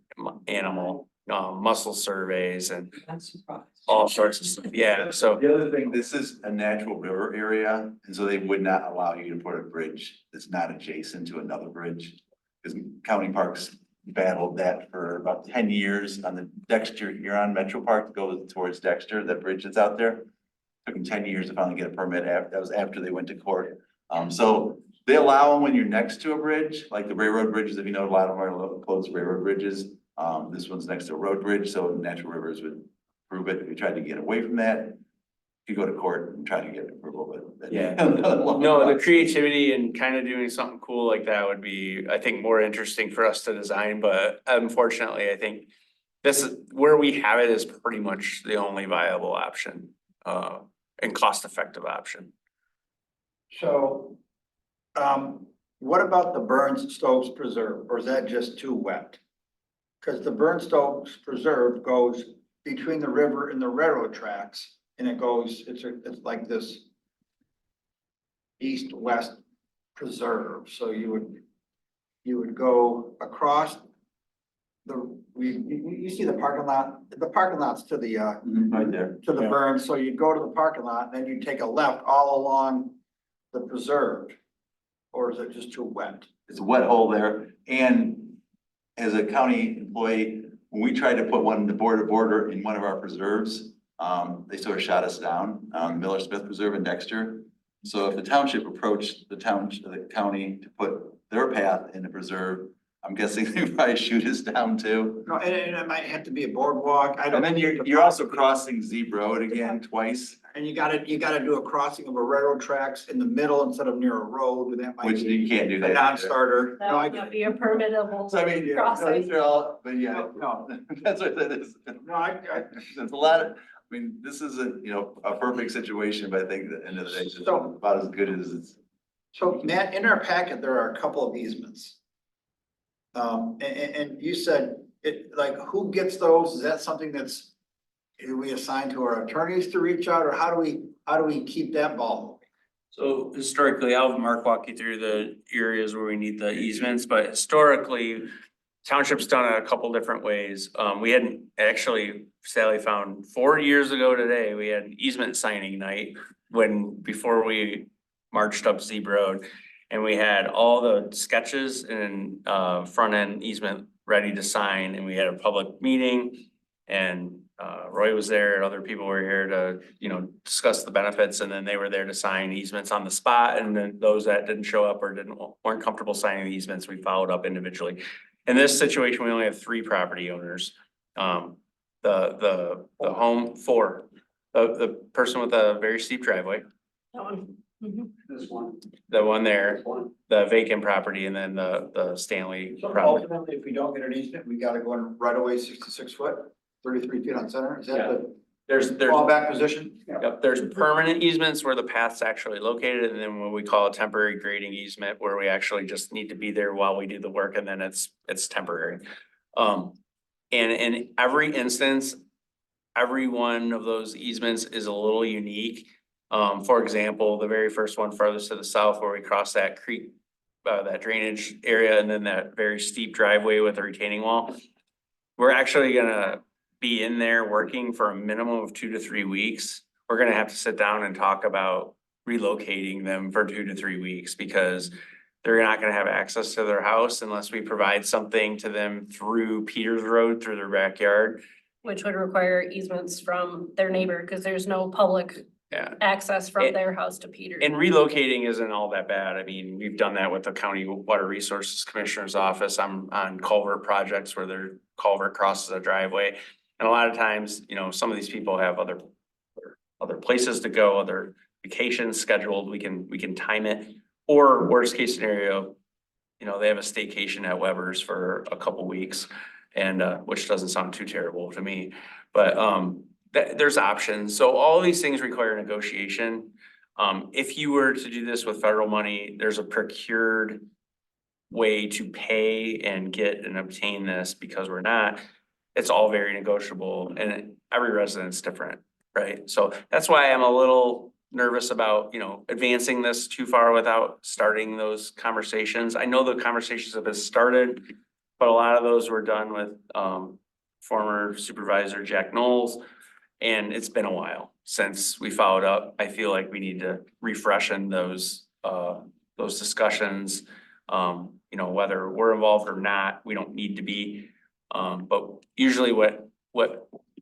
[SPEAKER 10] animal, mussel surveys and
[SPEAKER 1] I'm surprised.
[SPEAKER 10] all sorts of stuff. Yeah, so
[SPEAKER 2] The other thing, this is a natural river area, and so they would not allow you to put a bridge that's not adjacent to another bridge. Because county parks battled that for about 10 years on the Dexter, you're on Metro Park to go towards Dexter, that bridge that's out there. Took them 10 years to finally get a permit, that was after they went to court. So they allow them when you're next to a bridge, like the railroad bridges, if you know, a lot of them are closed railroad bridges. This one's next to a road bridge, so natural rivers would prove it. We tried to get away from that. You go to court and try to get approval, but.
[SPEAKER 10] Yeah. no, the creativity and kind of doing something cool like that would be, I think, more interesting for us to design, but unfortunately, I think this is where we have it is pretty much the only viable option, and cost-effective option.
[SPEAKER 8] So, what about the Burns Stokes Preserve, or is that just too wet? Because the Burns Stokes Preserve goes between the river and the railroad tracks, and it goes, it's like this east-west preserve, so you would go across you see the parking lot's to the,
[SPEAKER 2] Right there.
[SPEAKER 8] to the burn, so you'd go to the parking lot, and then you take a left all along the preserve. Or is it just too wet?
[SPEAKER 2] It's a wet hole there, and as a county employee, when we tried to put one to border in one of our preserves, they sort of shot us down, Miller Smith Preserve in Dexter. So if the township approached the county to put their path in the preserve, I'm guessing they probably shoot us down too.
[SPEAKER 8] No, and it might have to be a boardwalk, I don't.
[SPEAKER 2] And then you're also crossing Zebra Road again twice,
[SPEAKER 8] And you gotta do a crossing of a railroad tracks in the middle instead of near a road, and that might
[SPEAKER 2] which you
[SPEAKER 8] be
[SPEAKER 2] can't do
[SPEAKER 8] a
[SPEAKER 2] that.
[SPEAKER 8] non-starter.
[SPEAKER 12] That
[SPEAKER 8] No, I
[SPEAKER 12] would
[SPEAKER 8] get
[SPEAKER 12] not
[SPEAKER 8] it.
[SPEAKER 12] be a permittable
[SPEAKER 2] So I mean, yeah, no,
[SPEAKER 12] crossing.
[SPEAKER 2] these are all, but yeah,
[SPEAKER 8] No,
[SPEAKER 2] that's what that is.
[SPEAKER 8] no, I,
[SPEAKER 2] There's a lot of, I mean, this isn't, a perfect situation, but I think at the end of the day, it's about as good as it's.
[SPEAKER 8] so Matt, in our packet, there are a couple of easements. And you said, who gets those? Is that something do we assign to our attorneys to reach out, or how do we keep that ball moving?
[SPEAKER 10] So historically, I'll have Mark walk you through the areas where we need the easements, but historically, Township's done it a couple different ways. We hadn't actually, Sally found 4 years ago today, we had an easement signing night before we marched up Zeeb Road. And we had all the sketches and front end easement ready to sign, and we had a public meeting. And Roy was there, and other people were here to, discuss the benefits, and then they were there to sign easements on the spot. And then those that didn't show up or weren't comfortable signing the easements, we followed up individually. In this situation, we only have 3 property owners. The home, 4, the person with a very steep driveway,
[SPEAKER 12] That one.
[SPEAKER 11] This one,
[SPEAKER 10] the one there,
[SPEAKER 11] this one.
[SPEAKER 10] the vacant property, and then the Stanley
[SPEAKER 8] So
[SPEAKER 10] property.
[SPEAKER 8] ultimately, if we don't get an easement, we gotta go in right away 66 foot, 33 feet on center, is that the
[SPEAKER 10] There's
[SPEAKER 8] fallback position?
[SPEAKER 10] Yep, there's permanent easements where the path's actually located, and then what we call a temporary grading easement where we actually just need to be there while we do the work, and then it's temporary. And in every instance, every one of those easements is a little unique. For example, the very first one farthest to the south where we cross that creek, that drainage area, and then that very steep driveway with a retaining wall. We're actually gonna be in there working for a minimum of 2 to 3 weeks. We're gonna have to sit down and talk about relocating them for 2 to 3 weeks because they're not gonna have access to their house unless we provide something to them through Peters Road, through their backyard.
[SPEAKER 12] Which would require easements from their neighbor, because there's no public
[SPEAKER 10] Yeah.
[SPEAKER 12] access from their house to Peters.
[SPEAKER 10] And relocating isn't all that bad. I mean, we've done that with the County Water Resources Commissioner's Office. I'm on culvert projects where their culvert crosses a driveway. And a lot of times, some of these people have other places to go, other vacations scheduled. We can time it. Or worst case scenario, they have a staycation at Weber's for a couple weeks, and which doesn't sound too terrible to me. But there's options. So all these things require negotiation. If you were to do this with federal money, there's a procured way to pay and get and obtain this, because we're not. It's all very negotiable, and every resident's different, right? So that's why I'm a little nervous about, advancing this too far without starting those conversations. I know the conversations have been started, but a lot of those were done with former Supervisor Jack Knowles. And it's been a while since we followed up. I feel like we need to refreshen those discussions. Whether we're involved or not, we don't need to be. But usually what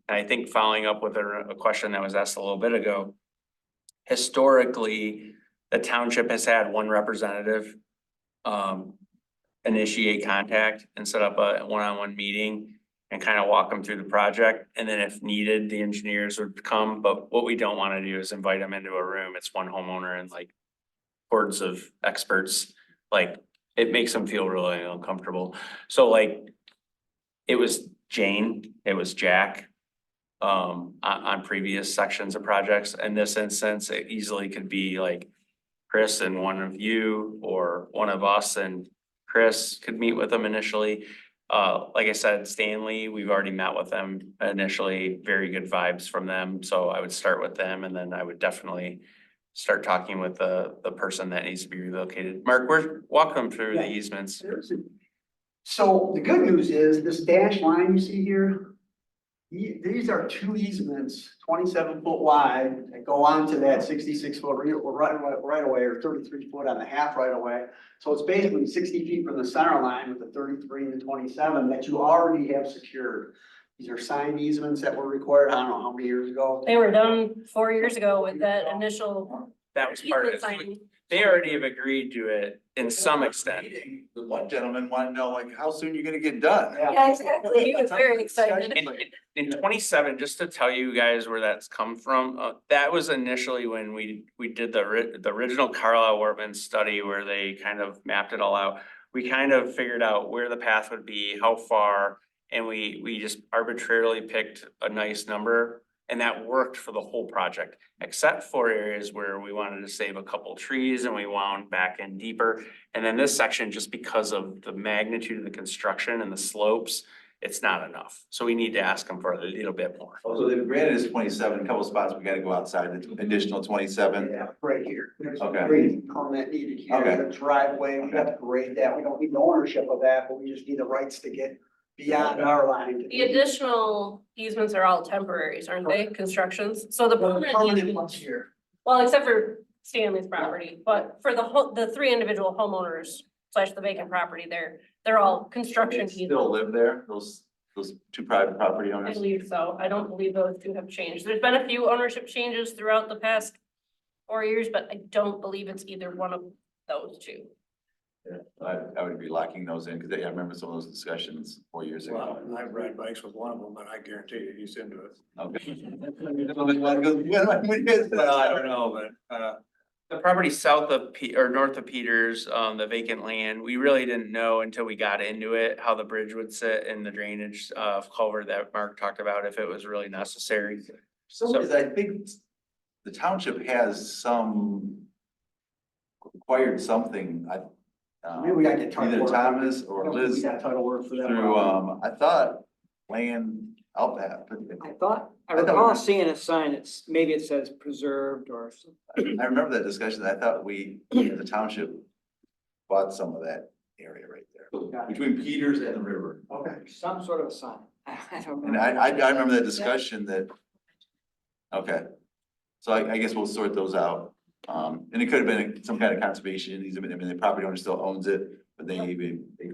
[SPEAKER 10] I think, following up with a question that was asked a little bit ago, historically, the township has had one representative initiate contact and set up a one-on-one meeting and kind of walk them through the project. And then if needed, the engineers would come. But what we don't want to do is invite them into a room. It's one homeowner and like hordes of experts. Like, it makes them feel really uncomfortable. So like, it was Jane, it was Jack on previous sections of projects. In this instance, it easily could be like Chris and one of you, or one of us and Chris could meet with them initially. Like I said, Stanley, we've already met with them initially, very good vibes from them. So I would start with them, and then I would definitely start talking with the person that needs to be relocated. Mark, walk them through the easements.
[SPEAKER 11] So the good news is this dashed line you see here, these are 2 easements, 27 foot wide, that go onto that 66 foot right away, or 33 foot on the half right away. So it's basically 60 feet from the center line with the 33 and the 27 that you already have secured. These are signed easements that were required, I don't know how many years ago.
[SPEAKER 12] They were done 4 years ago with that initial.
[SPEAKER 10] That was part of
[SPEAKER 12] easement
[SPEAKER 10] it.
[SPEAKER 12] signing.
[SPEAKER 10] They already have agreed to it in some extent.
[SPEAKER 2] The one gentleman wanted to know, like, how soon you're gonna get done?
[SPEAKER 12] Yeah, exactly. He was very excited.
[SPEAKER 10] In 27, just to tell you guys where that's come from, that was initially when we did the original Carlisle Wortman study where they kind of mapped it all out. We kind of figured out where the path would be, how far, and we just arbitrarily picked a nice number. And that worked for the whole project, except for areas where we wanted to save a couple trees and we wound back in deeper. And then this section, just because of the magnitude of the construction and the slopes, it's not enough. So we need to ask them for a little bit more.
[SPEAKER 2] So the granted is 27, a couple spots, we gotta go outside, the additional 27.
[SPEAKER 11] Yeah, right here. There's a
[SPEAKER 2] Okay.
[SPEAKER 11] grading permit needed here,
[SPEAKER 2] Okay.
[SPEAKER 11] the driveway, we got to grade that, we don't need the ownership of that, but we just need the rights to get beyond our line.
[SPEAKER 12] The additional easements are all temporaries, aren't they? Constructions, so the permanent
[SPEAKER 11] Permanent
[SPEAKER 12] easements,
[SPEAKER 11] ones here.
[SPEAKER 12] well, except for Stanley's property, but for the three individual homeowners slash the vacant property there, they're all construction
[SPEAKER 2] They still
[SPEAKER 12] easements.
[SPEAKER 2] live there, those two private property
[SPEAKER 12] I
[SPEAKER 2] owners?
[SPEAKER 12] believe so. I don't believe those two have changed. There's been a few ownership changes throughout the past 4 years, but I don't believe it's either one of those two.
[SPEAKER 2] Yeah, I would be locking those in, because I remember some of those discussions 4 years ago.
[SPEAKER 9] Well, I ride bikes with one of them, and I guarantee you, he's into it.
[SPEAKER 2] Okay. Well,
[SPEAKER 10] I don't know, but, the property south of or north of Peters, the vacant land, we really didn't know until we got into it, how the bridge would sit in the drainage, culvert that Mark talked about, if it was really necessary.
[SPEAKER 2] Some reason, I think the township has required something,
[SPEAKER 11] Maybe we gotta get title
[SPEAKER 2] either
[SPEAKER 11] work.
[SPEAKER 2] Thomas
[SPEAKER 11] I
[SPEAKER 2] or
[SPEAKER 11] don't think
[SPEAKER 2] Liz
[SPEAKER 11] We got title work for that.
[SPEAKER 2] through, I thought land out that, but
[SPEAKER 1] I thought, I
[SPEAKER 2] I thought-
[SPEAKER 1] recall seeing a sign, maybe it says preserved or something.
[SPEAKER 2] I remember that discussion. I thought the township bought some of that area right there, between Peters and the river.
[SPEAKER 11] Okay.
[SPEAKER 1] Some sort of a sign. I don't
[SPEAKER 2] And
[SPEAKER 1] remember.
[SPEAKER 2] I remember that discussion that, okay. So I guess we'll sort those out. And it could have been some kind of conservation easement. I mean, the property owner still owns it, but they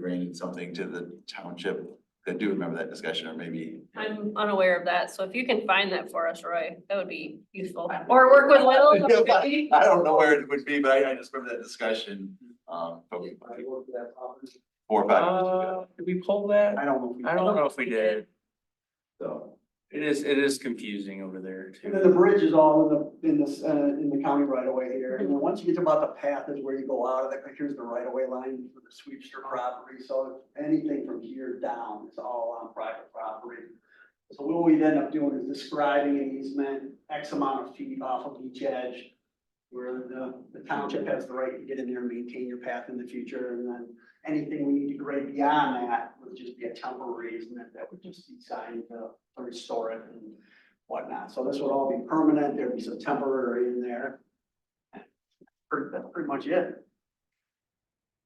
[SPEAKER 2] granted something to the township. I do remember that discussion, or maybe.
[SPEAKER 12] I'm unaware of that, so if you can find that for us, Roy, that would be useful. Or work with Will.
[SPEAKER 2] I don't know where it would be, but I just remember that discussion, probably 4 or 5 years ago.
[SPEAKER 10] Did we pull that?
[SPEAKER 11] I don't know. If we-
[SPEAKER 10] I don't know if we did.
[SPEAKER 2] So.
[SPEAKER 10] It is confusing over there
[SPEAKER 11] And then
[SPEAKER 10] too.
[SPEAKER 11] the bridge is all in the county right away here, and then once you get to about the path is where you go out of the, here's the right of way line for the Sweepster property, so anything from here down is all on private property. So what we'd end up doing is describing an easement, X amount of feet off of each edge, where the township has the right to get in there and maintain your path in the future, and then anything we need to grade beyond that would just be a temporary easement that would just be signed to restore it and whatnot. So this would all be permanent, there'd be some temporary in there. That's pretty much it.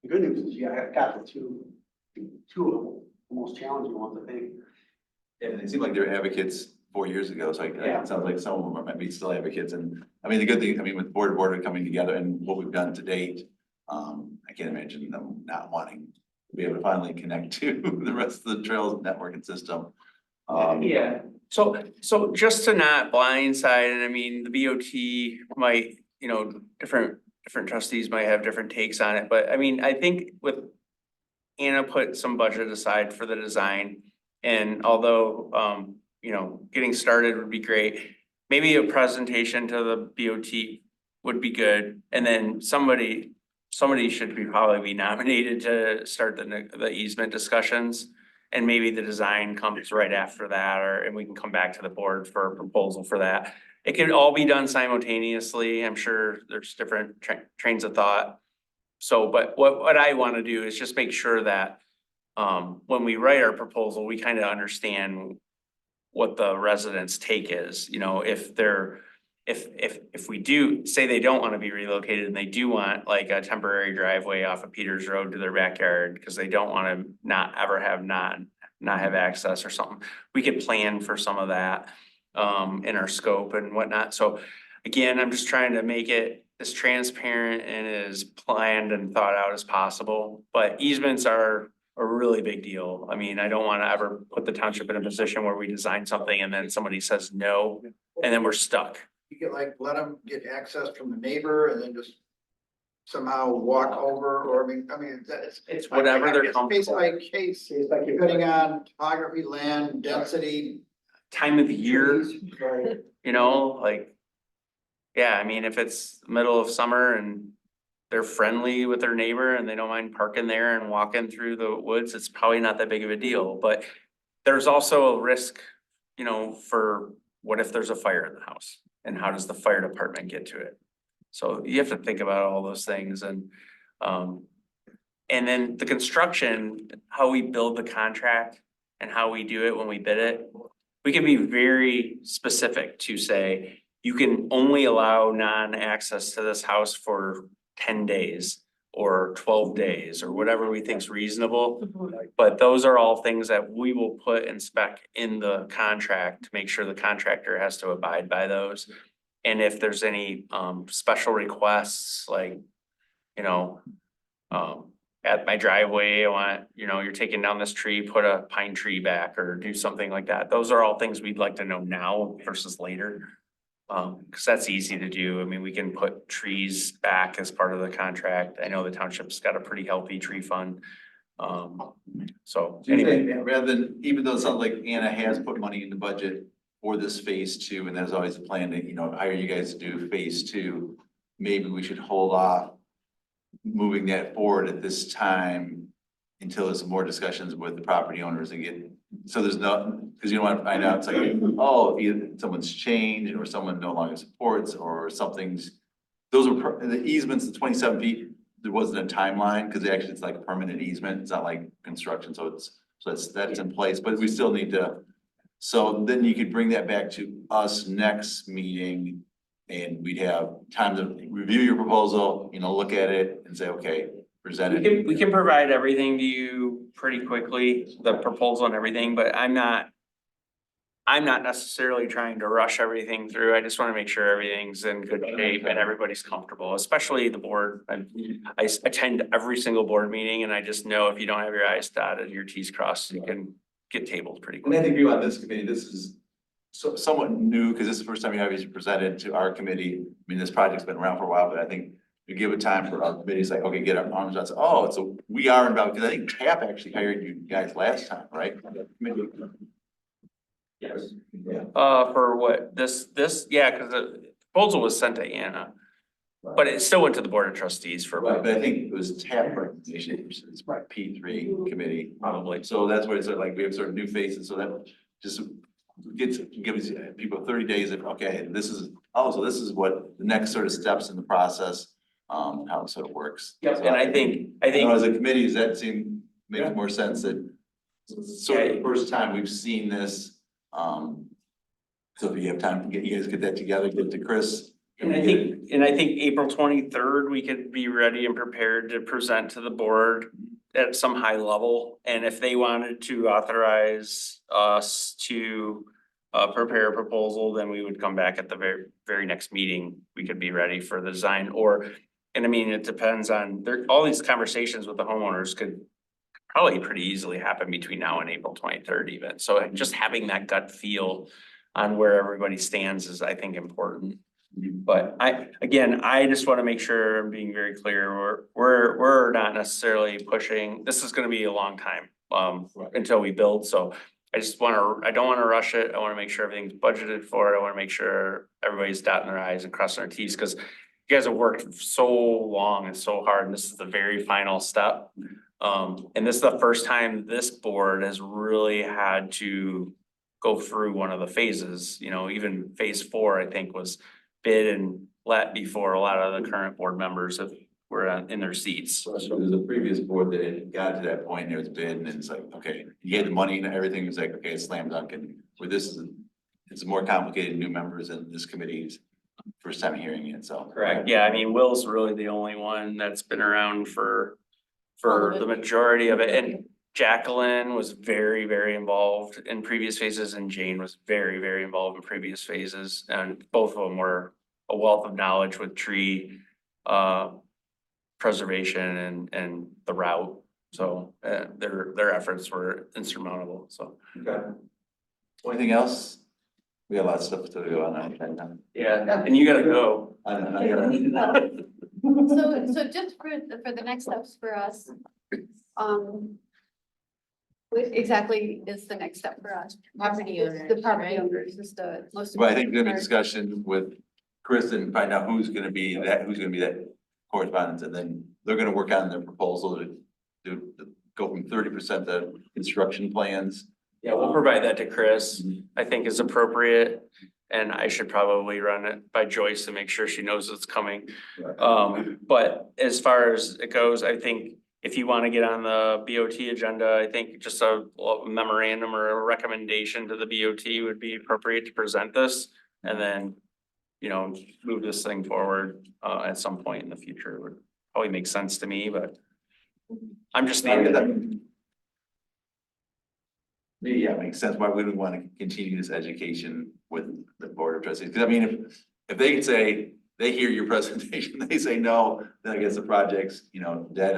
[SPEAKER 11] The good news is you got the two of the most challenging ones, I think.
[SPEAKER 2] Yeah, and it seemed like they were advocates 4 years ago, so
[SPEAKER 11] Yeah.
[SPEAKER 2] it sounds like some of them are maybe still advocates, and, I mean, the good thing, I mean, with board coming together and what we've done to date, I can't imagine them not wanting to be able to finally connect to the rest of the trails network and system.
[SPEAKER 10] Yeah, so just to not blindside, and I mean, the BOT might, different trustees might have different takes on it, but I mean, I think with Anna put some budget aside for the design, and although, getting started would be great, maybe a presentation to the BOT would be good, and then somebody should probably be nominated to start the easement discussions. And maybe the design comes right after that, and we can come back to the board for a proposal for that. It can all be done simultaneously. I'm sure there's different trains of thought. So, but what I want to do is just make sure that when we write our proposal, we kind of understand what the residents' take is, if we do say they don't want to be relocated and they do want like a temporary driveway off of Peters Road to their backyard because they don't want to not have access or something, we could plan for some of that in our scope and whatnot. So again, I'm just trying to make it as transparent and as planned and thought out as possible, but easements are a really big deal. I mean, I don't want to ever put the township in a position where we design something and then somebody says no, and then we're stuck.
[SPEAKER 8] You could like let them get access from the neighbor and then just somehow walk over, or I mean,
[SPEAKER 10] It's whatever they're
[SPEAKER 8] Case
[SPEAKER 10] comfortable.
[SPEAKER 8] by case, depending on topography, land, density.
[SPEAKER 10] Time of the year,
[SPEAKER 8] Right.
[SPEAKER 10] like, yeah, I mean, if it's middle of summer and they're friendly with their neighbor and they don't mind parking there and walking through the woods, it's probably not that big of a deal, but there's also a risk, for what if there's a fire in the house? And how does the fire department get to it? So you have to think about all those things and then the construction, how we build the contract and how we do it when we bid it, we can be very specific to say, you can only allow non-access to this house for 10 days or 12 days or whatever we think's reasonable. But those are all things that we will put in spec in the contract to make sure the contractor has to abide by those. And if there's any special requests, like, you know, at my driveway, I want, you know, you're taking down this tree, put a pine tree back or do something like that. Those are all things we'd like to know now versus later. Cause that's easy to do. I mean, we can put trees back as part of the contract. I know the township's got a pretty healthy tree fund. So
[SPEAKER 2] Do you
[SPEAKER 10] anyway,
[SPEAKER 2] think, rather than, even though it sounds like Anna has put money in the budget for this phase two, and there's always a plan to, you know, hire you guys to do phase two, maybe we should hold off moving that forward at this time until there's some more discussions with the property owners and get, so there's no, because you don't want to find out, it's like, oh, either someone's changed or someone no longer supports or something's, those are, the easements, the 27 feet, there wasn't a timeline, because actually it's like a permanent easement, it's not like construction, so that's in place, but we still need to, so then you could bring that back to us next meeting, and we'd have time to review your proposal, you know, look at it and say, okay, present it.
[SPEAKER 10] we can provide everything to you pretty quickly, the proposal and everything, but I'm not necessarily trying to rush everything through. I just want to make sure everything's in good shape and everybody's comfortable, especially the board. I attend every single board meeting, and I just know if you don't have your I's dotted, your T's crossed, you can get tabled pretty
[SPEAKER 2] And I
[SPEAKER 10] quick.
[SPEAKER 2] think you on this committee, this is somewhat new, because this is the first time you obviously presented to our committee. I mean, this project's been around for a while, but I think you give it time for our committees, like, okay, get our arms around, oh, so we are involved, because I think TAP actually hired you guys last time, right? Yes. Yeah.
[SPEAKER 10] For what, yeah, because the proposal was sent to Anna, but it still went to the board of trustees for.
[SPEAKER 2] Right, but I think it was TAP recommendation, it's my P3 committee, probably, so that's where it's like, we have sort of new faces, so that just gives people 30 days of, okay, this is, oh, so this is what the next sort of steps in the process, how it sort of works.
[SPEAKER 10] Yep,
[SPEAKER 2] So
[SPEAKER 10] and I think,
[SPEAKER 2] you know, as a committee, does that makes more sense that sort of the first time we've seen this, so if you have time, you guys get that together, get it to Chris.
[SPEAKER 10] And I think April 23rd, we could be ready and prepared to present to the board at some high level. And if they wanted to authorize us to prepare a proposal, then we would come back at the very next meeting. We could be ready for the design, and I mean, it depends on, all these conversations with the homeowners could probably pretty easily happen between now and April 23rd even. So just having that gut feel on where everybody stands is, I think, important. But I just want to make sure I'm being very clear, we're not necessarily pushing, this is gonna be a long time, until we build, so I don't want to rush it, I want to make sure everything's budgeted for it, I want to make sure everybody's dotting their i's and crossing their t's, because you guys have worked so long and so hard, and this is the very final step. And this is the first time this board has really had to go through one of the phases, you know, even phase 4, I think, was bid and let before a lot of the current board members were in their seats.
[SPEAKER 2] So there's a previous board that had got to that point, and it was bid, and it's like, okay, you had the money and everything, was like, okay, it's slam dunk, and where this is, it's more complicated, new members in this committee's first time hearing it, so.
[SPEAKER 10] Correct, yeah, I mean, Will's really the only one that's been around for the majority of it, and Jacqueline was very, very involved in previous phases, and Jane was very, very involved in previous phases, and both of them were a wealth of knowledge with tree preservation and the route, so their efforts were insurmountable, so.
[SPEAKER 2] Okay. Anything else? We got a lot of stuff to go on.
[SPEAKER 10] Yeah, and you gotta go.
[SPEAKER 2] I gotta.
[SPEAKER 5] So just for the next steps for us, what exactly is the next step for us?
[SPEAKER 3] Property owners,
[SPEAKER 5] The property
[SPEAKER 3] right?
[SPEAKER 5] owners is the most.
[SPEAKER 2] Well, I think there's gonna be
[SPEAKER 5] important
[SPEAKER 2] discussion with Chris and find out who's gonna be that correspondence, and then they're gonna work on their proposal to go from 30% to construction plans.
[SPEAKER 10] Yeah, we'll provide that to Chris, I think is appropriate, and I should probably run it by Joyce to make sure she knows it's coming. But as far as it goes, I think if you want to get on the BOT agenda, I think just a memorandum or a recommendation to the BOT would be appropriate to present this. And then, move this thing forward at some point in the future would probably make sense to me, but I'm just thinking.
[SPEAKER 2] Yeah, makes sense. Why would we want to continue this education with the Board of Trustees? Because I mean, if they could say, they hear your presentation, they say no, then I guess the project's, dead.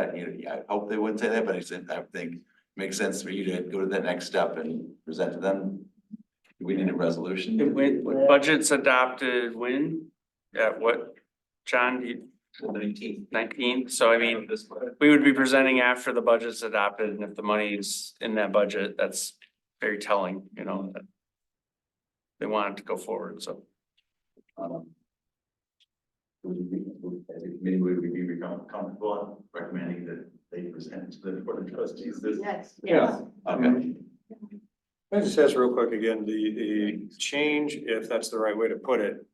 [SPEAKER 2] I hope they wouldn't say that, but I think it makes sense for you to go to that next step and present to them. Do we need a resolution?
[SPEAKER 10] Budget's adopted when? At what, John? 19th. So I mean, we would be presenting after the budget's adopted, and if the money's in that budget, that's very telling, that they want it to go forward, so.
[SPEAKER 2] Maybe we would be comfortable recommending that they present to the Board of Trustees this.
[SPEAKER 3] Yes.
[SPEAKER 9] Yeah.
[SPEAKER 2] Okay.
[SPEAKER 9] I just ask real quick again, the change, if that's the right way to put it,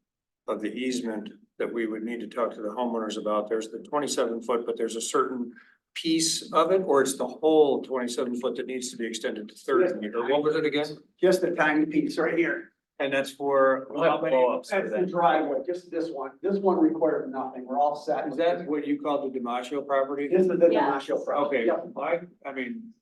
[SPEAKER 9] of the easement that we would need to talk to the homeowners about, there's the 27-foot, but there's a certain piece of it, or it's the whole 27-foot that needs to be extended to 30, or what was it again?
[SPEAKER 11] Just a tiny piece right here.
[SPEAKER 9] And that's for,
[SPEAKER 10] We'll have blow-ups for
[SPEAKER 11] That's the
[SPEAKER 10] that.
[SPEAKER 11] driveway, just this one. This one required nothing. We're all set.
[SPEAKER 9] is that what you call the Damasio property?
[SPEAKER 11] This is the
[SPEAKER 12] Yeah.
[SPEAKER 11] Damasio property.
[SPEAKER 9] Okay,
[SPEAKER 11] Yep.
[SPEAKER 9] I mean,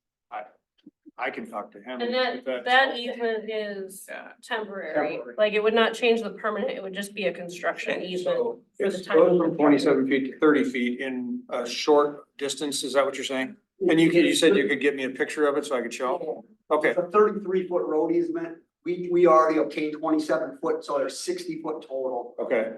[SPEAKER 9] I can talk to him.
[SPEAKER 12] And
[SPEAKER 9] if
[SPEAKER 12] that
[SPEAKER 9] that's-
[SPEAKER 12] easement is
[SPEAKER 10] Yeah.
[SPEAKER 12] temporary,
[SPEAKER 11] Temporary.
[SPEAKER 12] like it would not change the permanent, it would just be a construction easement
[SPEAKER 9] So
[SPEAKER 12] for the
[SPEAKER 9] it's
[SPEAKER 12] time.
[SPEAKER 9] goes from 27 feet to 30 feet in a short distance, is that what you're saying? And you said you could get me a picture of it so I could show? Okay,
[SPEAKER 11] It's a 33-foot road easement. We already obtained 27-foot, so there's 60-foot total.
[SPEAKER 9] okay.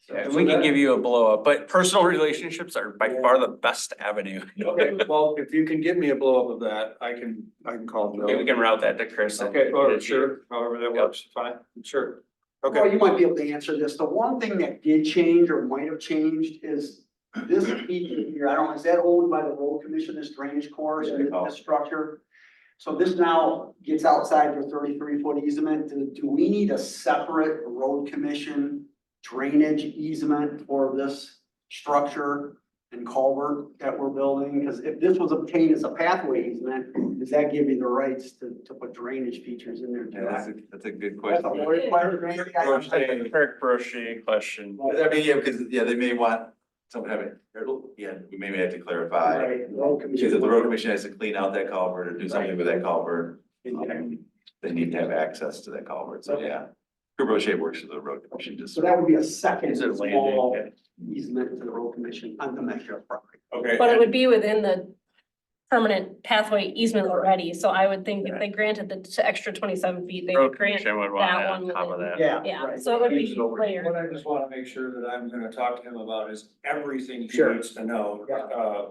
[SPEAKER 10] And we can give you a blow up, but personal relationships are by far the best avenue.
[SPEAKER 9] Okay, well, if you can give me a blow up of that, I can call Joe.
[SPEAKER 10] Maybe we can route that to Chris. and
[SPEAKER 9] Okay,
[SPEAKER 10] get it to you.
[SPEAKER 9] sure, however that works, fine, sure.
[SPEAKER 11] Well,
[SPEAKER 9] Okay,
[SPEAKER 11] you might be able to answer this. The one thing that did change or might have changed is this piece here. I don't know, is that owned by the road commission, this drainage course, this structure? So this now gets outside your 33-foot easement. Do we need a separate road commission drainage easement for this structure and culvert that we're building? Because if this was obtained as a pathway easement, does that give you the rights to put drainage features in there too?
[SPEAKER 2] Yeah, that's a good
[SPEAKER 11] That's
[SPEAKER 2] question.
[SPEAKER 11] a very fire drainage guy.
[SPEAKER 10] Kirk Brochet question.
[SPEAKER 2] I mean, yeah, because, they may want someone to have it, we maybe have to clarify.
[SPEAKER 11] Right, road
[SPEAKER 2] Because if the
[SPEAKER 11] commission.
[SPEAKER 2] road commission has to clean out that culvert or do something with that culvert,
[SPEAKER 11] Exactly.
[SPEAKER 2] they need to have access to that culvert, so yeah. Crochet works with the road commission, just.
[SPEAKER 11] So that would be a second
[SPEAKER 10] Is it
[SPEAKER 11] small
[SPEAKER 10] landing?
[SPEAKER 11] easement to the road commission on the measure of property.
[SPEAKER 9] okay.
[SPEAKER 12] But it would be within the permanent pathway easement already, so I would think if they granted the extra 27 feet, they
[SPEAKER 10] Road
[SPEAKER 12] would grant.
[SPEAKER 10] commission would want
[SPEAKER 12] that
[SPEAKER 10] it on
[SPEAKER 12] one
[SPEAKER 10] top of
[SPEAKER 12] within.
[SPEAKER 10] that.
[SPEAKER 11] Yeah.
[SPEAKER 12] Yeah, so it would be
[SPEAKER 9] What
[SPEAKER 12] layered.
[SPEAKER 9] I just wanna make sure that I'm gonna talk to him about is everything he
[SPEAKER 11] Sure.
[SPEAKER 9] needs to know.
[SPEAKER 11] Yeah.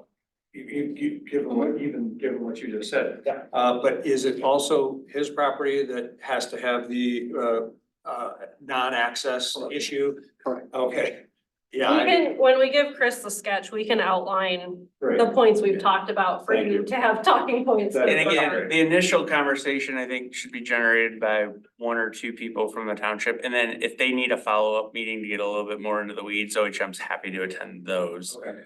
[SPEAKER 9] You give him what, even given what you just said.
[SPEAKER 11] Yeah.
[SPEAKER 9] But is it also his property that has to have the, non-access issue?
[SPEAKER 11] Correct.
[SPEAKER 9] Okay,
[SPEAKER 12] We
[SPEAKER 9] yeah.
[SPEAKER 12] can, when we give Chris the sketch, we can outline
[SPEAKER 9] Great.
[SPEAKER 12] the points we've talked about for
[SPEAKER 9] Thank
[SPEAKER 12] you
[SPEAKER 9] you.
[SPEAKER 12] to have talking points.
[SPEAKER 9] That-
[SPEAKER 10] And again,
[SPEAKER 9] Perfect.
[SPEAKER 10] the initial conversation, I think, should be generated by one or two people from the township. And then if they need a follow-up meeting to get a little bit more into the weeds, OHM's happy to attend those.
[SPEAKER 9] Okay.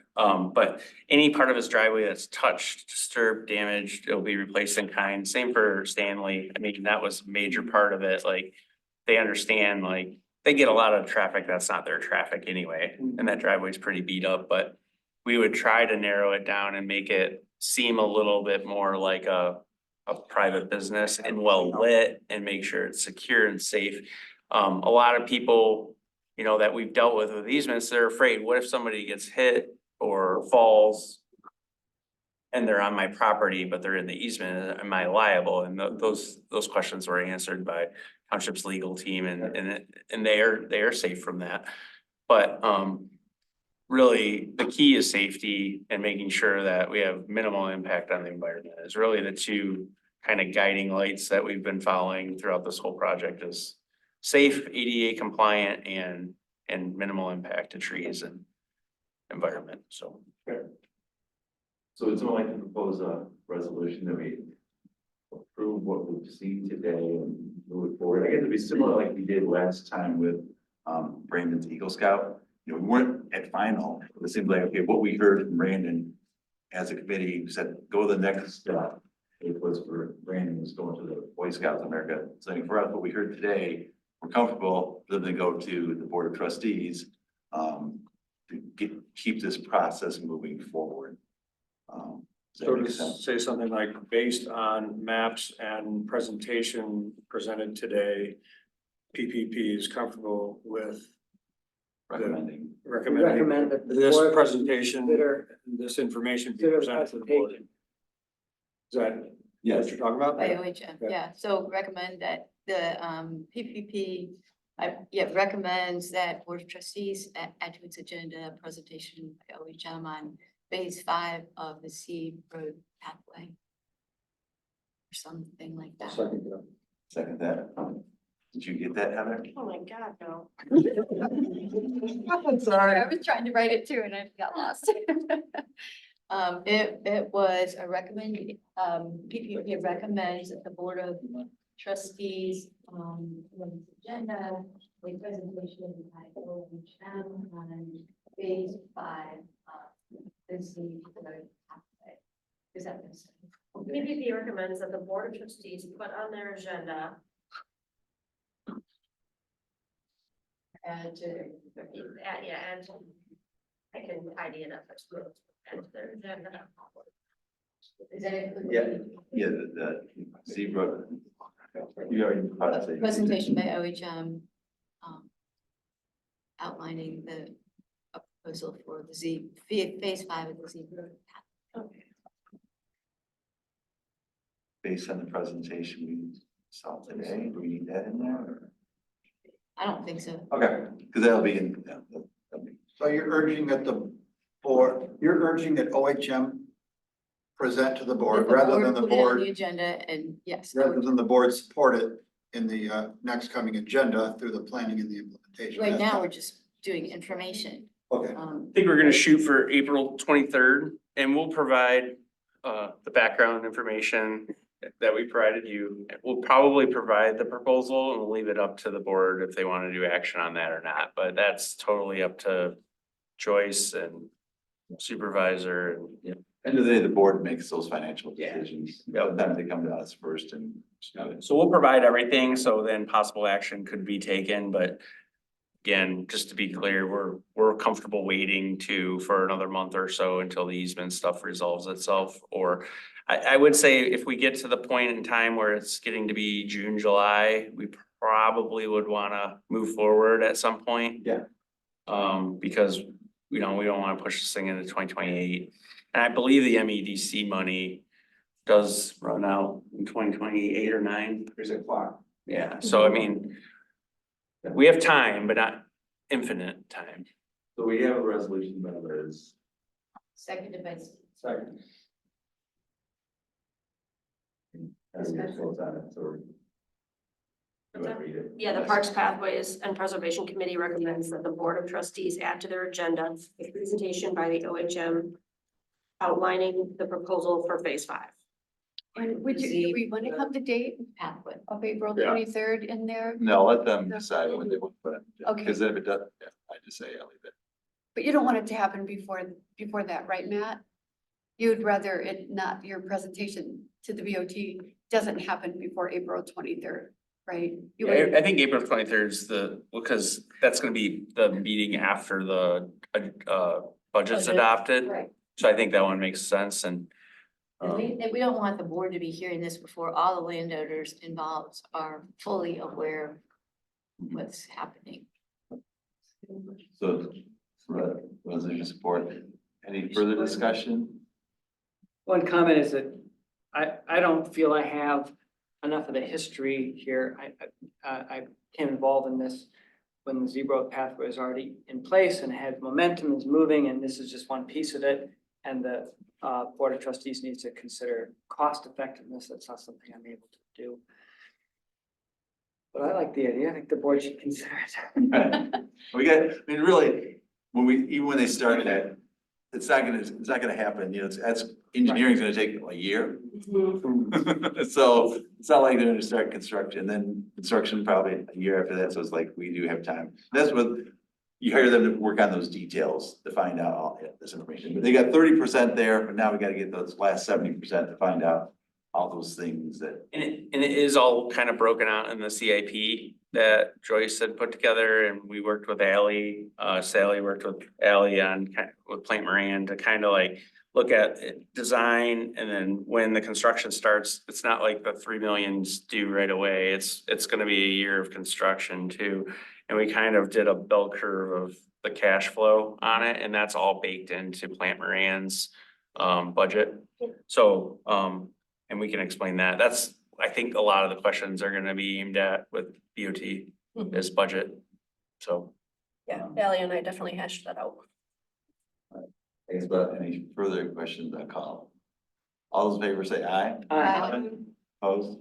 [SPEAKER 10] But any part of his driveway that's touched, disturbed, damaged, it'll be replaced in kind. Same for Stanley. I mean, that was a major part of it. Like, they understand, like, they get a lot of traffic that's not their traffic anyway. And that driveway's pretty beat up, but we would try to narrow it down and make it seem a little bit more like a private business and well lit and make sure it's secure and safe. A lot of people, that we've dealt with easements, they're afraid, what if somebody gets hit or falls and they're on my property, but they're in the easement, am I liable? And those questions were answered by township's legal team and they are safe from that. But, really, the key is safety and making sure that we have minimal impact on the environment is really the two kind of guiding lights that we've been following throughout this whole project is safe, ADA compliant and minimal impact to trees and environment, so.
[SPEAKER 2] So would someone like to propose a resolution that we approve what we've seen today and move it forward? I guess it'd be similar like we did last time with Brandon's Eagle Scout. We weren't at final. It seemed like, okay, what we heard from Brandon as a committee, said, go to the next step. It was for Brandon was going to the Boy Scouts of America. So I think for us, what we heard today, we're comfortable for them to go to the Board of Trustees to keep this process moving forward. Does that
[SPEAKER 9] So
[SPEAKER 2] make
[SPEAKER 9] to
[SPEAKER 2] sense?
[SPEAKER 9] say something like, based on maps and presentation presented today, PPP is comfortable with
[SPEAKER 2] Recommending.
[SPEAKER 9] recommending
[SPEAKER 1] Recommend that the
[SPEAKER 9] this
[SPEAKER 1] board
[SPEAKER 9] presentation,
[SPEAKER 1] consider-
[SPEAKER 9] this information be
[SPEAKER 1] consider
[SPEAKER 9] presented to the board.
[SPEAKER 1] presentation.
[SPEAKER 9] Is that what
[SPEAKER 2] Yes.
[SPEAKER 9] you're talking about?
[SPEAKER 3] By OHM, yeah, so recommend that the PPP, recommends that Board of Trustees add to its agenda a presentation by OHM on phase 5 of the Sea Road pathway. Or something like that.
[SPEAKER 2] Second that. Did you get that, Heather?
[SPEAKER 6] Oh my God, no.
[SPEAKER 5] I'm sorry, I was trying to write it too and I got lost.
[SPEAKER 3] It was a PPP recommends that the Board of Trustees, agenda, a presentation by OHM on phase 5 of the Sea Road pathway. Does that make sense?
[SPEAKER 12] PPP recommends that the Board of Trustees put on their agenda.
[SPEAKER 3] And
[SPEAKER 12] And I can tidy it up as well. Add to their agenda.
[SPEAKER 3] is that include?
[SPEAKER 2] Yeah, the zebra. You already.
[SPEAKER 3] Presentation by OHM, outlining the proposal for the phase 5 of the Z Road path.
[SPEAKER 2] Based on the presentation we saw today, do we need that in there? Or?
[SPEAKER 3] I don't think so.
[SPEAKER 2] Okay, because that'll be in. Yeah, that'll be.
[SPEAKER 8] So you're urging that you're urging that OHM present to the board
[SPEAKER 3] That
[SPEAKER 8] rather than the
[SPEAKER 3] put it on
[SPEAKER 8] board,
[SPEAKER 3] the agenda and yes.
[SPEAKER 8] rather than the board support it in the next coming agenda through the planning and the implementation.
[SPEAKER 3] Right
[SPEAKER 8] That's
[SPEAKER 3] now,
[SPEAKER 8] not-
[SPEAKER 3] we're just doing information.
[SPEAKER 8] Okay,
[SPEAKER 10] I think we're gonna shoot for April 23rd, and we'll provide the background information that we provided you. We'll probably provide the proposal and we'll leave it up to the board if they want to do action on that or not, but that's totally up to Joyce and supervisor and, you know.
[SPEAKER 2] End of the day, the board makes those financial
[SPEAKER 10] Yeah.
[SPEAKER 2] decisions. Sometimes they come to us first and.
[SPEAKER 10] So we'll provide everything, so then possible action could be taken, but again, just to be clear, we're comfortable waiting for another month or so until the easement stuff resolves itself. Or I would say if we get to the point in time where it's getting to be June, July, we probably would wanna move forward at some point.
[SPEAKER 2] Yeah.
[SPEAKER 10] Because, we don't wanna push this thing into 2028. And I believe the MEDC money does run out in 2028 or 9.
[SPEAKER 2] There's a clock.
[SPEAKER 10] Yeah, so I mean, we have time, but not infinite time.
[SPEAKER 2] So we have a resolution by Liz.
[SPEAKER 3] Seconded by Steve.
[SPEAKER 2] Second. As we get close on it, so. You want to read it?
[SPEAKER 6] Yeah, the Parks Pathways and Preservation Committee recommends that the Board of Trustees add to their agenda a presentation by the OHM outlining the proposal for phase 5.
[SPEAKER 5] And do we want to have the date
[SPEAKER 3] Pathway.
[SPEAKER 5] of April
[SPEAKER 2] Yeah.
[SPEAKER 5] 23rd in there?
[SPEAKER 2] No, let them decide when they want to put it.
[SPEAKER 5] Okay.
[SPEAKER 2] Because if it does, yeah, I just say I'll leave it.
[SPEAKER 5] But you don't want it to happen before that, right, Matt? You'd rather it not, your presentation to the BOT doesn't happen before April 23rd, right? You
[SPEAKER 10] Yeah,
[SPEAKER 5] would-
[SPEAKER 10] I think April 23rd is because that's gonna be the meeting after the budget's
[SPEAKER 3] Budget.
[SPEAKER 10] adopted.
[SPEAKER 3] Right.
[SPEAKER 10] So I think that one makes sense and.
[SPEAKER 3] And we don't want the board to be hearing this before all the landowners involved are fully aware of what's happening.
[SPEAKER 2] So, resolution support, any further discussion?
[SPEAKER 1] One comment is that I don't feel I have enough of the history here. I came involved in this when the zebra pathway was already in place and had momentum, is moving, and this is just one piece of it. And the Board of Trustees needs to consider cost effectiveness. That's not something I'm able to do. But I like the idea. I think the board should consider it.
[SPEAKER 2] We got, I mean, really, even when they started that, it's not gonna happen, you know, engineering's gonna take a year. So it's not like they're gonna start construction, then construction probably a year after that, so it's like, we do have time. That's what, you hire them to work on those details to find out all this information. But they got 30% there, but now we gotta get those last 70% to find out all those things that.
[SPEAKER 10] And it is all kind of broken out in the CIP that Joyce had put together, and we worked with Ally, Sally worked with Ally on with Plant Moran to kind of like look at design, and then when the construction starts, it's not like the 3 million's due right away. It's gonna be a year of construction too. And we kind of did a bell curve of the cash flow on it, and that's all baked into Plant Moran's budget. So, and we can explain that. That's, I think a lot of the questions are gonna be aimed at with BOT is budget. So.
[SPEAKER 12] Yeah, Ally and I definitely hashed that out.
[SPEAKER 2] I guess, but any further questions, I call. All those in favor say aye. Opposed?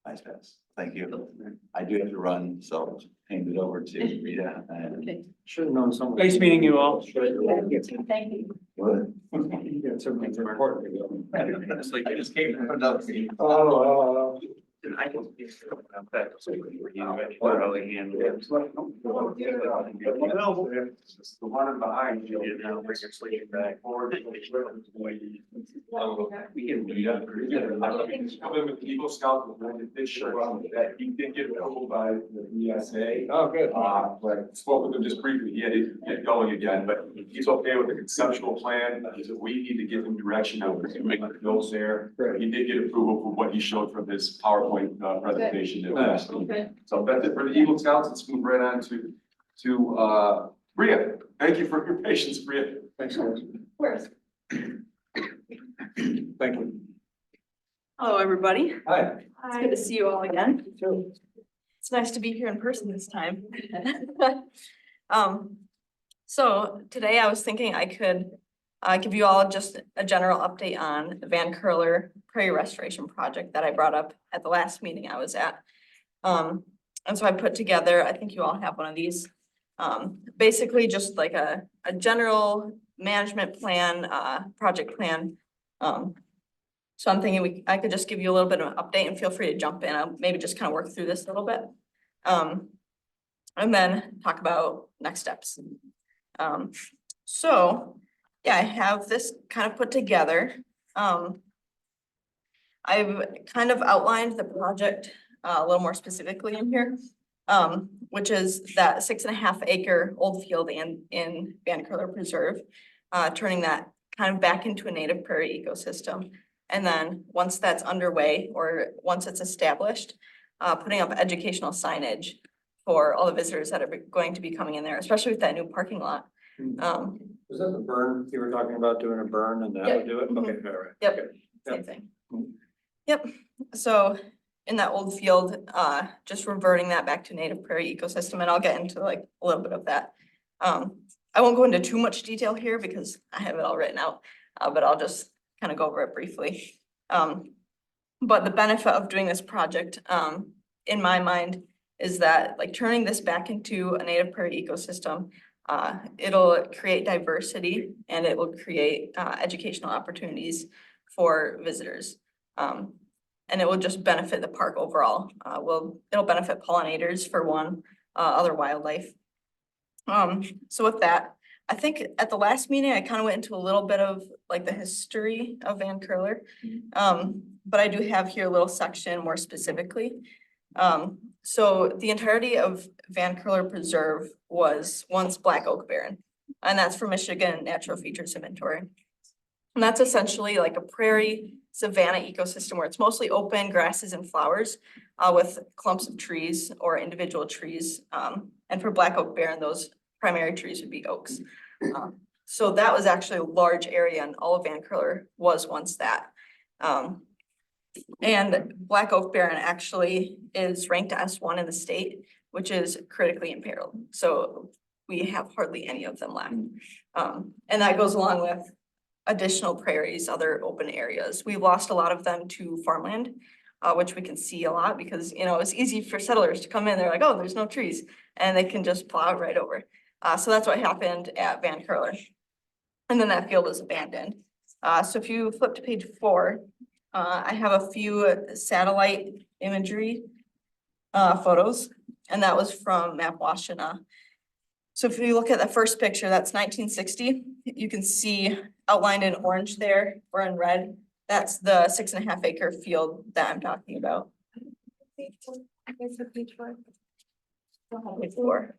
[SPEAKER 2] Nice pass. Thank you. I do have to run, so hand it over to Rita and.
[SPEAKER 3] Okay.
[SPEAKER 9] Should have known someone.
[SPEAKER 1] Nice meeting you all.
[SPEAKER 3] Thank you.
[SPEAKER 2] What?
[SPEAKER 9] Yeah, certainly it's important.
[SPEAKER 10] It's like I just came. And I can. That. Probably handle it.
[SPEAKER 4] The one behind you.
[SPEAKER 10] You know, bring your sleeping bag forward.
[SPEAKER 4] We can do that. With Eagle Scout, did show up that he did get approval by the ESA.
[SPEAKER 9] Oh, good.
[SPEAKER 4] But spoke with him just briefly, he had to get going again, but he's okay with the conceptual plan. He said, we need to give him direction of make the notes there. He did get approval for what he showed from his PowerPoint presentation. that last week. So that's it for the Eagle Scouts. Let's move right on to Bria. Thank you for your patience, Bria.
[SPEAKER 9] Thanks, guys. Thank you.
[SPEAKER 14] Hello, everybody.
[SPEAKER 9] Hi.
[SPEAKER 14] It's good to see you all again. It's nice to be here in person this time. So today I was thinking I could give you all just a general update on the Van Curler Prairie Restoration Project that I brought up at the last meeting I was at. And so I put together, I think you all have one of these, basically just like a general management plan, project plan. So I'm thinking I could just give you a little bit of an update and feel free to jump in. I'll maybe just kind of work through this a little bit. And then talk about next steps. So yeah, I have this kind of put together. I've kind of outlined the project a little more specifically in here. Which is that 6.5 acre old field in Van Curler Preserve, turning that kind of back into a native prairie ecosystem. And then once that's underway, or once it's established, putting up educational signage for all the visitors that are going to be coming in there, especially with that new parking lot.
[SPEAKER 9] Was that the burn? You were talking about doing a burn and that would do it?
[SPEAKER 14] Mhm.
[SPEAKER 9] Okay, all right.
[SPEAKER 14] Yep,
[SPEAKER 9] Okay.
[SPEAKER 14] same thing.
[SPEAKER 9] Mhm.
[SPEAKER 14] Yep, so in that old field, just reverting that back to native prairie ecosystem, and I'll get into like a little bit of that. I won't go into too much detail here because I have it all written out, but I'll just kind of go over it briefly. But the benefit of doing this project, in my mind, is that like turning this back into a native prairie ecosystem, it'll create diversity and it will create educational opportunities for visitors. And it will just benefit the park overall. It'll benefit pollinators for one, other wildlife. So with that, I think at the last meeting, I kind of went into a little bit of like the history of Van Curler. But I do have here a little section more specifically. So the entirety of Van Curler Preserve was once Black Oak Barren, and that's for Michigan Natural Features Inventory. And that's essentially like a prairie savanna ecosystem where it's mostly open grasses and flowers, with clumps of trees or individual trees. And for Black Oak Barren, those primary trees would be oaks. So that was actually a large area, and all of Van Curler was once that. And Black Oak Barren actually is ranked S1 in the state, which is critically imperiled. So we have hardly any of them left. And that goes along with additional prairies, other open areas. We've lost a lot of them to farmland, which we can see a lot because, you know, it's easy for settlers to come in. They're like, oh, there's no trees, and they can just plow right over. So that's what happened at Van Curler. And then that field is abandoned. So if you flip to page 4, I have a few satellite imagery photos, and that was from Map Washington. So if you look at the first picture, that's 1960. You can see outlined in orange there or in red. That's the 6.5 acre field that I'm talking about. Page 4.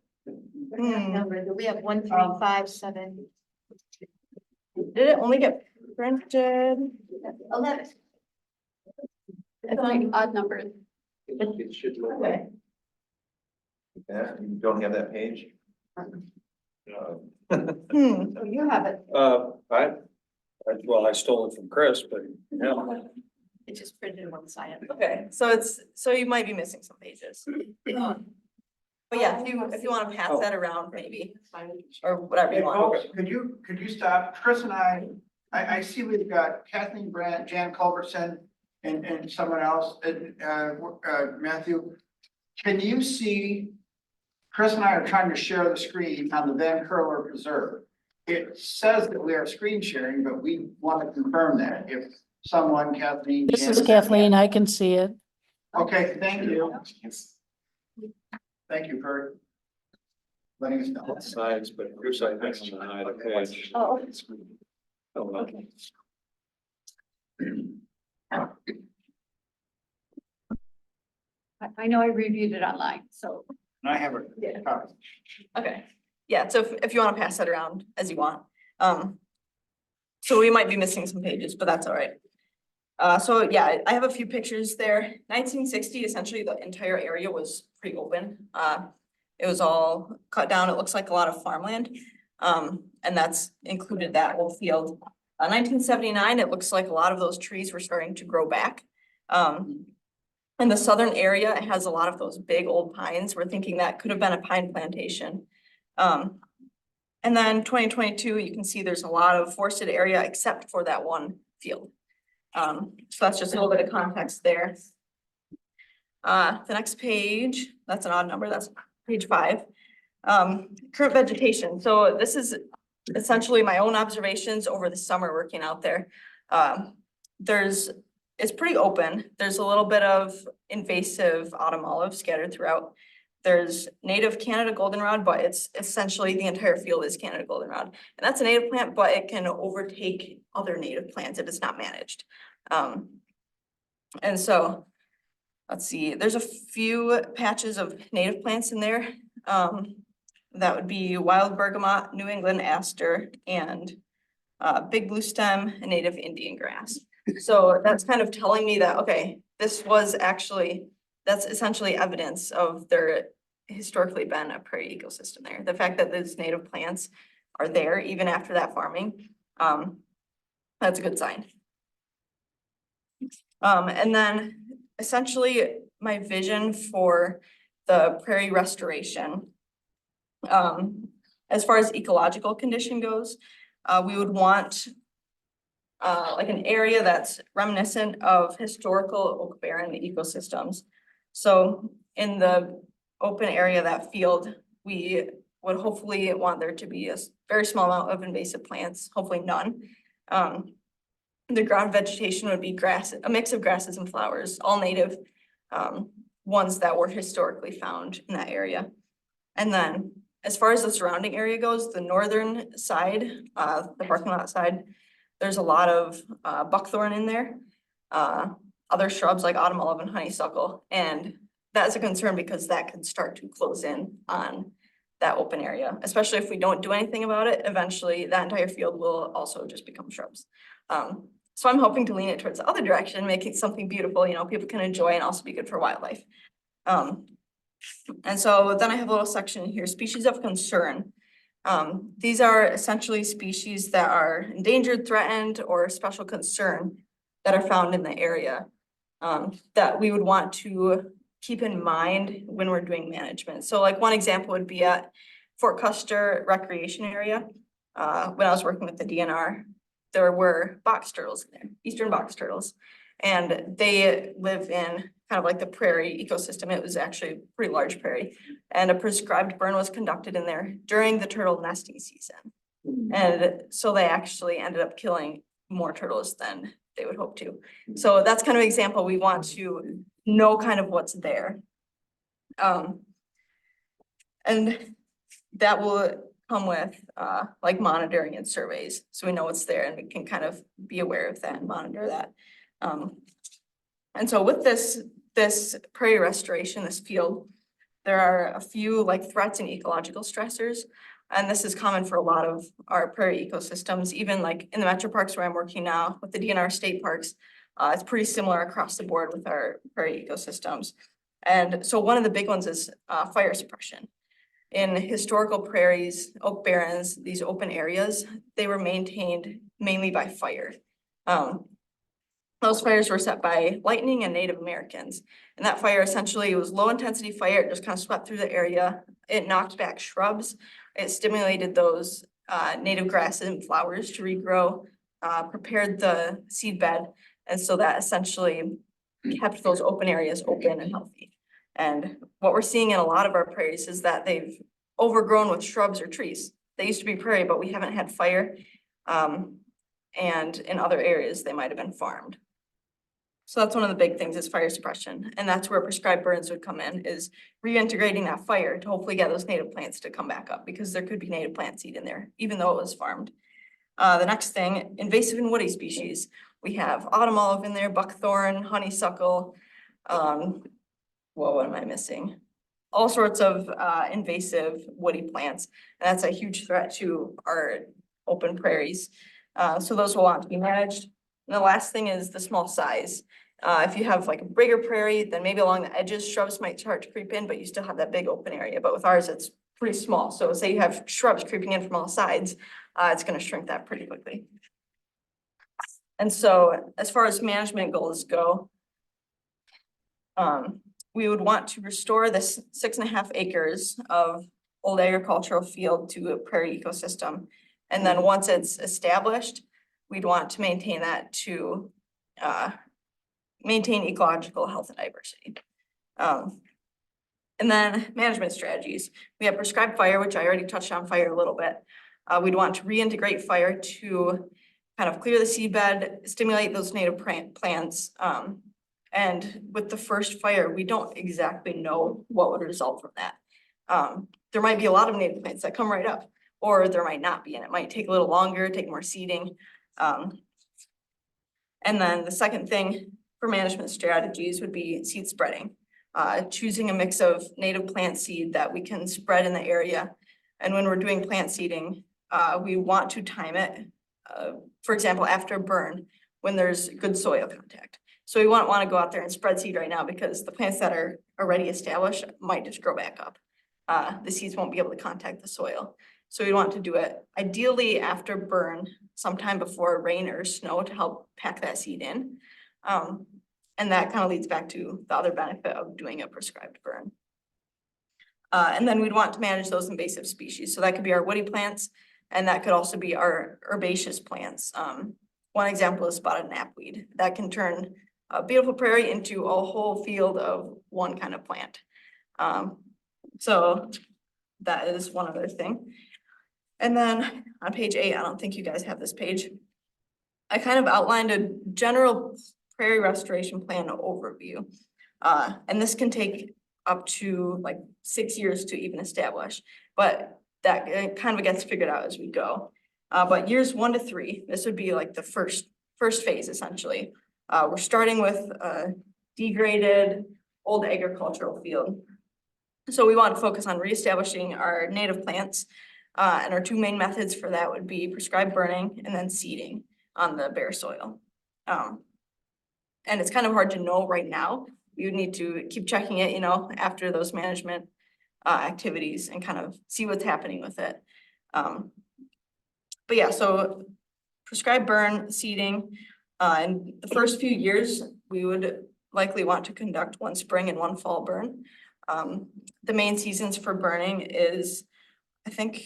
[SPEAKER 3] Number, do we have 1357?
[SPEAKER 14] Did it only get printed?
[SPEAKER 3] 11.
[SPEAKER 5] It's like odd numbers.
[SPEAKER 13] It should look
[SPEAKER 14] Okay.
[SPEAKER 13] like that. You don't have that page?
[SPEAKER 3] You have it.
[SPEAKER 9] Well, I stole it from Chris, but yeah.
[SPEAKER 3] It just printed one side.
[SPEAKER 14] Okay, so you might be missing some pages. But yeah, if you want to pass that around maybe, or whatever
[SPEAKER 8] Hey,
[SPEAKER 14] you want.
[SPEAKER 8] folks, could you stop? Chris and I see we've got Kathleen Brandt, Jan Culbertson, and someone else, Matthew. Can you see? Chris and I are trying to share the screen on the Van Curler Preserve. It says that we are screen sharing, but we want to confirm that if someone, Kathleen.
[SPEAKER 15] This is
[SPEAKER 8] Jan-
[SPEAKER 15] Kathleen. I can see it.
[SPEAKER 8] Okay, thank you. Thank you for letting us know.
[SPEAKER 9] Sides, but your side next to the page.
[SPEAKER 3] Oh.
[SPEAKER 9] Oh, well.
[SPEAKER 3] Okay.
[SPEAKER 5] I know I reviewed it online, so.
[SPEAKER 8] And I have a
[SPEAKER 14] Yeah.
[SPEAKER 8] copy.
[SPEAKER 14] Okay, yeah, so if you want to pass that around as you want. So we might be missing some pages, but that's all right. So yeah, I have a few pictures there. 1960, essentially the entire area was pretty open. It was all cut down. It looks like a lot of farmland. And that's included that whole field. 1979, it looks like a lot of those trees were starting to grow back. In the southern area, it has a lot of those big old pines. We're thinking that could have been a pine plantation. And then 2022, you can see there's a lot of forested area except for that one field. So that's just a little bit of context there. The next page, that's an odd number, that's page 5. Current vegetation. So this is essentially my own observations over the summer working out there. It's pretty open. There's a little bit of invasive autumn olive scattered throughout. There's native Canada goldenrod, but it's essentially the entire field is Canada goldenrod. And that's a native plant, but it can overtake other native plants if it's not managed. And so, let's see, there's a few patches of native plants in there. That would be wild bergamot, New England aster, and big blue stem, and native Indian grass. So that's kind of telling me that, okay, this was actually, that's essentially evidence of there historically been a prairie ecosystem there. The fact that those native plants are there even after that farming, that's a good sign. And then essentially my vision for the prairie restoration, as far as ecological condition goes, we would want like an area that's reminiscent of historical oak barren ecosystems. So in the open area of that field, we would hopefully want there to be a very small amount of invasive plants, hopefully none. The ground vegetation would be grass, a mix of grasses and flowers, all native, ones that were historically found in that area. And then as far as the surrounding area goes, the northern side, the parking lot side, there's a lot of buckthorn in there. Other shrubs like autumn olive and honeysuckle. And that's a concern because that can start to close in on that open area, especially if we don't do anything about it. Eventually, that entire field will also just become shrubs. So I'm hoping to lean it towards the other direction, making something beautiful, you know, people can enjoy and also be good for wildlife. And so then I have a little section here, species of concern. These are essentially species that are endangered, threatened, or special concern that are found in the area, that we would want to keep in mind when we're doing management. So like one example would be at Fort Custer Recreation Area. When I was working with the DNR, there were box turtles in there, eastern box turtles. And they live in kind of like the prairie ecosystem. It was actually a pretty large prairie. And a prescribed burn was conducted in there during the turtle nesting season. And so they actually ended up killing more turtles than they would hope to. So that's kind of an example. We want to know kind of what's there. And that will come with, like monitoring and surveys, so we know what's there and we can kind of be aware of that and monitor that. And so with this prairie restoration, this field, there are a few like threats and ecological stressors. And this is common for a lot of our prairie ecosystems, even like in the metro parks where I'm working now with the DNR state parks. It's pretty similar across the board with our prairie ecosystems. And so one of the big ones is fire suppression. In historical prairies, oak barrens, these open areas, they were maintained mainly by fire. Those fires were set by lightning and Native Americans. And that fire essentially was low intensity fire. It just kind of swept through the area. It knocked back shrubs. It stimulated those native grasses and flowers to regrow, prepared the seed bed. And so that essentially kept those open areas open and healthy. And what we're seeing in a lot of our prairies is that they've overgrown with shrubs or trees. They used to be prairie, but we haven't had fire. And in other areas, they might have been farmed. So that's one of the big things is fire suppression. And that's where prescribed burns would come in, is reintegrating that fire to hopefully get those native plants to come back up, because there could be native plant seed in there, even though it was farmed. The next thing, invasive and woody species. We have autumn olive in there, buckthorn, honeysuckle. What am I missing? All sorts of invasive woody plants. And that's a huge threat to our open prairies. So those will want to be managed. And the last thing is the small size. If you have like a bigger prairie, then maybe along the edges, shrubs might start to creep in, but you still have that big open area. But with ours, it's pretty small. So say you have shrubs creeping in from all sides, it's going to shrink that pretty quickly. And so as far as management goals go, we would want to restore this 6.5 acres of old agricultural field to a prairie ecosystem. And then once it's established, we'd want to maintain that to maintain ecological health and diversity. And then management strategies. We have prescribed fire, which I already touched on fire a little bit. We'd want to reintegrate fire to kind of clear the seedbed, stimulate those native plants. And with the first fire, we don't exactly know what would result from that. There might be a lot of native plants that come right up, or there might not be, and it might take a little longer, take more seeding. And then the second thing for management strategies would be seed spreading. Choosing a mix of native plant seed that we can spread in the area. And when we're doing plant seeding, we want to time it, for example, after a burn, when there's good soil contact. So we won't want to go out there and spread seed right now, because the plants that are already established might just grow back up. The seeds won't be able to contact the soil. So we want to do it ideally after burn, sometime before rain or snow, to help pack that seed in. And that kind of leads back to the other benefit of doing a prescribed burn. And then we'd want to manage those invasive species. So that could be our woody plants, and that could also be our herbaceous plants. One example is spotted knapweed that can turn a beautiful prairie into a whole field of one kind of plant. So that is one other thing. And then on page 8, I don't think you guys have this page. I kind of outlined a general prairie restoration plan overview. And this can take up to like 6 years to even establish, but that kind of gets figured out as we go. But years 1 to 3, this would be like the first phase essentially. We're starting with a degraded old agricultural field. So we want to focus on reestablishing our native plants. And our 2 main methods for that would be prescribed burning and then seeding on the bare soil. And it's kind of hard to know right now. You would need to keep checking it, after those management activities, and kind of see what's happening with it. But yeah, so prescribed burn, seeding, in the first few years, we would likely want to conduct 1 spring and 1 fall burn. The main seasons for burning is, I think,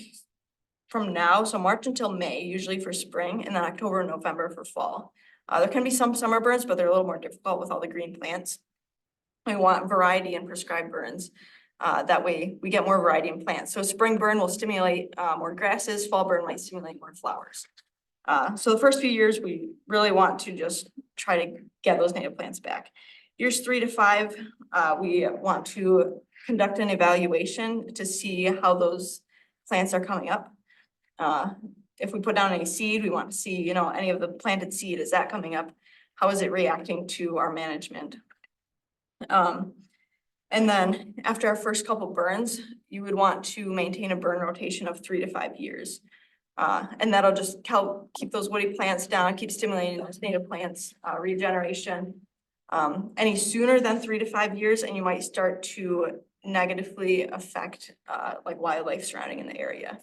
[SPEAKER 14] from now, so March until May, usually for spring, and then October and November for fall. There can be some summer burns, but they're a little more difficult with all the green plants. We want variety in prescribed burns. That way we get more variety in plants. So spring burn will stimulate more grasses, fall burn might stimulate more flowers. So the first few years, we really want to just try to get those native plants back. Years 3 to 5, we want to conduct an evaluation to see how those plants are coming up. If we put down any seed, we want to see, you know, any of the planted seed, is that coming up? How is it reacting to our management? And then after our first couple burns, you would want to maintain a burn rotation of 3 to 5 years. And that'll just help keep those woody plants down, keep stimulating those native plants, regeneration. Any sooner than 3 to 5 years, and you might start to negatively affect like wildlife surrounding in the area.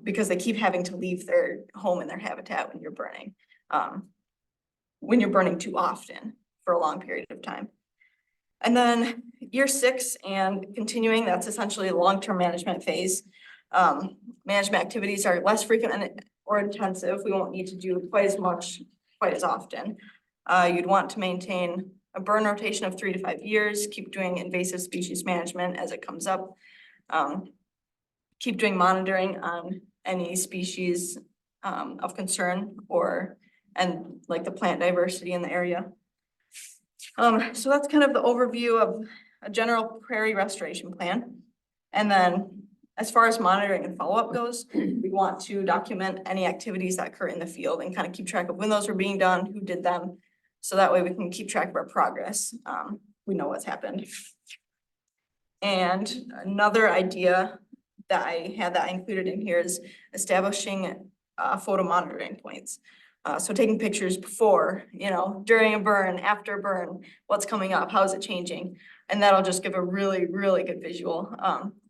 [SPEAKER 14] Because they keep having to leave their home and their habitat when you're burning. When you're burning too often for a long period of time. And then year 6 and continuing, that's essentially a long-term management phase. Management activities are less frequent or intensive. We won't need to do quite as much, quite as often. You'd want to maintain a burn rotation of 3 to 5 years, keep doing invasive species management as it comes up. Keep doing monitoring on any species of concern and like the plant diversity in the area. So that's kind of the overview of a general prairie restoration plan. And then as far as monitoring and follow-up goes, we want to document any activities that occur in the field and kind of keep track of when those were being done, who did them. So that way we can keep track of our progress. We know what's happened. And another idea that I had that I included in here is establishing photo monitoring points. So taking pictures before, you know, during a burn, after a burn, what's coming up, how is it changing? And that'll just give a really, really good visual.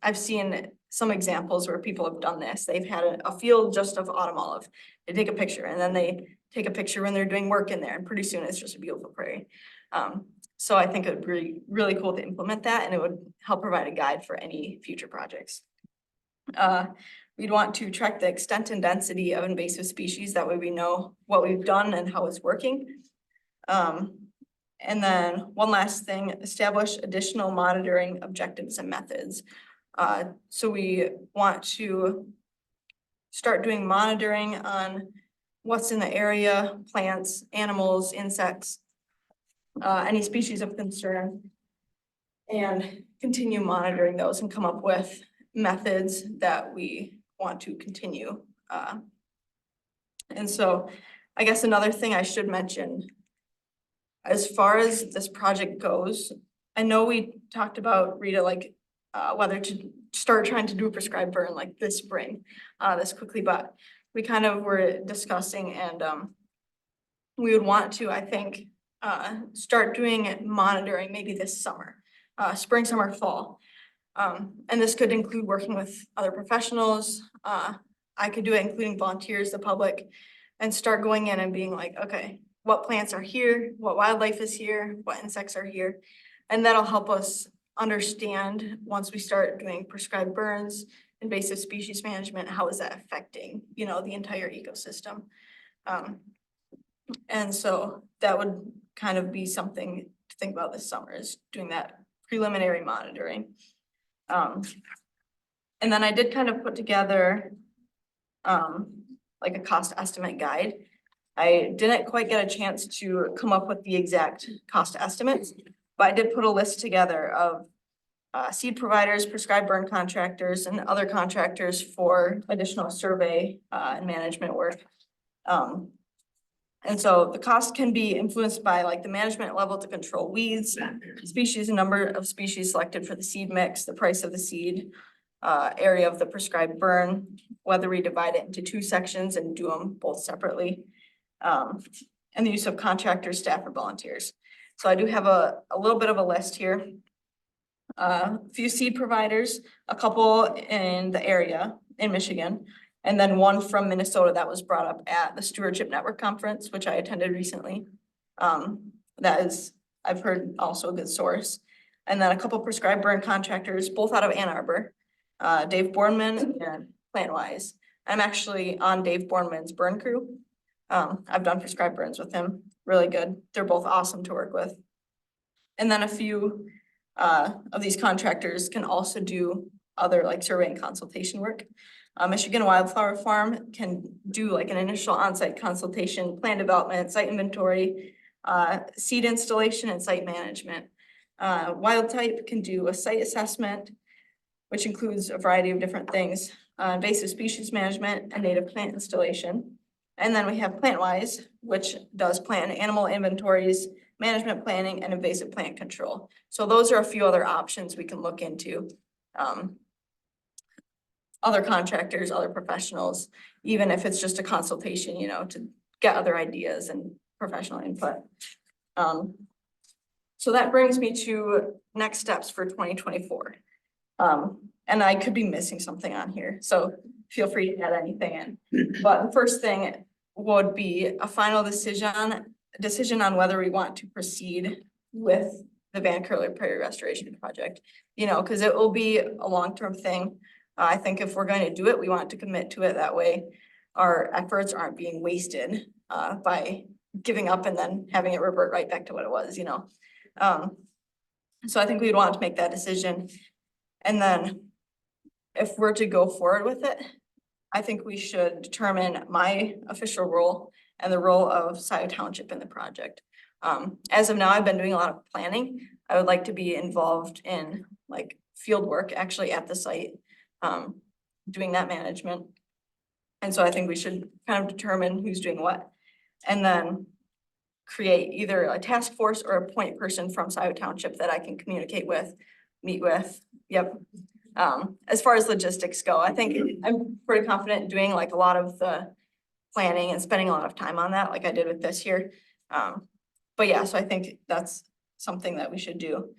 [SPEAKER 14] I've seen some examples where people have done this. They've had a field just of autumn olive. They take a picture and then they take a picture when they're doing work in there, and pretty soon it's just a beautiful prairie. So I think it would be really cool to implement that, and it would help provide a guide for any future projects. We'd want to track the extent and density of invasive species. That way we know what we've done and how it's working. And then one last thing, establish additional monitoring objectives and methods. So we want to start doing monitoring on what's in the area, plants, animals, insects, any species of concern, and continue monitoring those and come up with methods that we want to continue. And so I guess another thing I should mention, as far as this project goes, I know we talked about, Rita, like whether to start trying to do a prescribed burn like this spring, this quickly, but we kind of were discussing, and we would want to, I think, start doing monitoring maybe this summer, spring, summer, fall. And this could include working with other professionals. I could do it including volunteers, the public, and start going in and being like, okay, what plants are here, what wildlife is here, what insects are here. And that'll help us understand, once we start doing prescribed burns, invasive species management, how is that affecting, you know, the entire ecosystem. And so that would kind of be something to think about this summer, is doing that preliminary monitoring. And then I did kind of put together like a cost estimate guide. I didn't quite get a chance to come up with the exact cost estimates, but I did put a list together of seed providers, prescribed burn contractors, and other contractors for additional survey and management work. And so the cost can be influenced by like the management level to control weeds, species, and number of species selected for the seed mix, the price of the seed, area of the prescribed burn, whether we divide it into 2 sections and do them both separately, and the use of contractors, staff, or volunteers. So I do have a little bit of a list here. A few seed providers, a couple in the area in Michigan, and then one from Minnesota that was brought up at the Stewardship Network Conference, which I attended recently. That is, I've heard, also a good source. And then a couple prescribed burn contractors, both out of Ann Arbor, Dave Bornman and PlantWise. I'm actually on Dave Bornman's burn crew. I've done prescribed burns with him, really good. They're both awesome to work with. And then a few of these contractors can also do other like survey and consultation work. Michigan Wildflower Farm can do like an initial on-site consultation, plan development, site inventory, seed installation, and site management. Wild Type can do a site assessment, which includes a variety of different things. invasive species management, and native plant installation. And then we have PlantWise, which does plan animal inventories, management planning, and invasive plant control. So those are a few other options we can look into. Other contractors, other professionals, even if it's just a consultation, you know, to get other ideas and professional input. So that brings me to next steps for 2024. And I could be missing something on here, so feel free to add anything in. But the first thing would be a final decision on whether we want to proceed with the Van Curler Prairie Restoration Project. You know, because it will be a long-term thing. I think if we're going to do it, we want to commit to it. That way our efforts aren't being wasted by giving up and then having it revert right back to what it was, you know. So I think we'd want to make that decision. And then if we're to go forward with it, I think we should determine my official role and the role of Scio Township in the project. As of now, I've been doing a lot of planning. I would like to be involved in like field work actually at the site, doing that management. And so I think we should kind of determine who's doing what. And then create either a task force or a point person from Scio Township that I can communicate with, meet with. Yep. As far as logistics go, I think I'm pretty confident in doing like a lot of the planning and spending a lot of time on that, like I did with this here. But yeah, so I think that's something that we should do.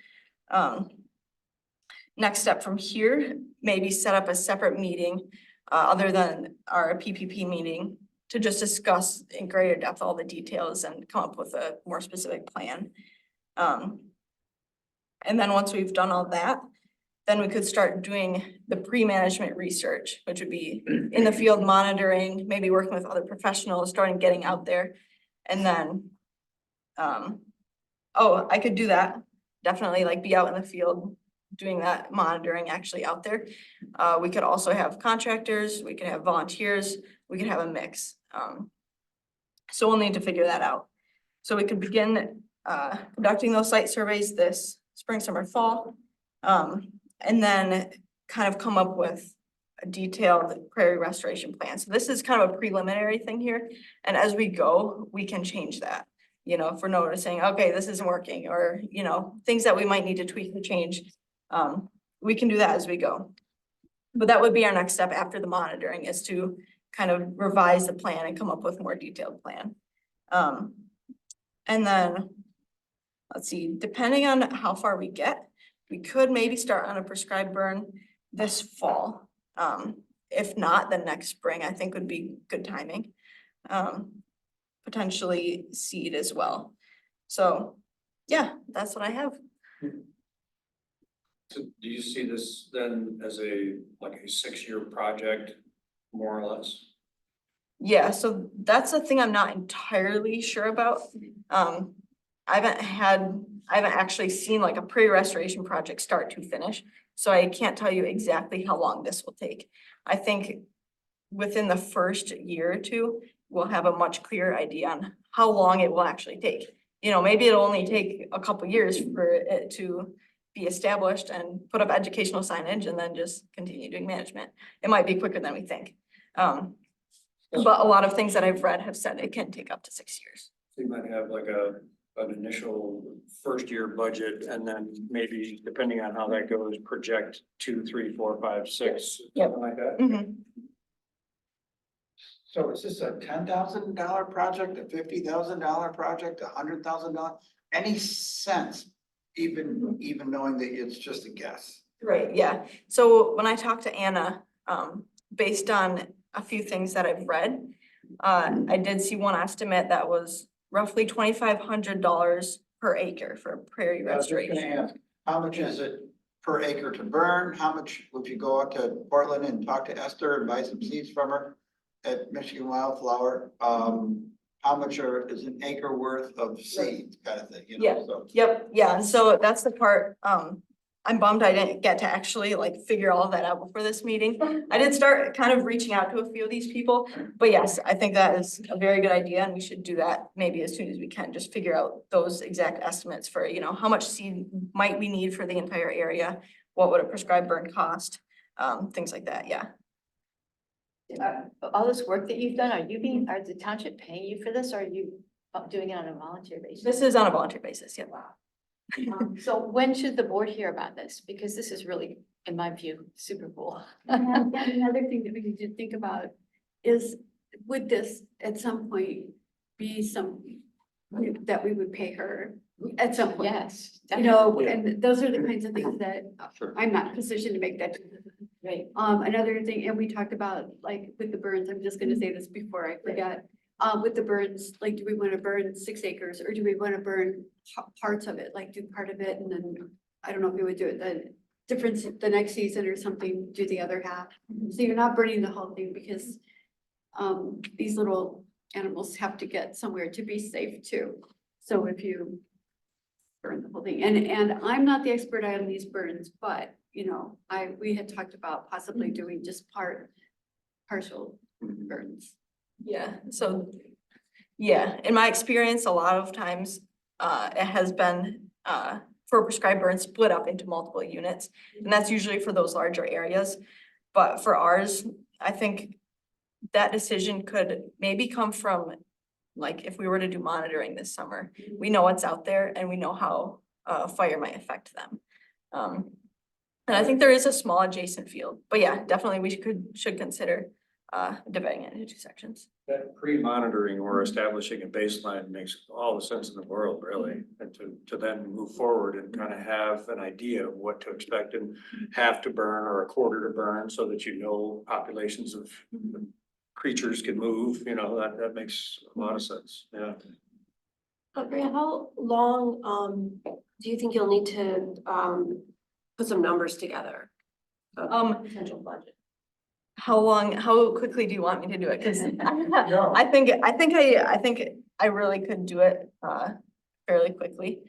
[SPEAKER 14] Next step from here, maybe set up a separate meeting, other than our PPP meeting, to just discuss in greater depth all the details and come up with a more specific plan. And then once we've done all that, then we could start doing the pre-management research, which would be in the field monitoring, maybe working with other professionals, starting getting out there. And then, oh, I could do that. Definitely like be out in the field doing that monitoring actually out there. We could also have contractors, we could have volunteers, we could have a mix. So we'll need to figure that out. So we could begin conducting those site surveys this spring, summer, fall. And then kind of come up with a detailed prairie restoration plan. So this is kind of a preliminary thing here. And as we go, we can change that. You know, if we're noticing, okay, this isn't working, or, you know, things that we might need to tweak or change, we can do that as we go. But that would be our next step after the monitoring, is to kind of revise the plan and come up with more detailed plan. And then, let's see, depending on how far we get, we could maybe start on a prescribed burn this fall. If not, then next spring, I think would be good timing. Potentially seed as well. So, yeah, that's what I have.
[SPEAKER 9] So do you see this then as like a 6-year project, more or less?
[SPEAKER 14] Yeah, so that's the thing I'm not entirely sure about. I haven't actually seen like a pre-restoration project start to finish, so I can't tell you exactly how long this will take. I think within the first year or two, we'll have a much clearer idea on how long it will actually take. You know, maybe it'll only take a couple years for it to be established and put up educational signage and then just continue doing management. It might be quicker than we think. But a lot of things that I've read have said it can take up to 6 years.
[SPEAKER 9] So you might have like an initial first year budget, and then maybe depending on how that goes, project 2, 3, 4, 5, 6,
[SPEAKER 14] Yep.
[SPEAKER 9] something like that.
[SPEAKER 14] Mhm.
[SPEAKER 8] So is this a $10,000 project, a $50,000 project, $100,000? Any sense, even knowing that it's just a guess?
[SPEAKER 14] Right, yeah. So when I talked to Anna, based on a few things that I've read, I did see one estimate that was roughly $2,500 per acre for prairie
[SPEAKER 8] I was just gonna
[SPEAKER 14] restoration.
[SPEAKER 8] ask, how much is it per acre to burn? How much, if you go out to Portland and talk to Esther and buy some seeds from her at Michigan Wildflower, how much is an acre worth of seeds kind of thing, you
[SPEAKER 14] Yeah.
[SPEAKER 8] know, so.
[SPEAKER 14] Yep, yeah, and so that's the part, I'm bummed I didn't get to actually like figure all of that out before this meeting. I did start kind of reaching out to a few of these people, but yes, I think that is a very good idea, and we should do that maybe as soon as we can, just figure out those exact estimates for, you know, how much seed might we need for the entire area? What would a prescribed burn cost? Things like that, yeah.
[SPEAKER 3] All this work that you've done, are the township paying you for this, or are you doing it on a volunteer basis?
[SPEAKER 14] This is on a volunteer basis, yeah.
[SPEAKER 3] So when should the board hear about this? Because this is really, in my view, super cool.
[SPEAKER 5] And another thing that we need to think about is, would this at some point be some, that we would pay her at some point?
[SPEAKER 3] Yes.
[SPEAKER 5] You know,
[SPEAKER 3] definitely.
[SPEAKER 5] and those are the kinds of things that
[SPEAKER 2] Sure.
[SPEAKER 5] I'm not positioned to make that.
[SPEAKER 3] Right.
[SPEAKER 5] Another thing, and we talked about, like, with the burns, I'm just gonna say this before I forget. With the burns, like, do we wanna burn 6 acres, or do we wanna burn parts of it, like do part of it, and then, I don't know if we would do it the next season or something, do the other half. So you're not burning the whole thing, because these little animals have to get somewhere to be safe too. So if you burn the whole thing, and I'm not the expert on these burns, but, you know, we had talked about possibly doing just partial burns.
[SPEAKER 14] Yeah, so, yeah, in my experience, a lot of times, it has been, for prescribed burns split up into multiple units. And that's usually for those larger areas. But for ours, I think that decision could maybe come from, like, if we were to do monitoring this summer, we know what's out there and we know how, fire might affect them. And I think there is a small adjacent field, but yeah, definitely we should consider, dividing it into 2 sections.
[SPEAKER 9] That pre-monitoring or establishing a baseline makes all the sense in the world, really. And to then move forward and kind of have an idea of what to expect and half to burn or a quarter to burn so that you know populations of creatures can move, you know, that makes a lot of sense, yeah.
[SPEAKER 6] Maria, how long, do you think you'll need to, put some numbers together? Potential budget.
[SPEAKER 14] How quickly do you want me to do it? Cause I think I really could do it, fairly quickly.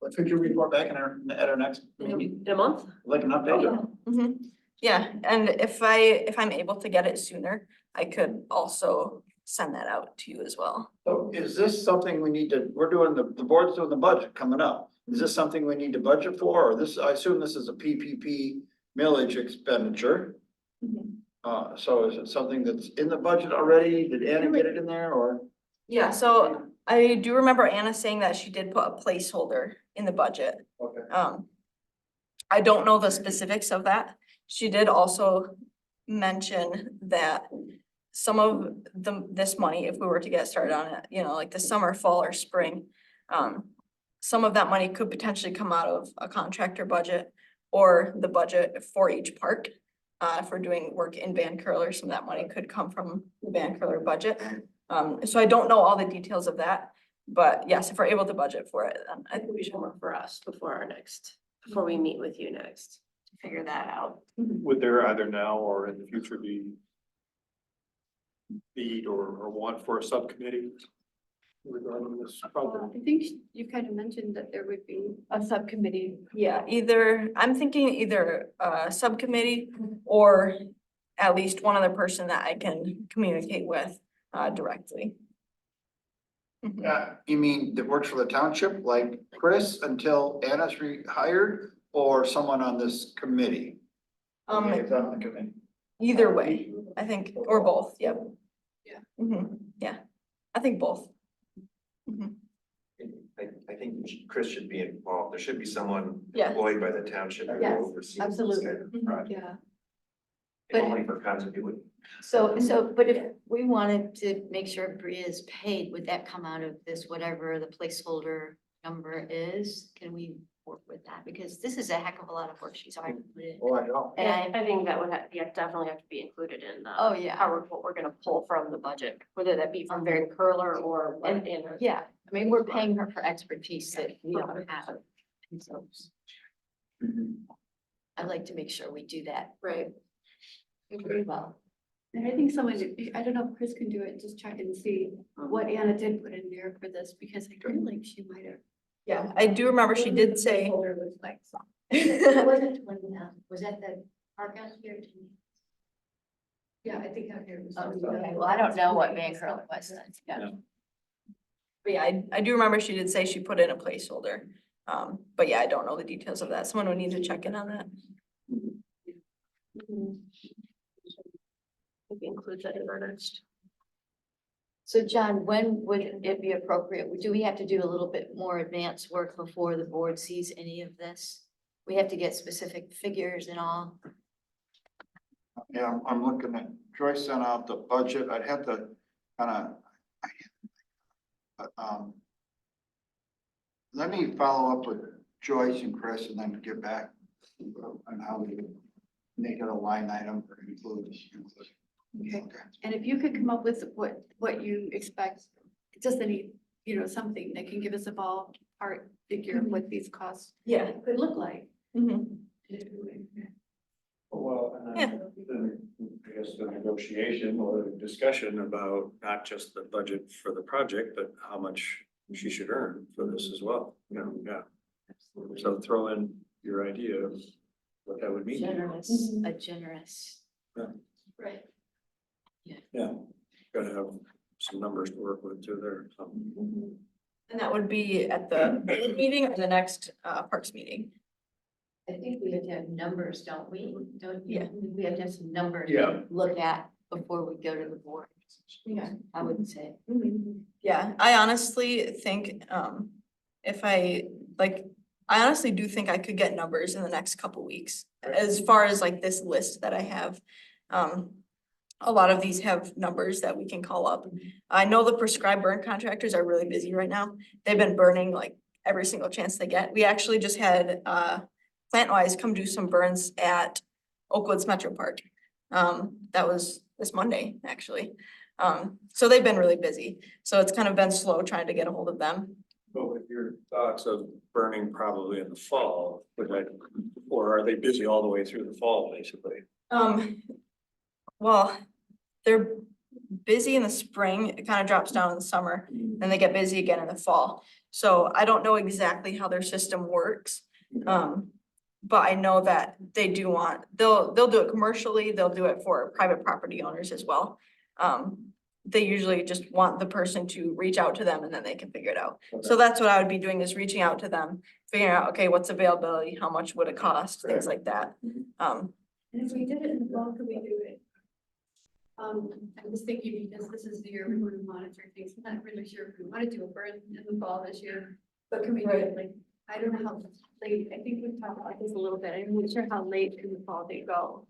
[SPEAKER 8] Let's get your report back at our next
[SPEAKER 6] In
[SPEAKER 8] meeting,
[SPEAKER 6] a month?
[SPEAKER 8] like an update.
[SPEAKER 14] Mhm. Yeah, and if I'm able to get it sooner, I could also send that out to you as well.
[SPEAKER 8] So is this something we need to, we're doing, the board's doing the budget coming up. Is this something we need to budget for, or this, I assume this is a PPP millage expenditure? So is it something that's in the budget already? Did Anna get it in there, or?
[SPEAKER 14] Yeah, so I do remember Anna saying that she did put a placeholder in the budget.
[SPEAKER 8] Okay.
[SPEAKER 14] I don't know the specifics of that. She did also mention that some of this money, if we were to get started on it, you know, like the summer, fall, or spring, some of that money could potentially come out of a contractor budget or the budget for each park. If we're doing work in Van Curler, some of that money could come from the Van Curler budget. So I don't know all the details of that, but yes, if we're able to budget for it, then I think we should work.
[SPEAKER 6] For us before we meet with you next, to figure that out.
[SPEAKER 7] Would there either now or in the future be need or want for a subcommittee regarding this problem?
[SPEAKER 5] I think you kind of mentioned that there would be a subcommittee.
[SPEAKER 14] Yeah, I'm thinking either a subcommittee or at least one other person that I can communicate with directly.
[SPEAKER 8] You mean that works for the township, like Chris, until Anna's rehired, or someone on this committee? It's on the committee.
[SPEAKER 14] Either way, I think, or both, yep.
[SPEAKER 5] Yeah.
[SPEAKER 14] Yeah, I think both. Mhm.
[SPEAKER 13] I think Chris should be involved. There should be someone
[SPEAKER 14] Yeah.
[SPEAKER 13] employed by the township who
[SPEAKER 5] Yes,
[SPEAKER 13] oversees this
[SPEAKER 5] absolutely.
[SPEAKER 13] kind of
[SPEAKER 14] Mhm.
[SPEAKER 13] project.
[SPEAKER 5] Yeah.
[SPEAKER 13] If only for continuity.
[SPEAKER 3] But if we wanted to make sure Bria is paid, would that come out of this, whatever the placeholder number is? Can we work with that? Because this is a heck of a lot of work she's already put in.
[SPEAKER 8] Oh, I know.
[SPEAKER 3] And
[SPEAKER 6] I think that would definitely have to be included in
[SPEAKER 3] Oh, yeah.
[SPEAKER 6] what we're gonna pull from the budget, whether that be from Van Curler or
[SPEAKER 3] And- yeah, I mean, we're paying her for expertise that we don't have. And so I'd like to make sure we do that
[SPEAKER 6] Right.
[SPEAKER 3] very well.
[SPEAKER 5] And I think someone, I don't know if Chris can do it, just check and see what Anna did put in there for this, because I feel like she might have.
[SPEAKER 14] Yeah, I do remember she did say.
[SPEAKER 3] Was like, was that the park out here?
[SPEAKER 5] Yeah, I think out here was.
[SPEAKER 3] Okay, well, I don't know what Van Curler was then. Yeah.
[SPEAKER 14] But yeah, I do remember she did say she put in a placeholder. But yeah, I don't know the details of that. Someone would need to check in on that.
[SPEAKER 6] we include that in our next.
[SPEAKER 3] So John, when would it be appropriate? Do we have to do a little bit more advanced work before the board sees any of this? We have to get specific figures and all.
[SPEAKER 8] Yeah, I'm looking at, Joyce sent out the budget, I'd have to kind of. Let me follow up with Joyce and Chris and then get back on how we make it a line item or include.
[SPEAKER 5] Okay. And if you could come up with what you expect, just any, something that can give us a ballpark figure of what these costs
[SPEAKER 14] Yeah.
[SPEAKER 5] could look like.
[SPEAKER 9] Well, and then I guess the negotiation or the discussion about not just the budget for the project, but how much she should earn for this as well, yeah. So throw in your idea of what that would mean.
[SPEAKER 3] Generous, a generous.
[SPEAKER 5] Right.
[SPEAKER 9] Yeah, gotta have some numbers to work with too there, so.
[SPEAKER 14] And that would be at the meeting or the next Parks meeting.
[SPEAKER 3] I think we have to have numbers, don't we?
[SPEAKER 14] Yeah.
[SPEAKER 3] We have to have some numbers
[SPEAKER 9] Yeah.
[SPEAKER 3] to look at before we go to the board.
[SPEAKER 14] Yeah.
[SPEAKER 3] I would say.
[SPEAKER 14] Yeah, I honestly think, I honestly do think I could get numbers in the next couple weeks. As far as like this list that I have, a lot of these have numbers that we can call up. I know the prescribed burn contractors are really busy right now. They've been burning like every single chance they get. We actually just had, Plantwise come do some burns at Oakwoods Metro Park. That was this Monday, actually. So they've been really busy. So it's kind of been slow trying to get a hold of them.
[SPEAKER 9] But with your thoughts of burning probably in the fall, or are they busy all the way through the fall, basically?
[SPEAKER 14] Well, they're busy in the spring, it kind of drops down in the summer, then they get busy again in the fall. So I don't know exactly how their system works. But I know that they do they'll do it commercially, they'll do it for private property owners as well. They usually just want the person to reach out to them and then they can figure it out. So that's what I would be doing, is reaching out to them, figuring out, okay, what's availability, how much would it cost, things like that.
[SPEAKER 5] And if we did it in the fall, could we do it? I'm just thinking because this is the year we want to monitor things. I'm not really sure if we want to do a burn in the fall this year. But can we do it like, I don't know how late, I think we've talked about this a little bit. I'm not sure how late in the fall they go.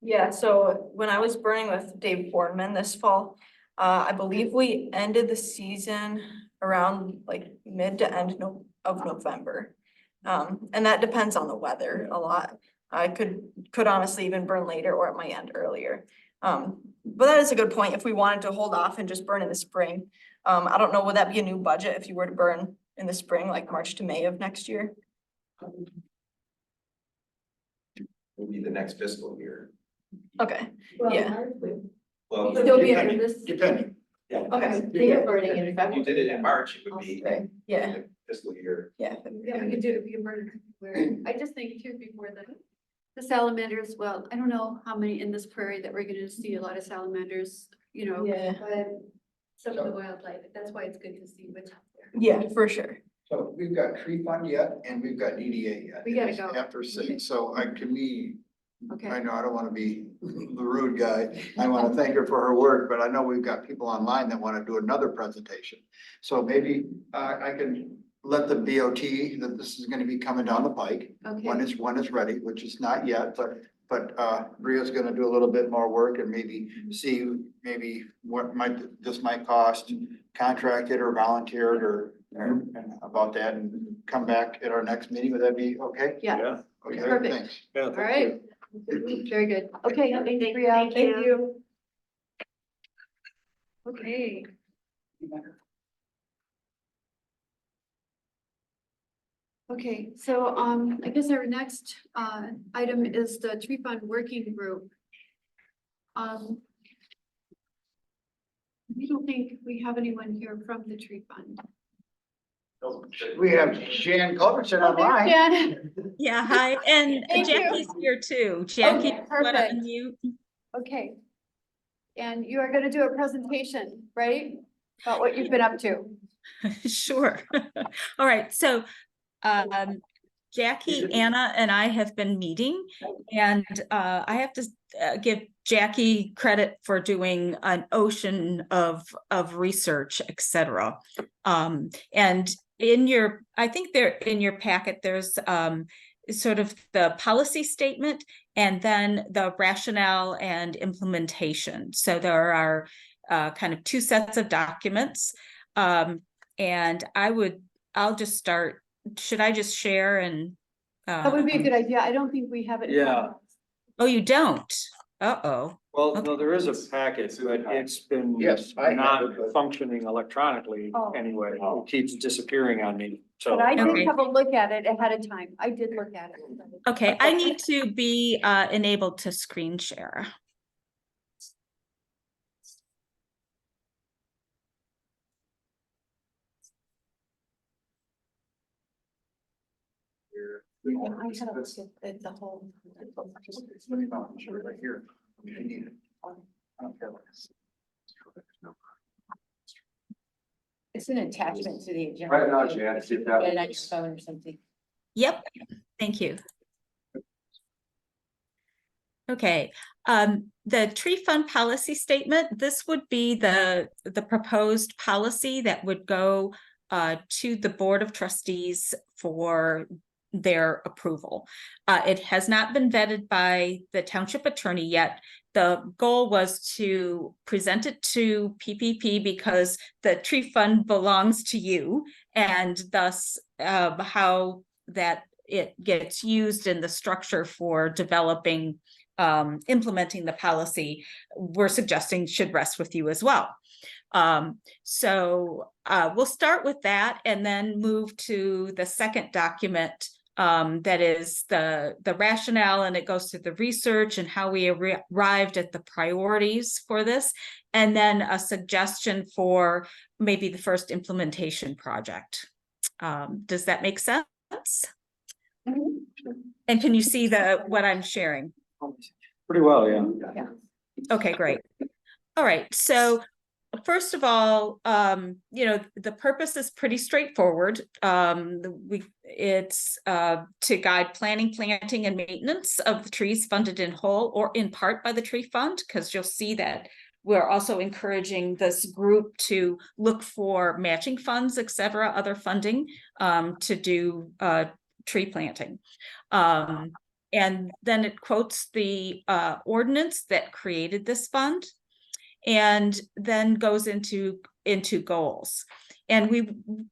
[SPEAKER 14] Yeah, so when I was burning with Dave Boardman this fall, I believe we ended the season around like mid to end of November. And that depends on the weather a lot. I could honestly even burn later or it might end earlier. But that is a good point. If we wanted to hold off and just burn in the spring, I don't know, would that be a new budget if you were to burn in the spring, like March to May of next year?
[SPEAKER 13] Will be the next fiscal year.
[SPEAKER 14] Okay, yeah.
[SPEAKER 13] Well,
[SPEAKER 5] Still be under this.
[SPEAKER 8] Depending.
[SPEAKER 14] Okay.
[SPEAKER 3] They're burning in
[SPEAKER 13] if
[SPEAKER 3] February.
[SPEAKER 13] you did it in March, it would be
[SPEAKER 14] Okay, yeah,
[SPEAKER 13] the fiscal year.
[SPEAKER 14] yeah.
[SPEAKER 5] Yeah, we could do it, we can burn it everywhere. I just think too, before the salamanders, well, I don't know how many in this prairie that we're gonna see a lot of salamanders,
[SPEAKER 14] Yeah,
[SPEAKER 5] but some of the wildlife, that's why it's good to see what's out there.
[SPEAKER 14] yeah, for sure.
[SPEAKER 8] So we've got tree fund yet and we've got DDA yet.
[SPEAKER 5] We gotta go.
[SPEAKER 8] After 6, so can we, I
[SPEAKER 5] Okay,
[SPEAKER 8] know I don't want to be the rude guy. I want to thank her for her work, but I know we've got people online that want to do another presentation. So maybe I can let the BOT, that this is going to be coming down the pike. When
[SPEAKER 5] okay,
[SPEAKER 8] it's ready, which is not yet, but Bria's going to do a little bit more work and maybe see what this might cost, contracted or volunteered or and about that and come back at our next meeting. Would that be okay?
[SPEAKER 5] yeah,
[SPEAKER 8] Okay,
[SPEAKER 5] Perfect.
[SPEAKER 8] thanks.
[SPEAKER 9] Yeah,
[SPEAKER 5] all
[SPEAKER 9] thank
[SPEAKER 5] right.
[SPEAKER 9] you.
[SPEAKER 5] Very good. Okay, thanks, Bria.
[SPEAKER 6] Thank
[SPEAKER 5] Thank
[SPEAKER 6] you.
[SPEAKER 5] you. Okay. Okay, so I guess our next item is the tree fund working group. We don't think we have anyone here from the tree fund.
[SPEAKER 8] We have Jan Culbertson
[SPEAKER 5] Oh, there's
[SPEAKER 8] online.
[SPEAKER 5] Jan.
[SPEAKER 15] Yeah, hi, and
[SPEAKER 5] Thank you.
[SPEAKER 15] Jackie's here too. Jackie,
[SPEAKER 5] Okay,
[SPEAKER 15] wanna
[SPEAKER 5] perfect.
[SPEAKER 15] unmute?
[SPEAKER 5] Okay. And you are gonna do a presentation, right? About what you've been up to.
[SPEAKER 15] Sure. All right, so Jackie, Anna, and I have been meeting, and I have to give Jackie credit for doing an ocean of research, et cetera. And in your, I think there in your packet, there's sort of the policy statement and then the rationale and implementation. So there are kind of two sets of documents. And I'll just start. Should I just share and?
[SPEAKER 5] That would be a good idea. I don't think we have it. in front of us.
[SPEAKER 15] Oh, you don't? Uh-oh.
[SPEAKER 9] Well,
[SPEAKER 15] Okay.
[SPEAKER 9] no, there is a packet, but it's been
[SPEAKER 8] Yes, I have
[SPEAKER 9] not
[SPEAKER 8] it, but-
[SPEAKER 9] functioning electronically
[SPEAKER 5] Oh.
[SPEAKER 9] anyway. It keeps disappearing on me, so.
[SPEAKER 5] But I did
[SPEAKER 15] Okay.
[SPEAKER 5] have a look at it ahead of time. I did look at it.
[SPEAKER 15] Okay, I need to be enabled to screen share.
[SPEAKER 5] Yeah, I had a look at the whole.
[SPEAKER 8] Right here. If you need it. I don't care what it is.
[SPEAKER 3] It's an attachment to the agenda.
[SPEAKER 4] Right now, Jan, if
[SPEAKER 3] Get
[SPEAKER 4] that
[SPEAKER 3] it on your
[SPEAKER 4] was-
[SPEAKER 3] phone or something.
[SPEAKER 15] Yep, thank you. Okay, the tree fund policy statement, this would be the proposed policy that would go to the Board of Trustees for their approval. It has not been vetted by the township attorney yet. The goal was to present it to PPP because the tree fund belongs to you, and thus how that it gets used in the structure for developing, implementing the policy, we're suggesting should rest with you as well. So we'll start with that and then move to the second document, that is the rationale, and it goes through the research and how we arrived at the priorities for this, and then a suggestion for maybe the first implementation project. Does that make sense? And can you see what I'm sharing?
[SPEAKER 9] Pretty well, yeah.
[SPEAKER 15] Okay, great. All right, so first of all, the purpose is pretty straightforward. It's to guide planning, planting, and maintenance of the trees funded in whole or in part by the tree fund, because you'll see that we're also encouraging this group to look for matching funds, et cetera, other funding to do tree planting. And then it quotes the ordinance that created this fund, and then goes into goals. And we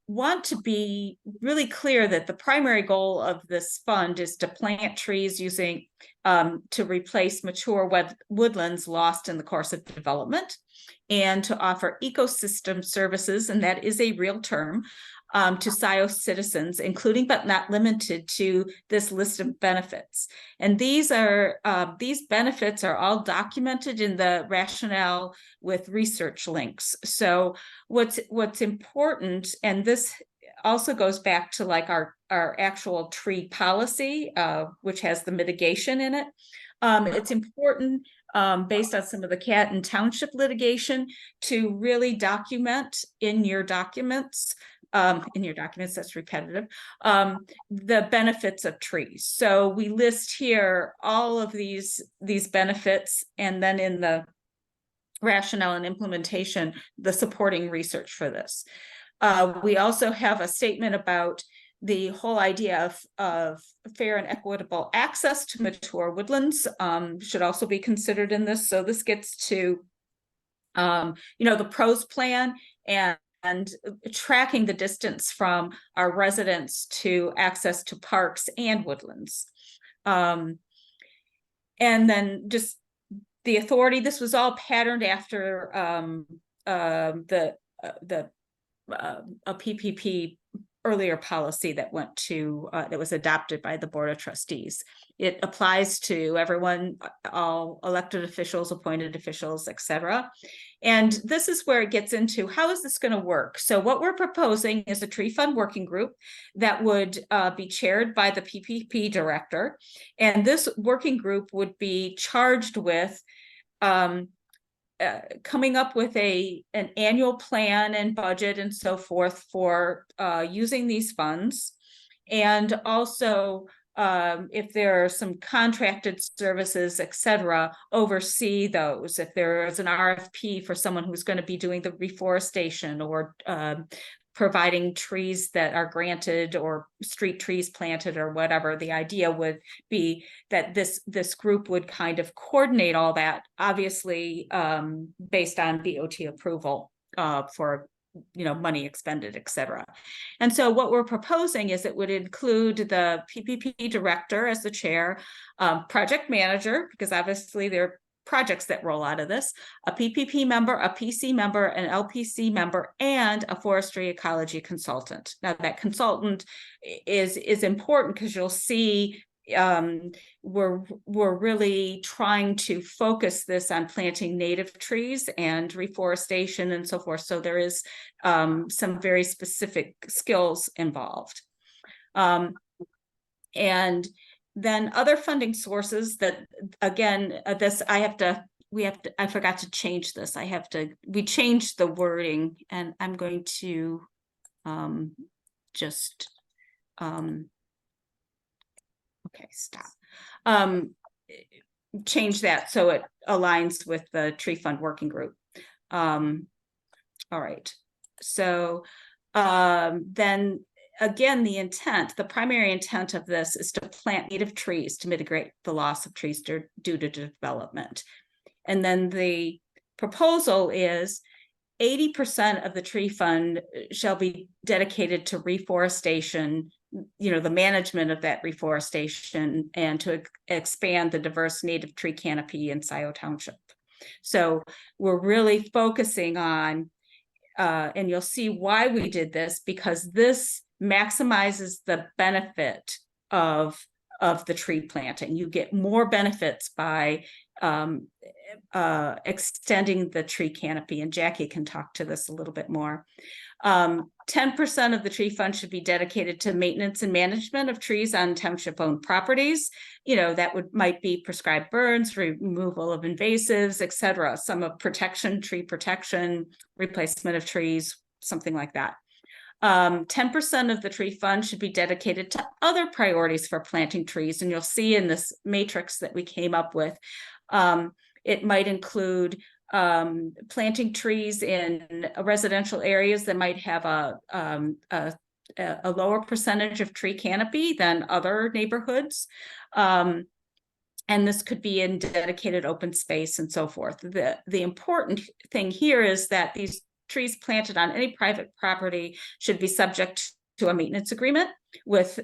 [SPEAKER 15] want to be really clear that the primary goal of this fund is to plant trees using to replace mature woodlands lost in the course of development, and to offer ecosystem services, and that is a real term, to Scio citizens, including but not limited to this list of benefits. And these benefits are all documented in the rationale with research links. So what's important, and this also goes back to like our actual tree policy, which has the mitigation in it. It's important, based on some of the Cat and Township litigation, to really document in your documents, that's repetitive, the benefits of trees. So we list here all of these benefits, and then in the rationale and implementation, the supporting research for this. We also have a statement about the whole idea of fair and equitable access to mature woodlands should also be considered in this. So this gets to, the pros plan and tracking the distance from our residents to access to parks and woodlands. And then just the authority, this was all patterned after a PPP earlier policy that went to, that was adopted by the Board of Trustees. It applies to everyone, all elected officials, appointed officials, et cetera. And this is where it gets into how is this going to work? So what we're proposing is a tree fund working group that would be chaired by the PPP director. And this working group would be charged with coming up with an annual plan and budget and so forth for using these funds, and also if there are some contracted services, et cetera, oversee those. If there is an RFP for someone who's going to be doing the reforestation or providing trees that are granted or street trees planted or whatever, the idea would be that this group would kind of coordinate all that, obviously based on DOT approval for money expended, et cetera. And so what we're proposing is it would include the PPP director as the chair, project manager, because obviously there are projects that roll out of this, a PPP member, a PC member, an LPC member, and a forestry ecology consultant. Now that consultant is important because you'll see we're really trying to focus this on planting native trees and reforestation and so forth. So there is some very specific skills involved. And then other funding sources that, again, I forgot to change this. We changed the wording, and I'm going to just, okay, stop. Change that so it aligns with the tree fund working group. All right. So then again, the primary intent of this is to plant native trees to mitigate the loss of trees due to development. And then the proposal is 80% of the tree fund shall be dedicated to reforestation, the management of that reforestation, and to expand the diverse native tree canopy in Scio Township. So we're really focusing on, and you'll see why we did this, because this maximizes the benefit of the tree planting. You get more benefits by extending the tree canopy, and Jackie can talk to this a little bit more. 10% of the tree fund should be dedicated to maintenance and management of trees on township-owned properties. That might be prescribed burns, removal of invasives, et cetera. Some of tree protection, replacement of trees, something like that. 10% of the tree fund should be dedicated to other priorities for planting trees. And you'll see in this matrix that we came up with, it might include planting trees in residential areas that might have a lower percentage of tree canopy than other neighborhoods. And this could be in dedicated open space and so forth. The important thing here is that these trees planted on any private property should be subject to a maintenance agreement with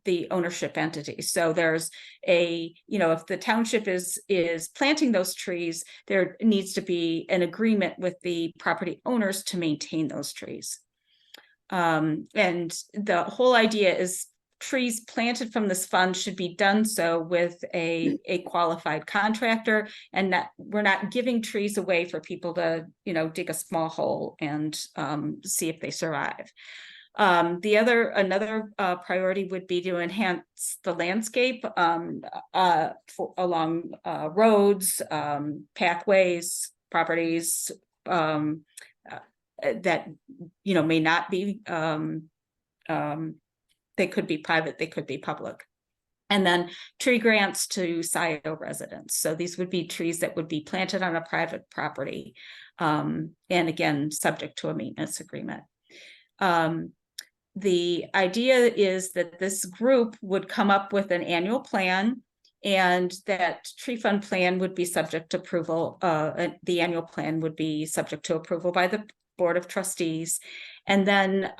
[SPEAKER 15] the ownership entity. So there's if the township is planting those trees, there needs to be an agreement with the property owners to maintain those trees. And the whole idea is trees planted from this fund should be done so with a qualified contractor, and that we're not giving trees away for people to, dig a small hole and see if they survive. Another priority would be to enhance the landscape along roads, pathways, properties that may not be. They could be private, they could be public. And then tree grants to Scio residents. So these would be trees that would be planted on a private property, and again, subject to a maintenance agreement. The idea is that this group would come up with an annual plan, and that tree fund plan would be subject to approval. The annual plan would be subject to approval by the Board of Trustees. And then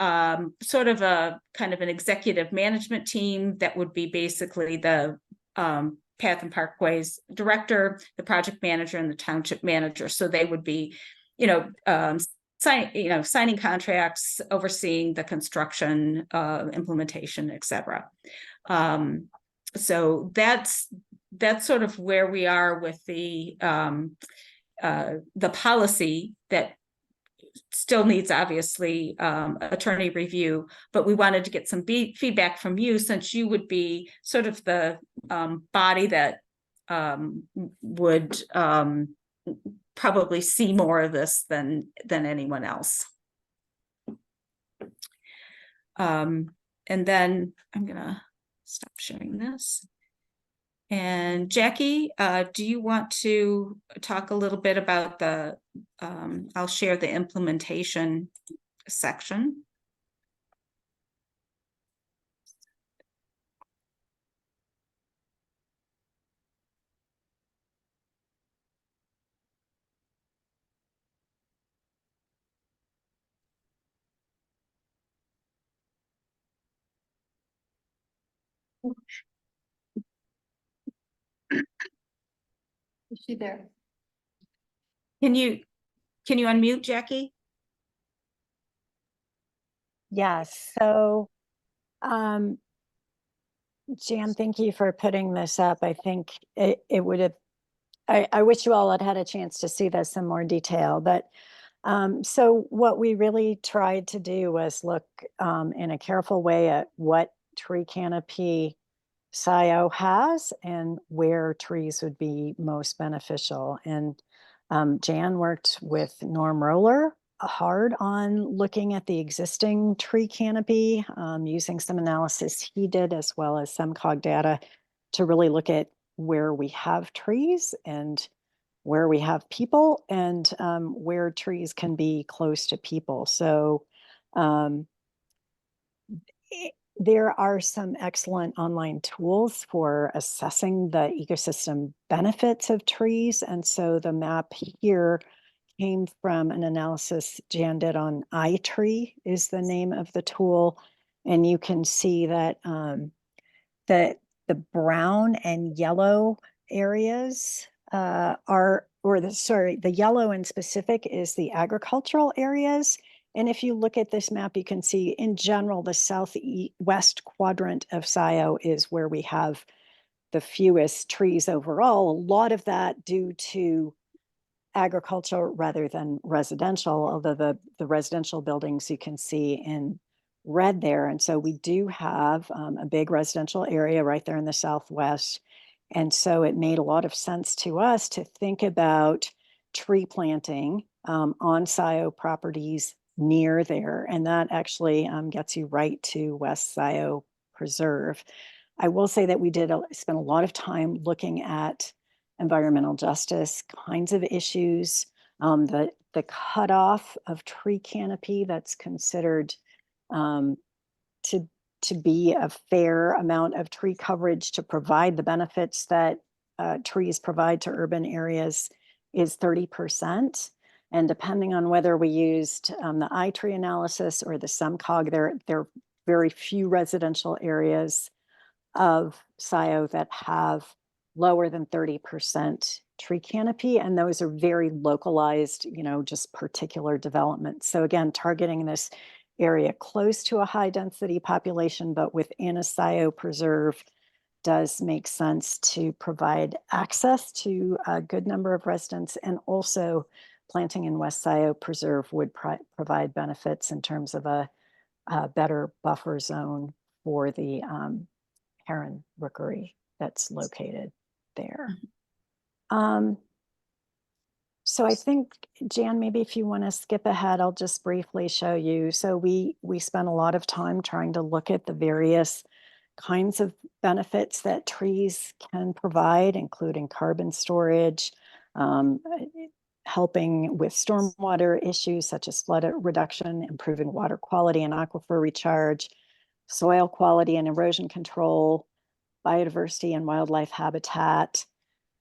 [SPEAKER 15] sort of a kind of an executive management team that would be basically the Path and Parkways director, the project manager, and the township manager. So they would be, signing contracts, overseeing the construction, implementation, et cetera. So that's sort of where we are with the policy that still needs, obviously, attorney review, but we wanted to get some feedback from you, since you would be sort of the body that would probably see more of this than anyone else. And then I'm gonna stop sharing this. And Jackie, do you want to talk a little bit about the, I'll share the implementation section.
[SPEAKER 5] Is she there?
[SPEAKER 15] Can you unmute, Jackie?
[SPEAKER 16] Yes, so, Jan, thank you for putting this up. I think it would have, I wish you all had had a chance to see this in more detail, but so what we really tried to do was look in a careful way at what tree canopy Scio has and where trees would be most beneficial. And Jan worked with Norm Roller hard on looking at the existing tree canopy, using some analysis he did as well as some cog data to really look at where we have trees and where we have people and where trees can be close to people. So there are some excellent online tools for assessing the ecosystem benefits of trees. And so the map here came from an analysis Jan did on iTree is the name of the tool. And you can see that the brown and yellow areas the yellow in specific is the agricultural areas. And if you look at this map, you can see in general, the southwest quadrant of Scio is where we have the fewest trees overall. A lot of that due to agriculture rather than residential, although the residential buildings you can see in red there. And so we do have a big residential area right there in the southwest. And so it made a lot of sense to us to think about tree planting on Scio properties near there. And that actually gets you right to West Scio Preserve. I will say that we did spend a lot of time looking at environmental justice kinds of issues, the cutoff of tree canopy that's considered to be a fair amount of tree coverage to provide the benefits that trees provide to urban areas is 30%. And depending on whether we used the iTree analysis or the SumCog, there are very few residential areas of Scio that have lower than 30% tree canopy. And those are very localized, just particular developments. So again, targeting this area close to a high density population, but within a Scio preserve does make sense to provide access to a good number of residents. And also planting in West Scio preserve would provide benefits in terms of a better buffer zone for the heron rookery that's located there. So I think, Jan, maybe if you want to skip ahead, I'll just briefly show you. So we spent a lot of time trying to look at the various kinds of benefits that trees can provide, including carbon storage, helping with stormwater issues such as flood reduction, improving water quality and aquifer recharge, soil quality and erosion control, biodiversity and wildlife habitat,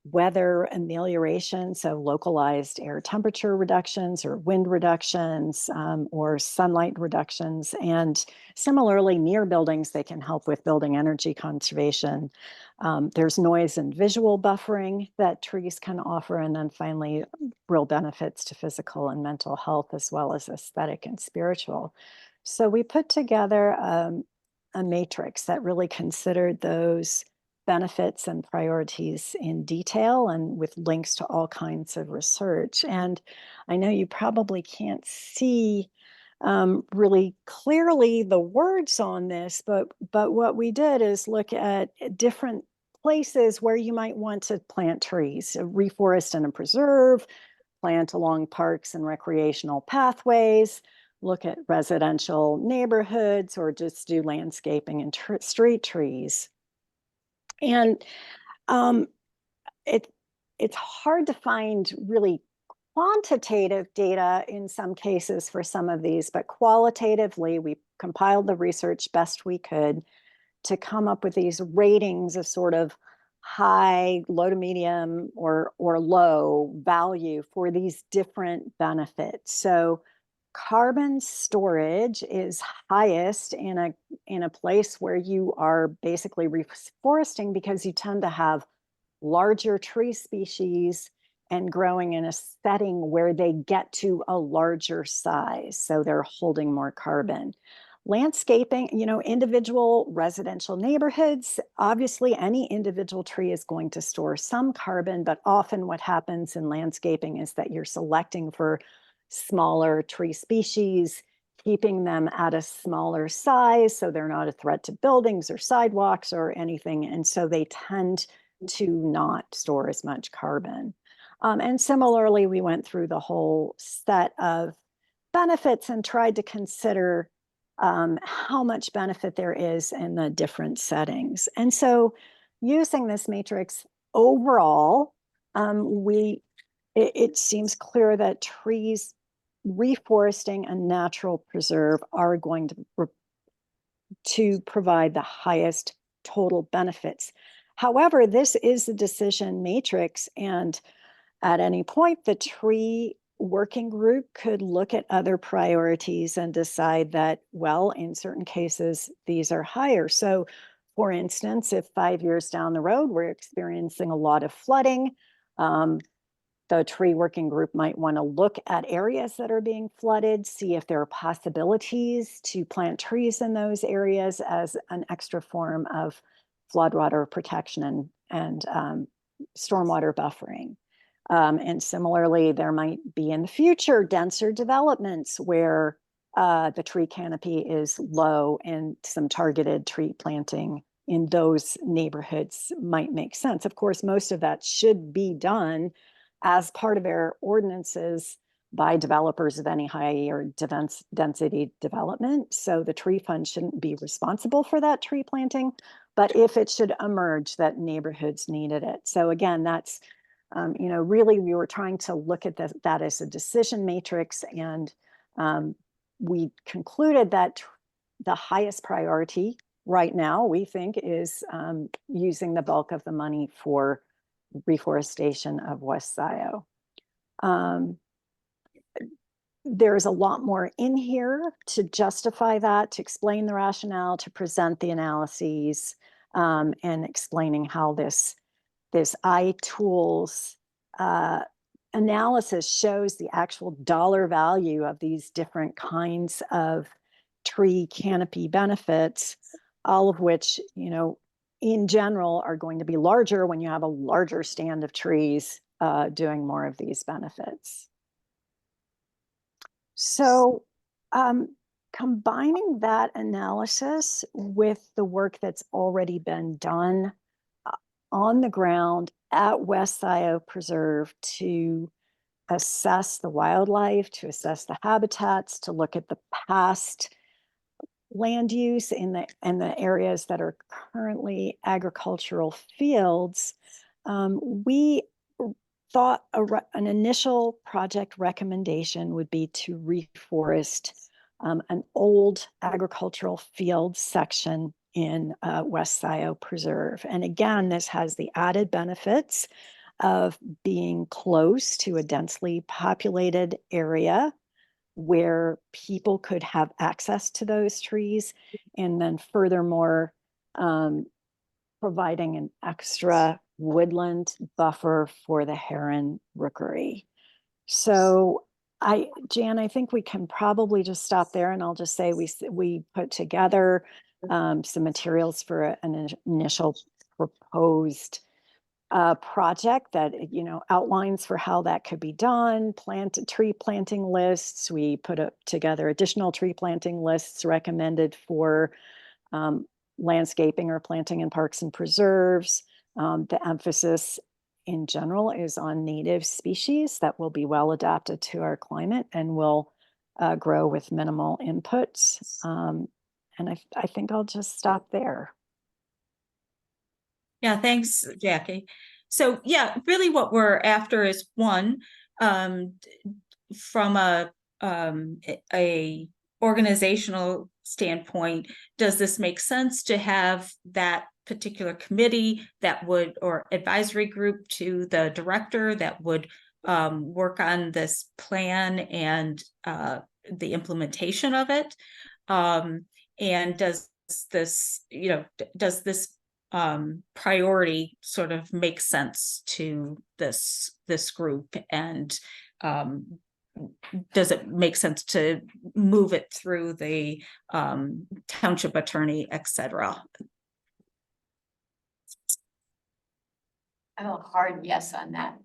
[SPEAKER 16] weather amelioration, so localized air temperature reductions or wind reductions or sunlight reductions. And similarly, near buildings, they can help with building energy conservation. There's noise and visual buffering that trees can offer. And then finally, real benefits to physical and mental health, as well as aesthetic and spiritual. So we put together a matrix that really considered those benefits and priorities in detail and with links to all kinds of research. And I know you probably can't see really clearly the words on this, but what we did is look at different places where you might want to plant trees, reforest in a preserve, plant along parks and recreational pathways, look at residential neighborhoods, or just do landscaping and street trees. And um, it's hard to find really quantitative data in some cases for some of these, but qualitatively, we compiled the research best we could to come up with these ratings of sort of high, low to medium, or low value for these different benefits. So carbon storage is highest in a place where you are basically reforesting, because you tend to have larger tree species and growing in a setting where they get to a larger size. So they're holding more carbon. Landscaping, individual residential neighborhoods, obviously any individual tree is going to store some carbon, but often what happens in landscaping is that you're selecting for smaller tree species, keeping them at a smaller size so they're not a threat to buildings or sidewalks or anything. And so they tend to not store as much carbon. And similarly, we went through the whole set of benefits and tried to consider how much benefit there is in the different settings. And so using this matrix overall, it seems clear that trees, reforesting and natural preserve are going to provide the highest total benefits. However, this is the decision matrix, and at any point, the tree working group could look at other priorities and decide that, well, in certain cases, these are higher. So, for instance, if 5 years down the road, we're experiencing a lot of flooding, the tree working group might want to look at areas that are being flooded, see if there are possibilities to plant trees in those areas as an extra form of floodwater protection and stormwater buffering. And similarly, there might be in the future denser developments where the tree canopy is low, and some targeted tree planting in those neighborhoods might make sense. Of course, most of that should be done as part of their ordinances by developers of any high or density development. So the tree fund shouldn't be responsible for that tree planting, but if it should emerge that neighborhoods needed it. So again, that's, really we were trying to look at that as a decision matrix, and we concluded that the highest priority right now, we think, is using the bulk of the money for reforestation of West Scio. There's a lot more in here to justify that, to explain the rationale, to present the analyses, and explaining how this iTools analysis shows the actual dollar value of these different kinds of tree canopy benefits, all of which, in general, are going to be larger when you have a larger stand of trees doing more of these benefits. So combining that analysis with the work that's already been done on the ground at West Scio Preserve to assess the wildlife, to assess the habitats, to look at the past land use in the areas that are currently agricultural fields, we thought an initial project recommendation would be to reforest an old agricultural field section in West Scio Preserve. And again, this has the added benefits of being close to a densely populated area where people could have access to those trees, and then furthermore, providing an extra woodland buffer for the heron rookery. So Jan, I think we can probably just stop there, and I'll just say we put together some materials for an initial proposed project that, outlines for how that could be done, tree planting lists. We put together additional tree planting lists recommended for landscaping or planting in parks and preserves. The emphasis in general is on native species that will be well adapted to our climate and will grow with minimal inputs. And I think I'll just stop there.
[SPEAKER 15] Yeah, thanks, Jackie. So yeah, really what we're after is one, from a organizational standpoint, does this make sense to have that particular committee that would, or advisory group to the director that would work on this plan and the implementation of it? And does this, does this priority sort of make sense to this group, and does it make sense to move it through the township attorney, etc.?
[SPEAKER 3] I'm a hard yes on that.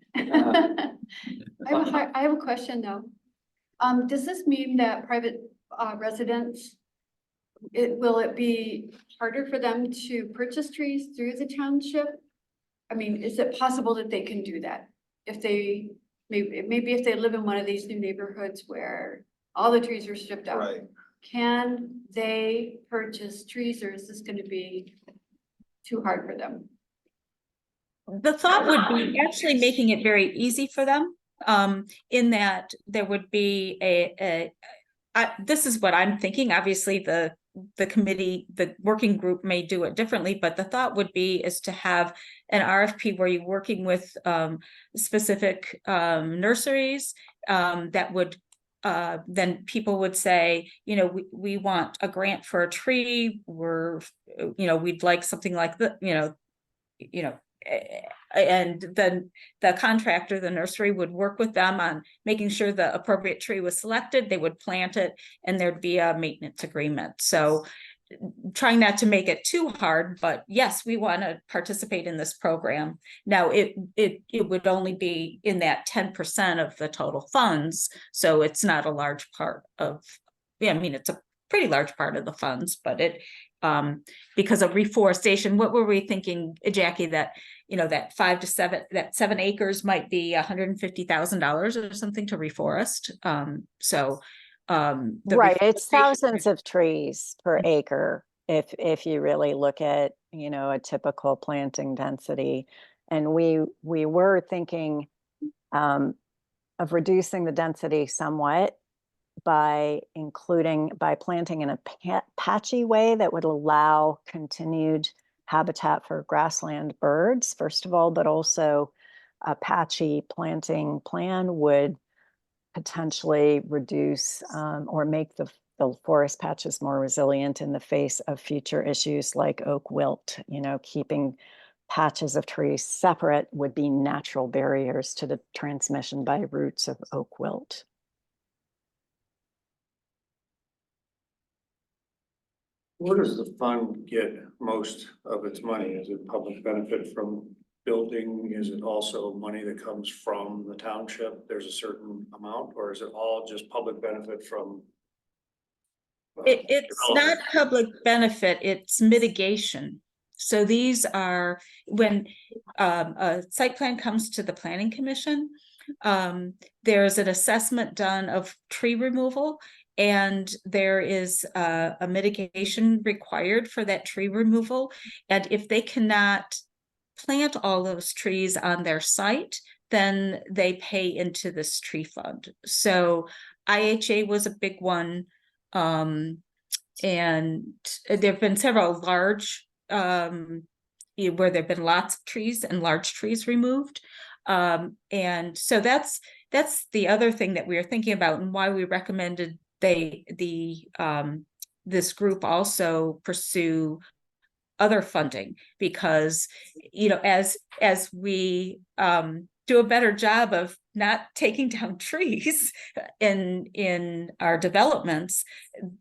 [SPEAKER 5] I have a question though. Does this mean that private residents, will it be harder for them to purchase trees through the township? I mean, is it possible that they can do that? If they, maybe if they live in one of these new neighborhoods where all the trees are stripped out.
[SPEAKER 8] Right.
[SPEAKER 5] Can they purchase trees, or is this gonna be too hard for them?
[SPEAKER 15] The thought would be actually making it very easy for them, in that there would be this is what I'm thinking. Obviously, the committee, the working group may do it differently, but the thought would be is to have an RFP where you're working with specific nurseries that would then people would say, we want a grant for a tree. We'd like something like that, and then the contractor, the nursery, would work with them on making sure the appropriate tree was selected. They would plant it, and there'd be a maintenance agreement. So trying not to make it too hard, but yes, we want to participate in this program. Now, it would only be in that 10% of the total funds, so it's not a large part of, it's a pretty large part of the funds, but it because of reforestation. What were we thinking, Jackie, that that 7 acres might be $150,000 or something to reforest?
[SPEAKER 16] Right, it's thousands of trees per acre if you really look at, a typical planting density. And we were thinking of reducing the density somewhat by planting in a patchy way that would allow continued habitat for grassland birds, first of all, but also a patchy planting plan would potentially reduce or make the forest patches more resilient in the face of future issues like oak wilt. Keeping patches of trees separate would be natural barriers to the transmission by roots of oak wilt.
[SPEAKER 9] Where does the fund get most of its money? Is it public benefit from building? Is it also money that comes from the township? There's a certain amount, or is it all just public benefit from?
[SPEAKER 15] It's not public benefit, it's mitigation. So these are when a site plan comes to the planning commission, there's an assessment done of tree removal, and there is a mitigation required for that tree removal. And if they cannot plant all those trees on their site, then they pay into this tree fund. So IHA was a big one. And there have been several large where there have been lots of trees and large trees removed. And so that's the other thing that we are thinking about, and why we recommended this group also pursue other funding, because as we do a better job of not taking down trees in our developments,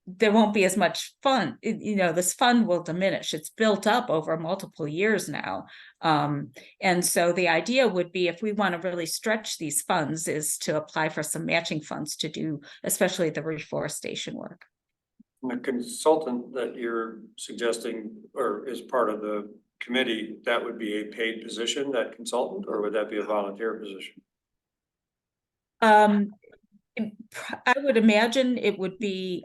[SPEAKER 15] there won't be as much fun. This fund will diminish. It's built up over multiple years now. And so the idea would be, if we want to really stretch these funds, is to apply for some matching funds to do, especially the reforestation work.
[SPEAKER 9] The consultant that you're suggesting, or is part of the committee, that would be a paid position, that consultant, or would that be a volunteer position?
[SPEAKER 15] I would imagine it would be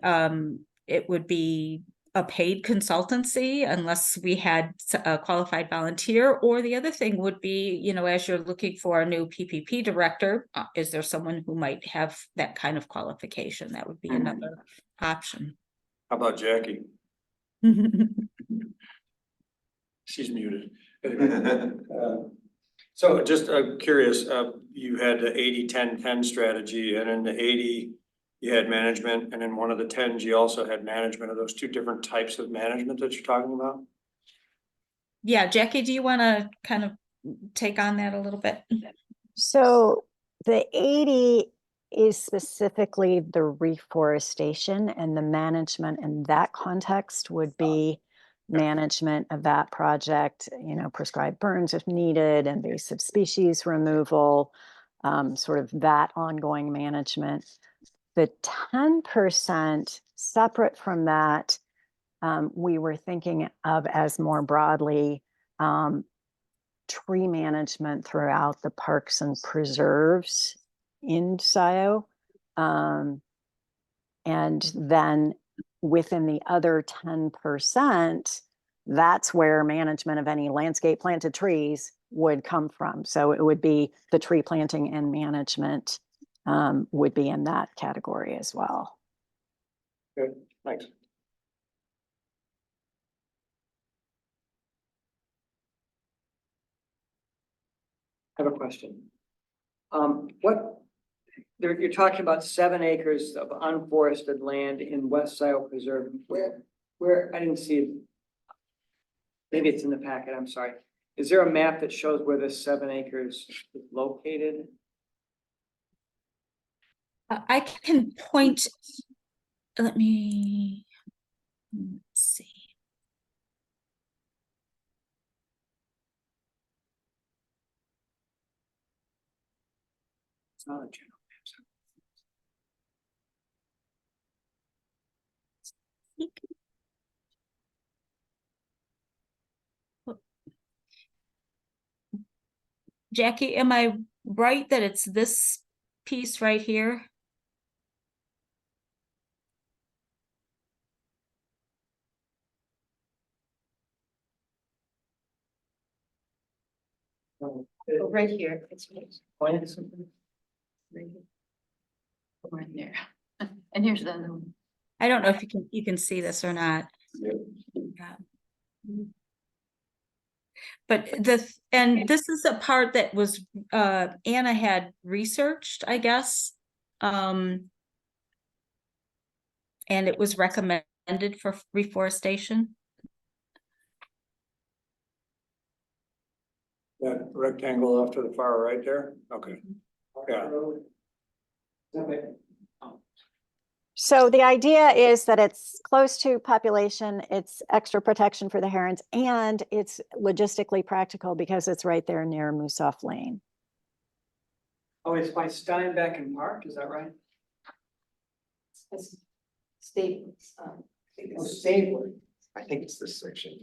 [SPEAKER 15] a paid consultancy unless we had a qualified volunteer. Or the other thing would be, you know, as you're looking for a new PPP director, is there someone who might have that kind of qualification? That would be another option.
[SPEAKER 9] How about Jackie? She's muted. So just curious, you had the 80-10-10 strategy, and in the 80, you had management, and in one of the 10s, you also had management. Are those two different types of management that you're talking about?
[SPEAKER 15] Yeah, Jackie, do you want to kind of take on that a little bit?
[SPEAKER 16] So the 80 is specifically the reforestation, and the management in that context would be management of that project, you know, prescribed burns if needed, invasive species removal, sort of that ongoing management. The 10% separate from that, we were thinking of as more broadly tree management throughout the parks and preserves in Scio. And then within the other 10%, that's where management of any landscape planted trees would come from. So it would be the tree planting and management would be in that category as well.
[SPEAKER 9] Good, thanks.
[SPEAKER 1] I have a question. You're talking about 7 acres of unforested land in West Scio Preserve. Where, I didn't see it. Maybe it's in the packet, I'm sorry. Is there a map that shows where this 7 acres is located?
[SPEAKER 15] I can point, let's see.
[SPEAKER 1] It's not a general
[SPEAKER 15] Jackie, am I right that it's this piece right here?
[SPEAKER 3] Right here, it's
[SPEAKER 1] point something.
[SPEAKER 3] right in there. And here's the other one.
[SPEAKER 15] I don't know if you can see this or not.
[SPEAKER 4] Yeah.
[SPEAKER 15] But this is a part that was Anna had researched, I guess. And it was recommended for reforestation.
[SPEAKER 9] That rectangle off to the far right there? Okay. Yeah.
[SPEAKER 16] So the idea is that it's close to population, it's extra protection for the herons, and it's logistically practical because it's right there near Moosoff Lane.
[SPEAKER 1] Oh, it's by Steinbeck and Park, is that right?
[SPEAKER 3] Stables.
[SPEAKER 1] Oh, Stabler.
[SPEAKER 13] I think it's this section.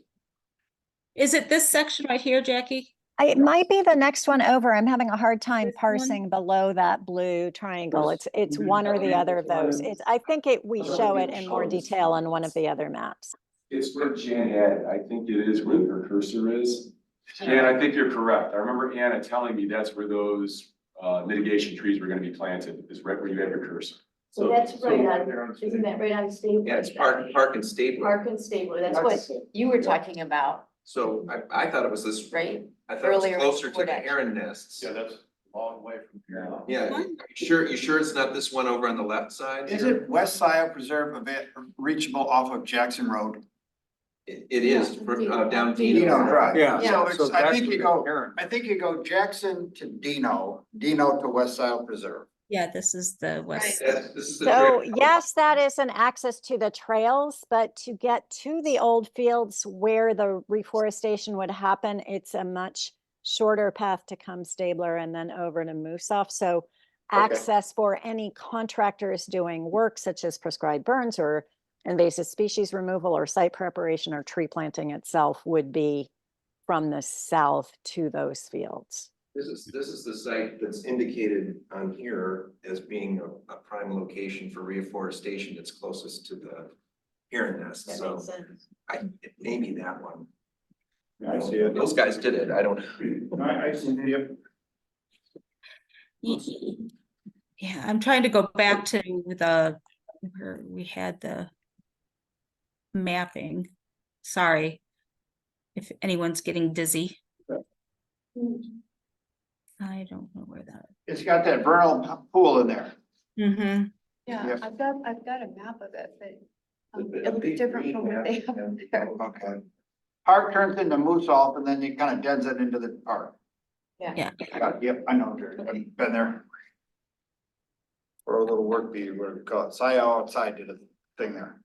[SPEAKER 15] Is it this section right here, Jackie?
[SPEAKER 16] It might be the next one over. I'm having a hard time
[SPEAKER 15] This one?
[SPEAKER 16] parsing below that blue triangle. It's one or the other of those. I think we show it in more detail on one of the other maps.
[SPEAKER 4] It's where Jan had, I think it is where her cursor is. Jan, I think you're correct. I remember Anna telling me that's where those mitigation trees were gonna be planted, is right where you have your cursor.
[SPEAKER 3] So that's right on, isn't that right on Stabler?
[SPEAKER 13] Yeah, it's Park and Stabler.
[SPEAKER 3] Park and Stabler, that's what you were talking about,
[SPEAKER 13] So I thought it was this,
[SPEAKER 3] right?
[SPEAKER 13] I thought it was
[SPEAKER 3] Earlier
[SPEAKER 13] closer to
[SPEAKER 3] before
[SPEAKER 13] the
[SPEAKER 3] that.
[SPEAKER 13] heron nests.
[SPEAKER 7] Yeah, that's a long way from here.
[SPEAKER 13] Yeah, you sure it's not this one over on the left side?
[SPEAKER 8] Is it West Scio Preserve reachable off of Jackson Road?
[SPEAKER 13] It is, down
[SPEAKER 8] Dino
[SPEAKER 13] Dino.
[SPEAKER 8] Drive.
[SPEAKER 9] Yeah.
[SPEAKER 8] So
[SPEAKER 9] So
[SPEAKER 8] it's, I
[SPEAKER 9] that's
[SPEAKER 8] think you
[SPEAKER 9] where the
[SPEAKER 8] go,
[SPEAKER 9] heron-
[SPEAKER 8] I think you go Jackson to Dino to West Scio Preserve.
[SPEAKER 15] Yeah, this is the west.
[SPEAKER 13] This is the
[SPEAKER 16] So
[SPEAKER 13] trail.
[SPEAKER 16] yes, that is an access to the trails, but to get to the old fields where the reforestation would happen, it's a much shorter path to come Stabler and then over to Moosoff. So access for any contractors doing work such as prescribed burns or invasive species removal or site preparation or tree planting itself would be from the south to those fields.
[SPEAKER 13] This is the site that's indicated on here as being a prime location for reforestation that's closest to hearing this,
[SPEAKER 3] That
[SPEAKER 13] so
[SPEAKER 3] makes sense.
[SPEAKER 13] maybe that one.
[SPEAKER 7] I see it.
[SPEAKER 13] Those guys did it, I don't.
[SPEAKER 7] I see it.
[SPEAKER 15] Yeah, I'm trying to go back to the, where we had the mapping. Sorry if anyone's getting dizzy. I don't know where that.
[SPEAKER 8] It's got that vernal pool in there.
[SPEAKER 15] Mm-hmm.
[SPEAKER 5] Yeah,
[SPEAKER 8] Yep.
[SPEAKER 5] I've got a map of it, but it looks different from what they have there.
[SPEAKER 8] Okay. Park turns into Moose Off and then it kind of deads it into the park.
[SPEAKER 15] Yeah.
[SPEAKER 8] Yep, I know, Jerry. I've been there. For a little work bee, what do you call it? Scio outside did a thing there.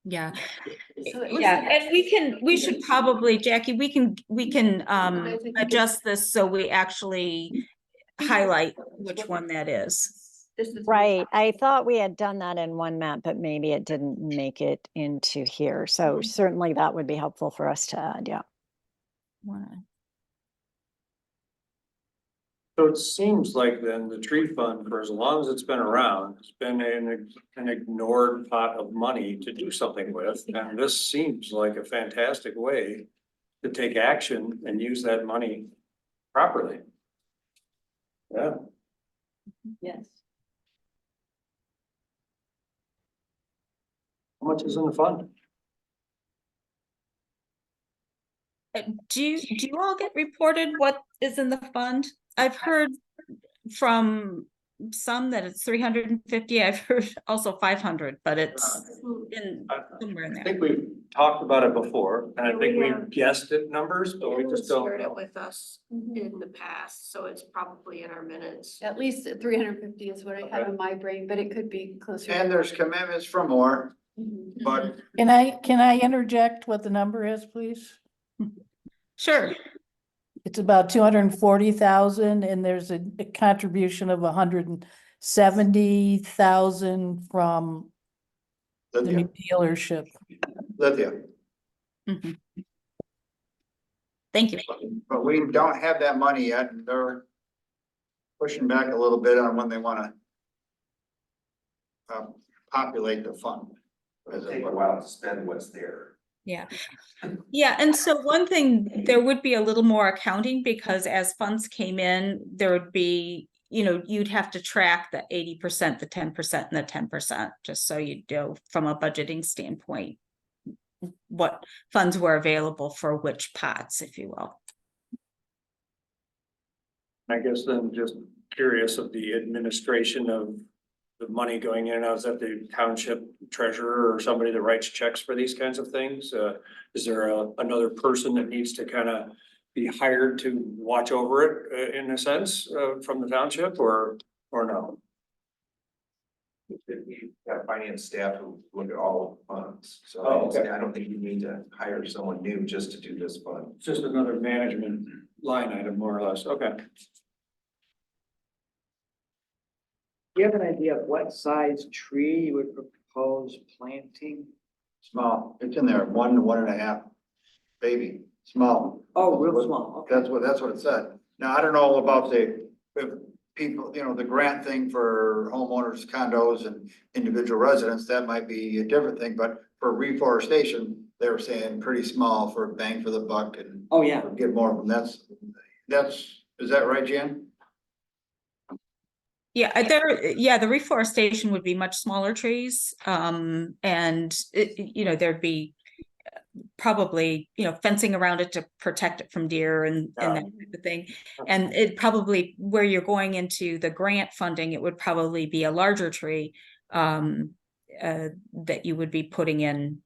[SPEAKER 15] Yeah.
[SPEAKER 5] So it looks
[SPEAKER 15] Yeah,
[SPEAKER 5] like-
[SPEAKER 15] and we should probably, Jackie, we can adjust this so we actually highlight which one that is.
[SPEAKER 5] This is.
[SPEAKER 16] Right, I thought we had done that in one map, but maybe it didn't make it into here. So certainly that would be helpful for us to add, yeah.
[SPEAKER 9] So it seems like then the tree fund, for as long as it's been around, has been an ignored pot of money to do something with. And this seems like a fantastic way to take action and use that money properly. Yeah.
[SPEAKER 3] Yes.
[SPEAKER 9] How much is in the fund?
[SPEAKER 15] Do you all get reported what is in the fund? I've heard from some that it's 350. I've heard also 500, but it's in somewhere in
[SPEAKER 9] I
[SPEAKER 15] there.
[SPEAKER 9] think we've talked about it before, and I
[SPEAKER 6] Yeah,
[SPEAKER 9] think
[SPEAKER 6] we
[SPEAKER 9] we've
[SPEAKER 6] have.
[SPEAKER 9] guessed at numbers, but we just don't
[SPEAKER 6] Shared it
[SPEAKER 9] know.
[SPEAKER 6] with us in the past, so it's probably in our minutes.
[SPEAKER 5] At least 350 is what I have in my brain, but it could be closer.
[SPEAKER 8] And there's commitments for more,
[SPEAKER 5] Mhm.
[SPEAKER 8] but
[SPEAKER 17] Can I interject what the number is, please?
[SPEAKER 15] Sure.
[SPEAKER 17] It's about 240,000 and there's a contribution of 170,000 from the new dealership.
[SPEAKER 8] Lithia,
[SPEAKER 15] Mhm. Thank you.
[SPEAKER 8] but we don't have that money yet and they're pushing back a little bit on when they wanna populate the fund.
[SPEAKER 13] It'll take a while to spend what's there.
[SPEAKER 15] Yeah. Yeah, and so one thing, there would be a little more accounting because as funds came in, there would be, you'd have to track the 80%, the 10%, and the 10%, just so you know from a budgeting standpoint what funds were available for which pots, if you will.
[SPEAKER 9] I guess then just curious of the administration of the money going in and out. Is that the township treasurer or somebody that writes checks for these kinds of things? Is there another person that needs to kind of be hired to watch over it in a sense from the township or no?
[SPEAKER 13] We've got finance staff who look at all funds, so
[SPEAKER 9] Oh, okay.
[SPEAKER 13] I don't think you need to hire someone new just to do this fund.
[SPEAKER 9] It's just another management line item, more or less. Okay.
[SPEAKER 1] Do you have an idea of what size tree you would propose planting?
[SPEAKER 8] Small, it's in there, 1 to 1.5, baby, small.
[SPEAKER 1] Oh, real small, okay.
[SPEAKER 8] That's what it said. Now, I don't know about if people, the grant thing for homeowners, condos and individual residents, that might be a different thing, but for reforestation, they were saying pretty small for bang for the buck and
[SPEAKER 1] Oh, yeah.
[SPEAKER 8] get more of them. Is that right, Jan?
[SPEAKER 15] Yeah, the reforestation would be much smaller trees. And there'd be probably, fencing around it to protect it from deer and that type of thing. And it probably, where you're going into the grant funding, it would probably be a larger tree that you would be putting in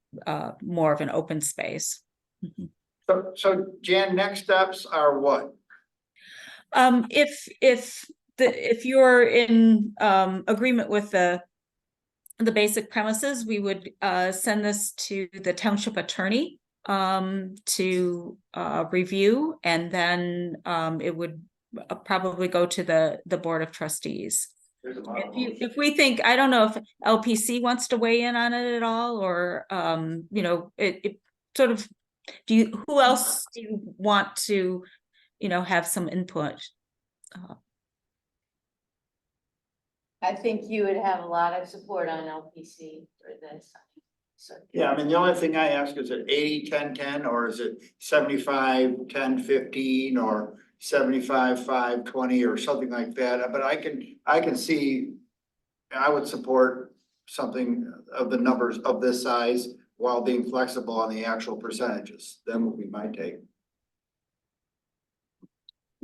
[SPEAKER 15] more of an open space. Mhm.
[SPEAKER 8] So Jan, next steps are what?
[SPEAKER 15] If you're in agreement with the basic premises, we would send this to the township attorney to review, and then it would probably go to the board of trustees. If we think, I don't know if LPC wants to weigh in on it at all, or it sort of, who else do you want to have some input?
[SPEAKER 3] I think you would have a lot of support on LPC for this.
[SPEAKER 8] Yeah, I mean, the only thing I ask, is it 80-10-10, or is it 75-10-15, or 75-5-20, or something like that? But I can see, I would support something of the numbers of this size while being flexible on the actual percentages. That would be my take.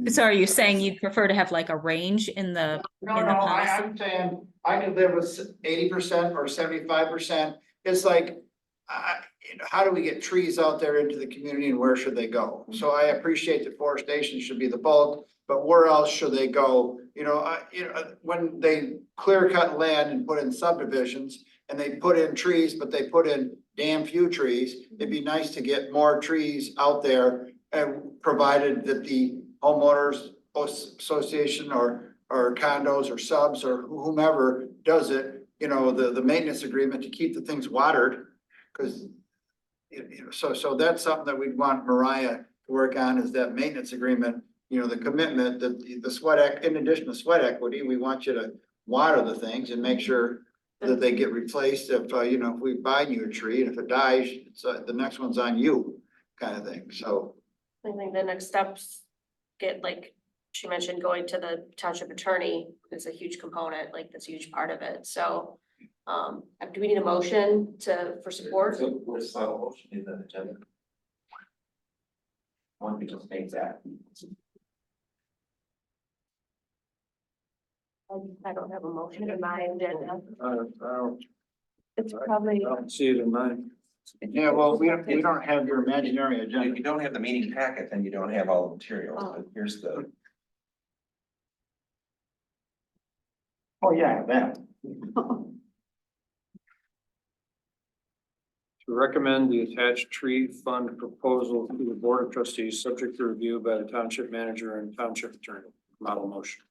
[SPEAKER 15] So are you saying you'd prefer to have like a range in the
[SPEAKER 8] No,
[SPEAKER 15] in the policy?
[SPEAKER 8] I'm saying I could live with 80% or 75%. It's like, how do we get trees out there into the community, and where should they go? So I appreciate that forestation should be the bulk, but where else should they go? When they clear cut land and put in subdivisions and they put in trees, but they put in damn few trees, it'd be nice to get more trees out there, and provided that the homeowners association or condos or subs or whomever does it, the maintenance agreement to keep the things watered. Cause so that's something that we'd want Mariah to work on, is that maintenance agreement, the commitment that in addition to sweat equity, we want you to water the things and make sure that they get replaced. If we buy you a tree, and if it dies, it's the next one's on you, kind of thing. So
[SPEAKER 6] I think the next steps get, like she mentioned, going to the township attorney is a huge component, that's a huge part of it. So do we need a motion for support?
[SPEAKER 13] Where's the motion in the agenda? One we just make that.
[SPEAKER 6] I don't have a motion in my agenda.
[SPEAKER 5] It's probably,
[SPEAKER 9] I don't see it in mine.
[SPEAKER 8] yeah, well, we don't have your imaginary
[SPEAKER 13] If
[SPEAKER 8] agenda.
[SPEAKER 13] you don't have the meeting packet, then you don't have all the materials, but here's the.
[SPEAKER 8] Oh, yeah, that.
[SPEAKER 9] To recommend the attached tree fund proposal to the Board of Trustees, subject to review by the township manager and township attorney. Model motion.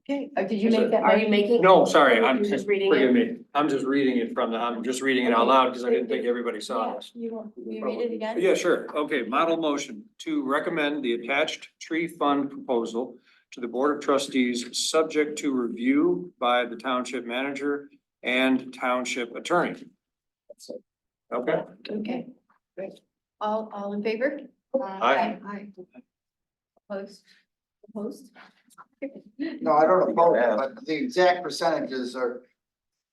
[SPEAKER 5] okay, did you make that?
[SPEAKER 6] Are you making?
[SPEAKER 9] No, sorry, I'm
[SPEAKER 6] You're just reading
[SPEAKER 9] forgive
[SPEAKER 6] it?
[SPEAKER 9] me. I'm just reading it I'm just reading it out loud because I didn't think everybody saw this.
[SPEAKER 3] You read it again?
[SPEAKER 9] Yeah, sure. Okay, model motion to recommend the attached tree fund proposal to the Board of Trustees, subject to review by the township manager and township attorney. Okay.
[SPEAKER 5] Okay, great. All in favor?
[SPEAKER 9] Aye.
[SPEAKER 5] Aye. Opposed? Opposed?
[SPEAKER 8] No, I don't oppose it, but the exact percentages are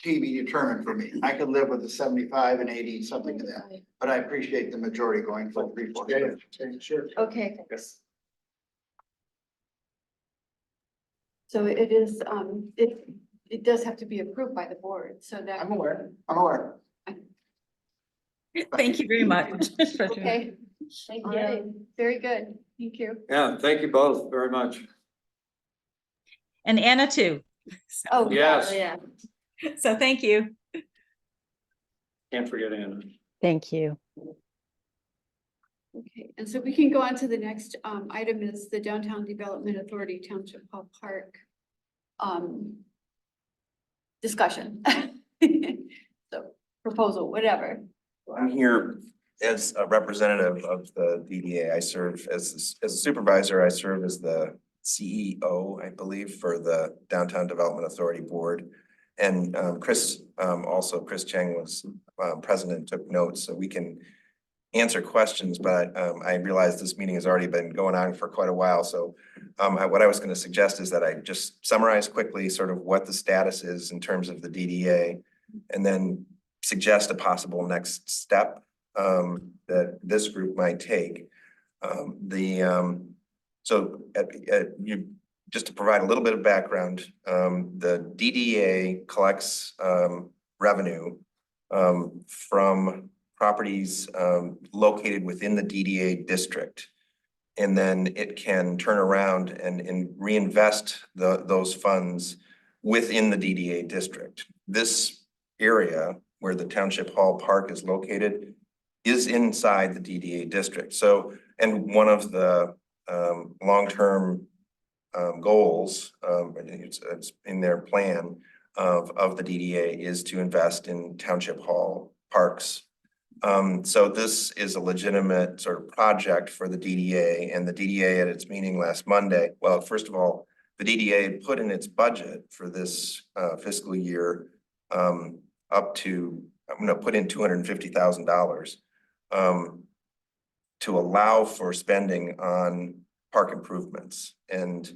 [SPEAKER 8] to be determined for me. I could live with the 75 and 80, something to that, but I appreciate the majority going for reforestation.
[SPEAKER 9] Sure.
[SPEAKER 5] Okay. So it is, it does have to be approved by the board, so that.
[SPEAKER 8] I'm aware.
[SPEAKER 15] Thank you very much.
[SPEAKER 5] Okay.
[SPEAKER 6] Thank
[SPEAKER 5] All right, very good. Thank you.
[SPEAKER 9] Yeah, thank you both very much.
[SPEAKER 15] And Anna too.
[SPEAKER 5] Oh,
[SPEAKER 9] Yes.
[SPEAKER 6] Yeah.
[SPEAKER 15] So thank you.
[SPEAKER 9] Can't forget Anna.
[SPEAKER 16] Thank you.
[SPEAKER 5] okay. And so we can go on to the next item is the Downtown Development Authority Township Hall Park discussion. So proposal, whatever.
[SPEAKER 13] I'm here as a representative of the DDA. I serve as a supervisor. I serve as the CEO, I believe, for the Downtown Development Authority Board. And Chris Cheng was president, took notes, so we can answer questions, but I realize this meeting has already been going on for quite a while. So what I was going to suggest is that I just summarize quickly sort of what the status is in terms of the DDA, and then suggest a possible next step that this group might take. Just to provide a little bit of background, the DDA collects revenue from properties located within the DDA district. And then it can turn around and reinvest those funds within the DDA district. This area where the Township Hall Park is located is inside the DDA district. So, and one of the long-term goals, it's in their plan of the DDA, is to invest in Township Hall parks. So this is a legitimate sort of project for the DDA, and the DDA at its meeting last Monday. Well, first of all, the DDA had put in its budget for this fiscal year up to, I'm gonna put in $250,000 to allow for spending on park improvements. And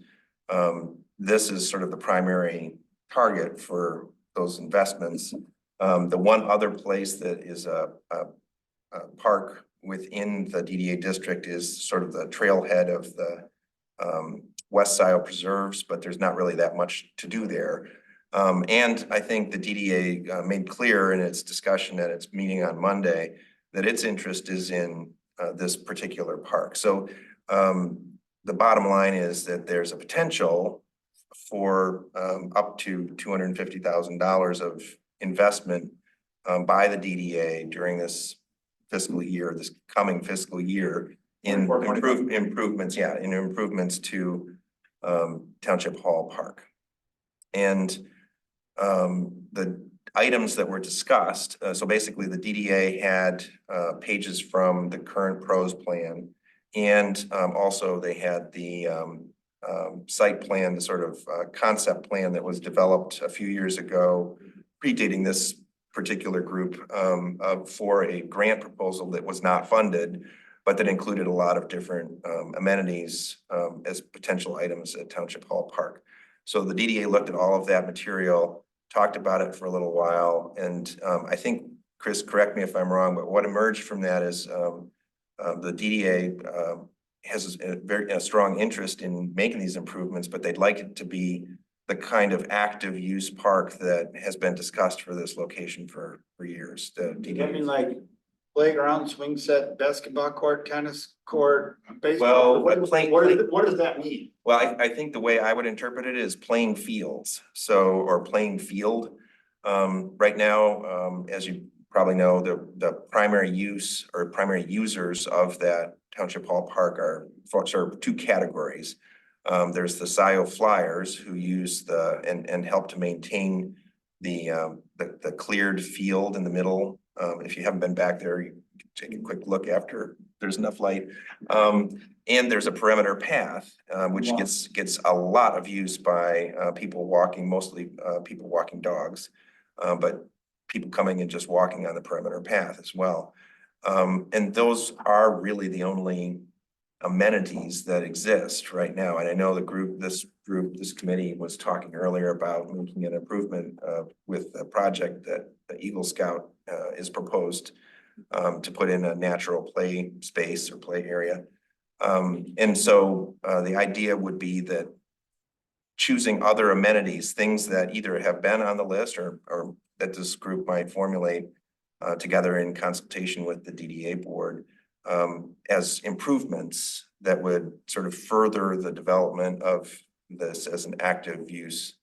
[SPEAKER 13] this is sort of the primary target for those investments. The one other place that is a park within the DDA district is sort of the trailhead of the West Scio Preserves, but there's not really that much to do there. And I think the DDA made clear in its discussion at its meeting on Monday that its interest is in this particular park. So the bottom line is that there's a potential for up to $250,000 of investment by the DDA during this fiscal year, this coming fiscal year, in improvements, in improvements to Township Hall Park. And the items that were discussed, so basically the DDA had pages from the current pros plan, and also they had the site plan, the sort of concept plan that was developed a few years ago, predating this particular group for a grant proposal that was not funded, but that included a lot of different amenities as potential items at Township Hall Park. So the DDA looked at all of that material, talked about it for a little while, and I think, Chris, correct me if I'm wrong, but what emerged from that is the DDA has a very strong interest in making these improvements, but they'd like it to be the kind of active use park that has been discussed for this location for years. The
[SPEAKER 8] I mean,
[SPEAKER 13] DDA.
[SPEAKER 8] like playground, swing set, basketball court, tennis court, baseball.
[SPEAKER 13] Well,
[SPEAKER 8] What does that mean?
[SPEAKER 13] Well, I think the way I would interpret it is playing fields, so, or playing field. Right now, as you probably know, the primary use or primary users of that Township Hall Park are sort of two categories. There's the Scio Flyers who use and help to maintain the cleared field in the middle. If you haven't been back there, you can take a quick look after there's enough light. And there's a perimeter path, which gets a lot of use by people walking, mostly people walking dogs, but people coming and just walking on the perimeter path as well. And those are really the only amenities that exist right now. And I know this committee was talking earlier about making an improvement with a project that the Eagle Scout is proposed to put in a natural play space or play area. And so the idea would be that choosing other amenities, things that either have been on the list or that this group might formulate together in consultation with the DDA board as improvements that would sort of further the development of this as an active use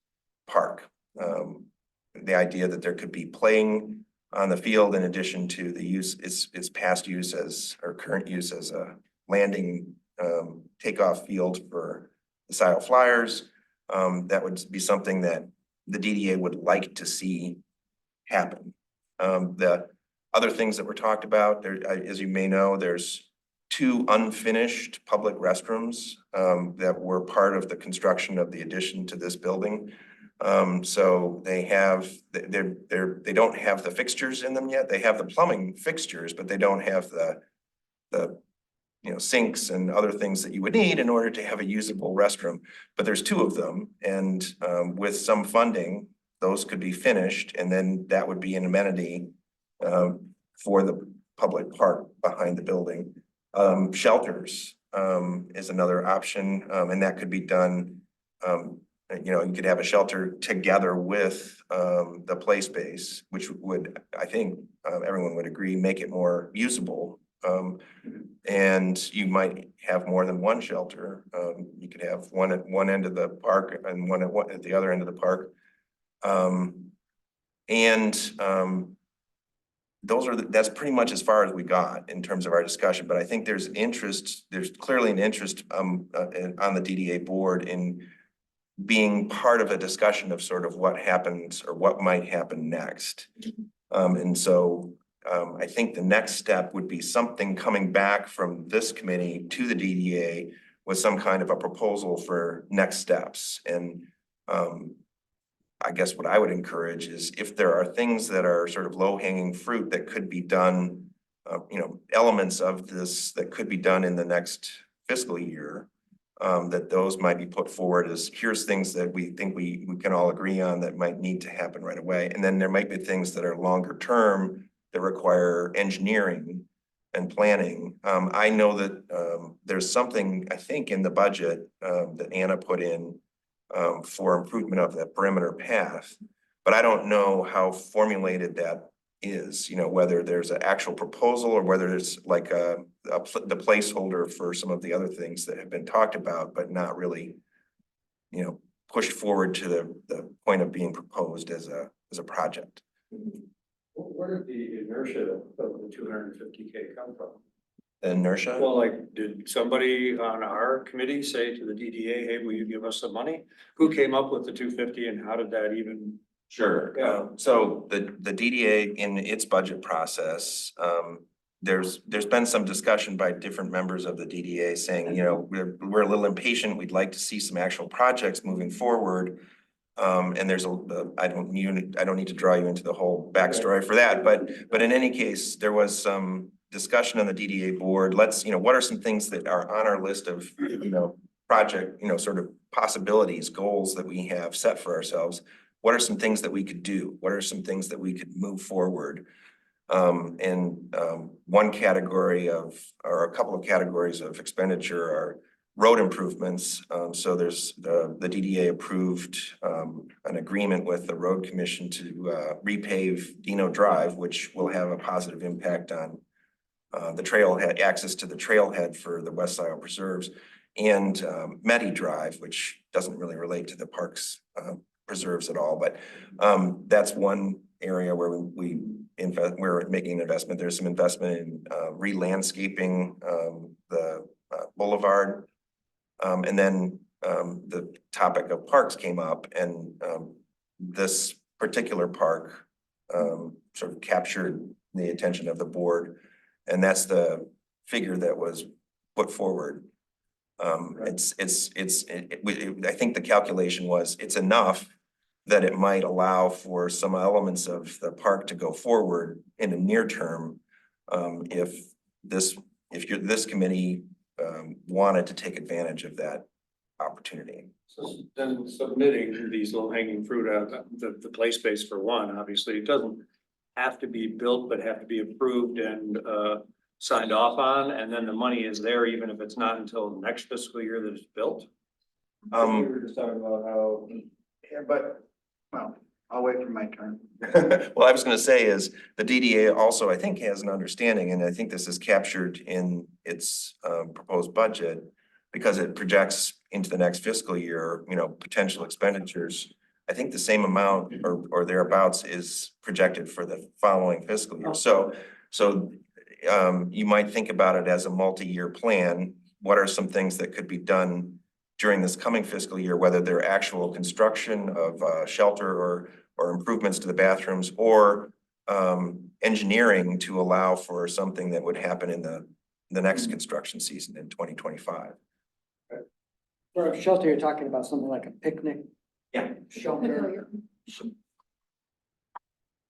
[SPEAKER 13] park. The idea that there could be playing on the field in addition to the use, its past use as, or current use as a landing takeoff field for the Scio Flyers. That would be something that the DDA would like to see happen. The other things that were talked about, there, as you may know, there's 2 unfinished public restrooms that were part of the construction of the addition to this building. So they don't have the fixtures in them yet. They have the plumbing fixtures, but they don't have the sinks and other things that you would need in order to have a usable restroom. But there's 2 of them, and with some funding, those could be finished, and then that would be an amenity for the public park behind the building. Shelters is another option, and that could be done. You could have a shelter together with the play space, which would, I think, everyone would agree, make it more usable. And you might have more than one shelter. You could have one at one end of the park and one at the other end of the park. That's pretty much as far as we got in terms of our discussion, but I think there's clearly an interest on the DDA board in being part of a discussion of sort of what happens or what might happen next. And so I think the next step would be something coming back from this committee to the DDA with some kind of a proposal for next steps. And I guess what I would encourage is if there are things that are sort of low hanging fruit that could be done, elements of this that could be done in the next fiscal year, that those might be put forward as here's things that we think we can all agree on that might need to happen right away. And then there might be things that are longer term that require engineering and planning. I know that there's something, I think, in the budget that Anna put in for improvement of the perimeter path, but I don't know how formulated that is, whether there's an actual proposal or whether it's like the placeholder for some of the other things that have been talked about, but not really, pushed forward to the point of being proposed as a project.
[SPEAKER 9] Where did the inertia of the 250K come from?
[SPEAKER 13] The inertia?
[SPEAKER 9] Well, like, did somebody on our committee say to the DDA, hey, will you give us some money? Who came up with the 250 and how did that even?
[SPEAKER 13] Sure.
[SPEAKER 9] Yeah.
[SPEAKER 13] So the DDA in its budget process, there's been some discussion by different members of the DDA saying, we're a little impatient. We'd like to see some actual projects moving forward. And there's I don't need to draw you into the whole backstory for that, but in any case, there was some discussion on the DDA board. Let's, what are some things that are on our list of, project, sort of possibilities, goals that we have set for ourselves? What are some things that we could do? What are some things that we could move forward? One category or a couple of categories of expenditure are road improvements. So there's the DDA approved an agreement with the road commission to repave Dino Drive, which will have a positive impact on the trailhead, access to the trailhead for the West Scio preserves, and Medi Drive, which doesn't really relate to the parks preserves at all, but that's one area where we're making an investment. There's some investment in re-landscaping the boulevard. And then the topic of parks came up, and this particular park sort of captured the attention of the board, and that's the figure that was put forward. I think the calculation was it's enough that it might allow for some elements of the park to go forward in the near term. If this committee wanted to take advantage of that opportunity.
[SPEAKER 9] So then submitting these low hanging fruit out, the play space for one, obviously it doesn't have to be built, but have to be approved and signed off on, and then the money is there even if it's not until next fiscal year that it's built. We were just talking about how.
[SPEAKER 8] Yeah, but, well, I'll wait for my turn.
[SPEAKER 13] Well, I was going to say is the DDA also, I think, has an understanding, and I think this is captured in its proposed budget because it projects into the next fiscal year, potential expenditures. I think the same amount or thereabouts is projected for the following fiscal year. So you might think about it as a multi-year plan. What are some things that could be done during this coming fiscal year, whether they're actual construction of shelter or improvements to the bathrooms, or engineering to allow for something that would happen in the next construction season in 2025.
[SPEAKER 1] For a shelter, you're talking about something like a picnic
[SPEAKER 13] Yeah.
[SPEAKER 1] shelter.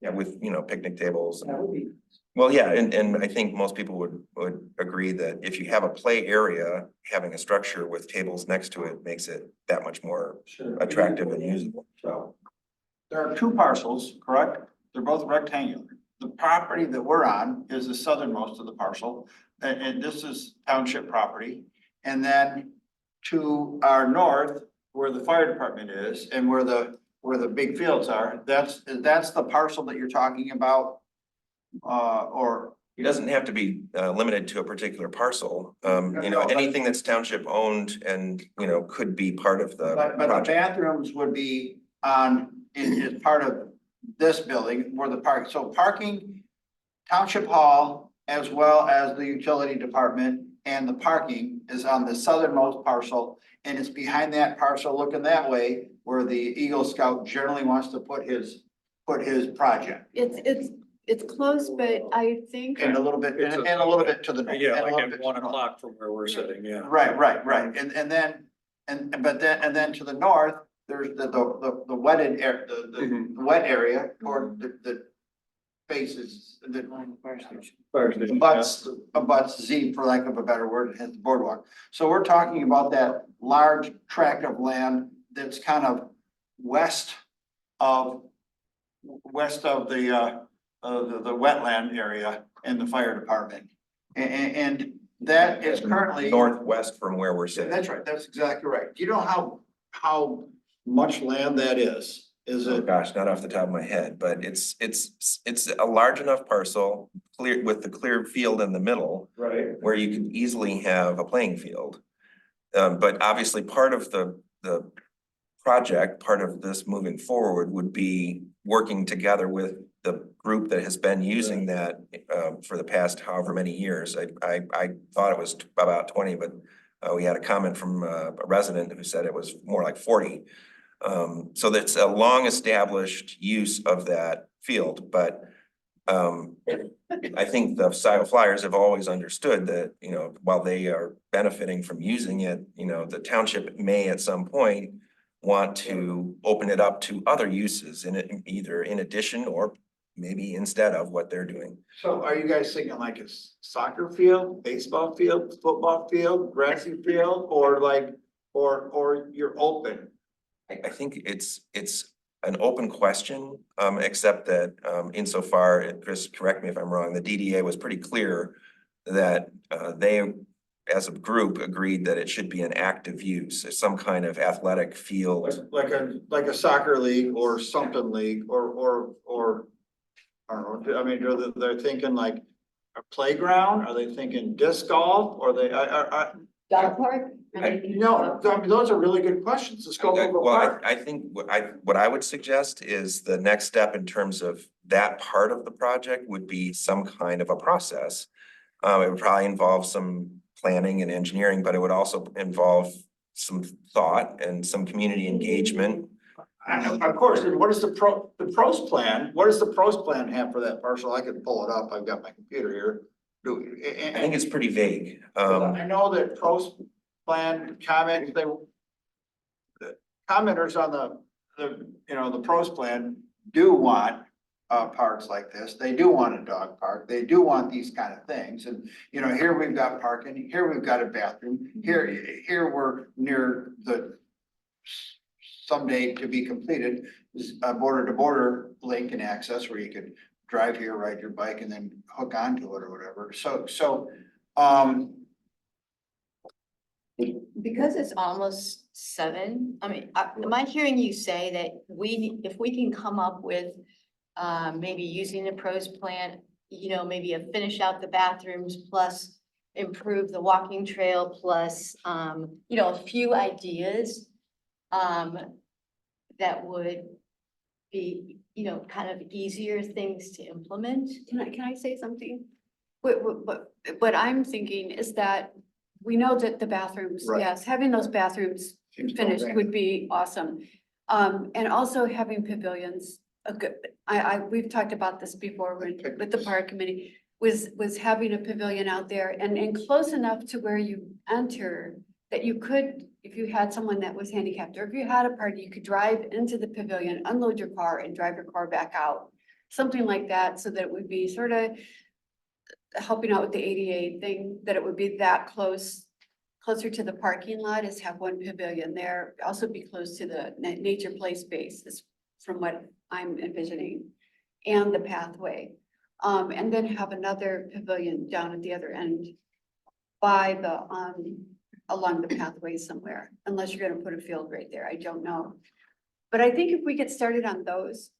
[SPEAKER 13] Yeah, with, picnic tables.
[SPEAKER 1] That would be.
[SPEAKER 13] Well, yeah, and I think most people would agree that if you have a play area, having a structure with tables next to it makes it that much more attractive and usable. So
[SPEAKER 8] There are two parcels, correct? They're both rectangular. The property that we're on is the southernmost of the parcel, and this is township property. And then to our north, where the fire department is and where the big fields are, that's the parcel that you're talking about? Or
[SPEAKER 13] it doesn't have to be limited to a particular parcel. Anything that's township owned and, could be part of the
[SPEAKER 8] but the
[SPEAKER 13] project.
[SPEAKER 8] bathrooms would be is part of this building where the park, so parking, township hall, as well as the utility department and the parking is on the southernmost parcel. And it's behind that parcel looking that way where the Eagle Scout generally wants to put his project.
[SPEAKER 5] It's it's close, but I think.
[SPEAKER 8] And a little bit, and a little bit to the north.
[SPEAKER 9] Yeah,
[SPEAKER 8] and a
[SPEAKER 9] like
[SPEAKER 8] little
[SPEAKER 9] at
[SPEAKER 8] bit to
[SPEAKER 9] 1
[SPEAKER 8] the north.
[SPEAKER 9] o'clock from where we're sitting, yeah.
[SPEAKER 8] Right, and then, and then to the north, there's the wetted air, the wet area, or the faces, the abuts Z, for lack of a better word, it has the boardwalk. So we're talking about that large tract of land that's kind of west of the wetland area and the fire department. And that is currently.
[SPEAKER 13] Northwest from where we're sitting.
[SPEAKER 8] That's right, that's exactly right. Do you know how much land that is? Is
[SPEAKER 13] Oh
[SPEAKER 8] it?
[SPEAKER 13] gosh, not off the top of my head, but it's a large enough parcel, clear with the cleared field in the middle.
[SPEAKER 8] Right.
[SPEAKER 13] Where you can easily have a playing field. But obviously, part of the project, part of this moving forward would be working together with the group that has been using that for the past however many years. I thought it was about 20, but we had a comment from a resident who said it was more like 40. So that's a long established use of that field, but I think the Scio Flyers have always understood that, you know, while they are benefiting from using it, you know, the township may at some point want to open it up to other uses in it, either in addition or maybe instead of what they're doing.
[SPEAKER 8] So are you guys thinking like a soccer field, baseball field, football field, grassy field, or like, or you're open?
[SPEAKER 13] I think it's an open question, except that insofar, and Chris, correct me if I'm wrong, the DDA was pretty clear that they, as a group, agreed that it should be an active use, some kind of athletic field.
[SPEAKER 8] Like a soccer league or something league, or I don't know, I mean, they're thinking like a playground, are they thinking disc golf, or they,
[SPEAKER 3] Dog park?
[SPEAKER 8] no, I mean, those are really good questions, the scope of a
[SPEAKER 13] Well,
[SPEAKER 8] park.
[SPEAKER 13] I think what I would suggest is the next step in terms of that part of the project would be some kind of a process. It would probably involve some planning and engineering, but it would also involve some thought and some community engagement.
[SPEAKER 8] Of course, and what is the pros plan, what does the pros plan have for that parcel? I could pull it up, I've got my computer here.
[SPEAKER 13] I think it's pretty vague.
[SPEAKER 8] I know that pros plan comments, the commenters on the pros plan do want parks like this. They do want a dog park. They do want these kind of things. And, you know, here we've got parking, here we've got a bathroom, here we're near the someday to be completed, border to border link and access where you could drive here, ride your bike, and then hook onto it or whatever. So,
[SPEAKER 3] Because it's almost 7, I mean, am I hearing you say that if we can come up with maybe using the pros plan, you know, maybe finish out the bathrooms plus improve the walking trail plus, you know, a few ideas that would be, you know, kind of easier things to implement.
[SPEAKER 5] Can I say something? What I'm thinking is that we know that the bathrooms,
[SPEAKER 8] Right.
[SPEAKER 5] yes, having those bathrooms
[SPEAKER 8] seems
[SPEAKER 5] finished
[SPEAKER 8] okay.
[SPEAKER 5] would be awesome. And also having pavilions, we've talked about this before with the park committee, was having a pavilion out there and close enough to where you enter that you could, if you had someone that was handicapped, or if you had a party, you could drive into the pavilion, unload your car and drive your car back out. Something like that, so that it would be sort of helping out with the ADA thing, that it would be that closer to the parking lot, is have one pavilion there, also be close to the nature play space, is from what I'm envisioning, and the pathway. And then have another pavilion down at the other end by the, along the pathway somewhere, unless you're gonna put a field right there, I don't know. But I think if we get started on those,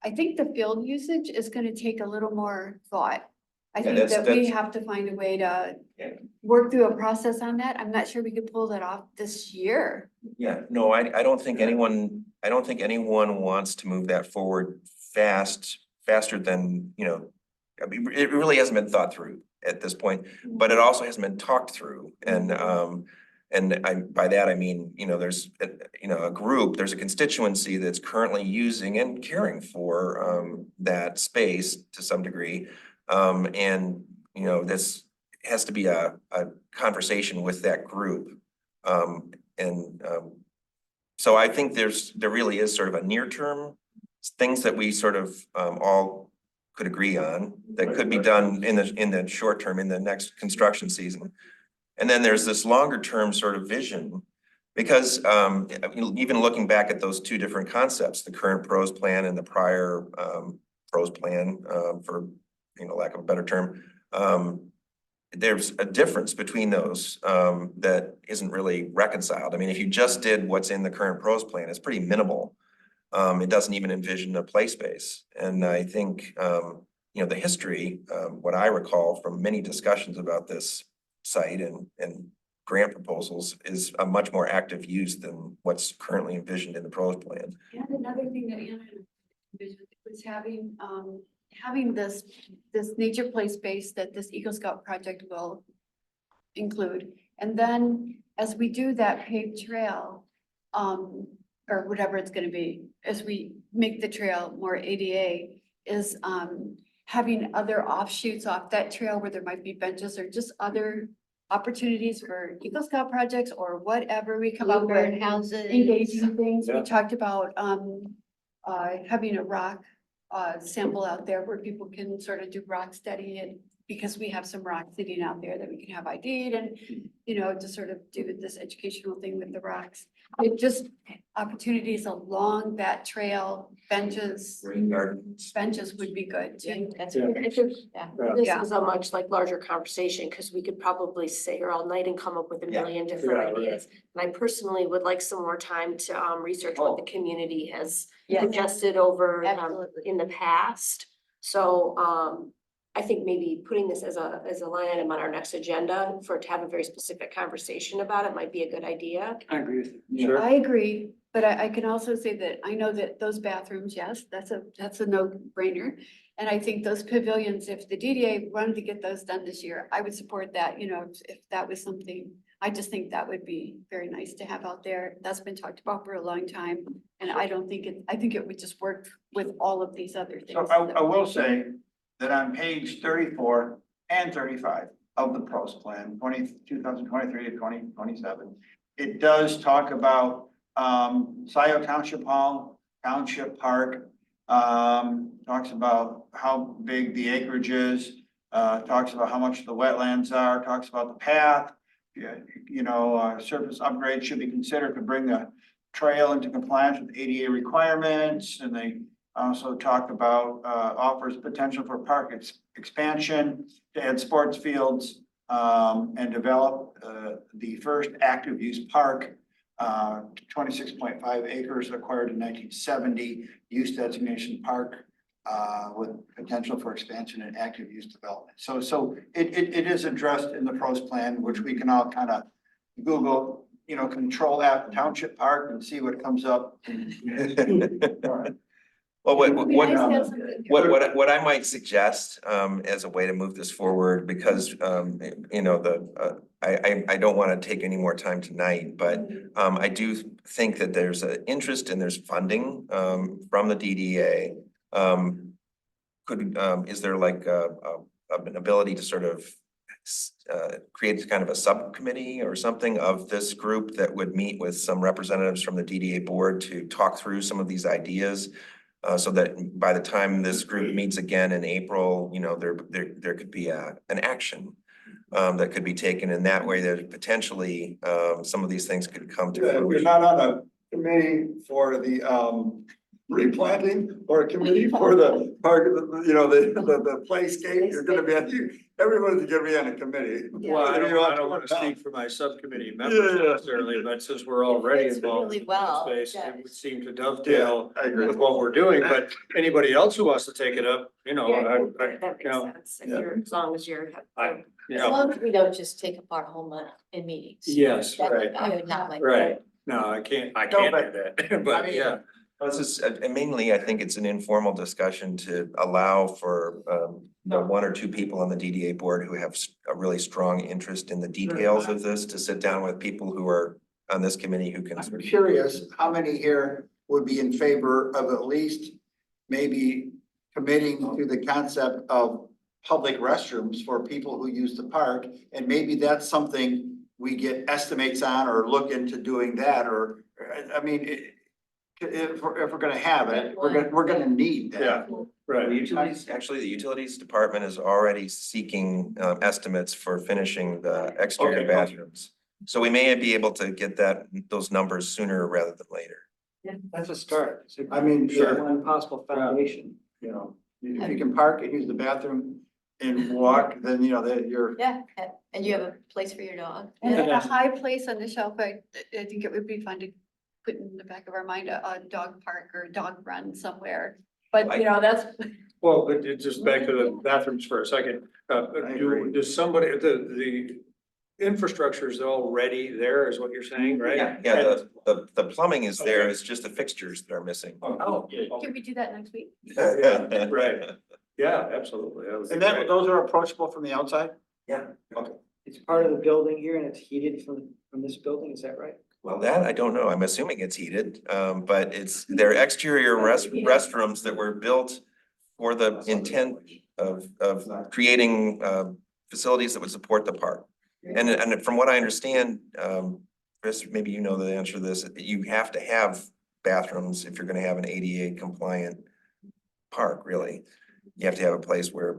[SPEAKER 5] I think the field usage is gonna take a little more thought. I think
[SPEAKER 13] that's-
[SPEAKER 5] that we
[SPEAKER 13] that's-
[SPEAKER 5] have to find a way to
[SPEAKER 13] Yeah.
[SPEAKER 5] work through a process on that. I'm not sure we could pull that off this year.
[SPEAKER 13] Yeah, no, I don't think anyone wants to move that forward faster than, you know, I mean, it really hasn't been thought through at this point, but it also hasn't been talked through. And And by that, I mean, there's, a group, there's a constituency that's currently using and caring for, that space to some degree. And, this has to be a conversation with that group. So I think there really is sort of a near-term things that we sort of, all could agree on that could be done in the short term, in the next construction season. And then there's this longer term sort of vision, because even looking back at those two different concepts, the current pros plan and the prior pros plan, for lack of a better term, there's a difference between those that isn't really reconciled. I mean, if you just did what's in the current pros plan, it's pretty minimal. It doesn't even envision a play space. And I think, the history, what I recall from many discussions about this site and grant proposals is a much more active use than what's currently envisioned in the pros plan.
[SPEAKER 5] And another thing that Anna envisioned was having this nature play space that this Eagle Scout project will include. And then as we do that paved trail, or whatever it's gonna be, as we make the trail more ADA, is having other offshoots off that trail where there might be benches or just other opportunities for Eagle Scout projects or whatever we come up with.
[SPEAKER 3] Bluebird houses.
[SPEAKER 5] Engaging things. We
[SPEAKER 9] Yeah.
[SPEAKER 5] talked about having a rock sample out there where people can sort of do rock study, and because we have some rocks sitting out there that we can have ID'd and, to sort of do this educational thing with the rocks. It just opportunities along that trail, benches would be good too.
[SPEAKER 3] That's
[SPEAKER 9] Yeah.
[SPEAKER 3] good.
[SPEAKER 6] I think
[SPEAKER 3] Yeah.
[SPEAKER 6] this
[SPEAKER 5] Yeah.
[SPEAKER 6] is a much like larger conversation, because we could probably sit here all night and come up with a
[SPEAKER 13] Yeah.
[SPEAKER 6] million different
[SPEAKER 9] Yeah, right.
[SPEAKER 6] ideas. And I personally would like some more time to research what the community has
[SPEAKER 3] Yes.
[SPEAKER 6] suggested over
[SPEAKER 3] Absolutely.
[SPEAKER 6] in the past. So I think maybe putting this as a line item on our next agenda to have a very specific conversation about it might be a good idea.
[SPEAKER 11] I agree with you.
[SPEAKER 9] Sure.
[SPEAKER 5] I agree, but I can also say that I know that those bathrooms, yes, that's a no-brainer. And I think those pavilions, if the DDA wanted to get those done this year, I would support that, if that was something. I just think that would be very nice to have out there. That's been talked about for a long time. And I think it would just work with all of these other
[SPEAKER 8] So
[SPEAKER 5] things.
[SPEAKER 8] I will say that on page 34 and 35 of the pros plan, 2023 to 2027, it does talk about Scio Township Hall, Township Park, talks about how big the acreage is, talks about how much the wetlands are, talks about the path. Surface upgrade should be considered to bring the trail into compliance with ADA requirements, and they also talk about offers potential for park expansion to add sports fields and develop the first active use park, 26.5 acres acquired in 1970, use designation park with potential for expansion and active use development. So it is addressed in the pros plan, which we can all kind of Google, control app Township Park and see what comes up.
[SPEAKER 13] Well,
[SPEAKER 5] What
[SPEAKER 13] what I might suggest, as a way to move this forward, because, I don't want to take any more time tonight, but, I do think that there's an interest and there's funding, from the DDA. Is there like an ability to sort of create kind of a subcommittee or something of this group that would meet with some representatives from the DDA board to talk through some of these ideas? So that by the time this group meets again in April, there could be an action that could be taken in that way, that potentially some of these things could come to
[SPEAKER 8] You're
[SPEAKER 13] fruition.
[SPEAKER 8] not on a committee for the replanting or a committee for the park, the playscape. You're gonna be, everyone's gonna be on a committee.
[SPEAKER 9] Well, I don't want to speak for my subcommittee members
[SPEAKER 8] Yeah.
[SPEAKER 9] necessarily, but since we're already
[SPEAKER 3] fits
[SPEAKER 9] involved
[SPEAKER 3] really
[SPEAKER 9] in
[SPEAKER 3] well,
[SPEAKER 9] the space,
[SPEAKER 3] yes.
[SPEAKER 9] it would seem to dovetail
[SPEAKER 8] I agree.
[SPEAKER 9] with what we're doing, but anybody else who wants to take it up,
[SPEAKER 6] Yeah, that
[SPEAKER 9] you know,
[SPEAKER 6] makes sense, if you're, as long as you're.
[SPEAKER 9] I-
[SPEAKER 3] As long as we don't just take apart a whole month in meetings.
[SPEAKER 9] yes,
[SPEAKER 3] That-
[SPEAKER 9] right,
[SPEAKER 3] I would not like. that.
[SPEAKER 9] right. No, I can't do that,
[SPEAKER 8] I
[SPEAKER 9] but
[SPEAKER 8] mean,
[SPEAKER 9] yeah,
[SPEAKER 13] This is, and mainly, I think it's an informal discussion to allow for, the one or two people on the DDA board who have a really strong interest in the details of this, to sit down with people who are on this committee who can.
[SPEAKER 8] I'm curious, how many here would be in favor of at least maybe committing to the concept of public restrooms for people who use the park? And maybe that's something we get estimates on or look into doing that, or, I mean, if we're gonna have it, we're gonna need that.
[SPEAKER 7] Yeah, right.
[SPEAKER 13] The utilities, actually, the utilities department is already seeking estimates for finishing the exterior
[SPEAKER 8] Okay.
[SPEAKER 13] bathrooms. So we may be able to get those numbers sooner rather than later.
[SPEAKER 1] That's a start. It's a-
[SPEAKER 8] I mean,
[SPEAKER 1] Sure.
[SPEAKER 8] yeah.
[SPEAKER 1] One possible foundation.
[SPEAKER 8] You know, if you can park and use the bathroom and walk, then you know that you're.
[SPEAKER 3] Yeah, and you have a place for your dog.
[SPEAKER 5] And at a high place on the shelf, I think it would be fun to put in the back of our mind, a dog park or a dog run somewhere. But you know, that's,
[SPEAKER 7] Well, but it's just back to the bathrooms for a second.
[SPEAKER 8] agree.
[SPEAKER 7] Does somebody, the infrastructure is already there, is what you're saying, right?
[SPEAKER 13] Yeah, the plumbing is there, it's just the fixtures that are missing.
[SPEAKER 7] Oh,
[SPEAKER 5] can we do that next week?
[SPEAKER 7] right. Yeah, absolutely. That would be
[SPEAKER 8] And that,
[SPEAKER 7] great.
[SPEAKER 8] those are approachable from the outside?
[SPEAKER 13] Yeah,
[SPEAKER 1] It's part of the building here and it's heated from this building, is that right?
[SPEAKER 13] well, that I don't know, I'm assuming it's heated, but they're exterior restrooms that were built for the intent of creating facilities that would support the park. And from what I understand, Chris, maybe you know the answer to this, you have to have bathrooms if you're gonna have an ADA compliant park, really. You have to have a place where.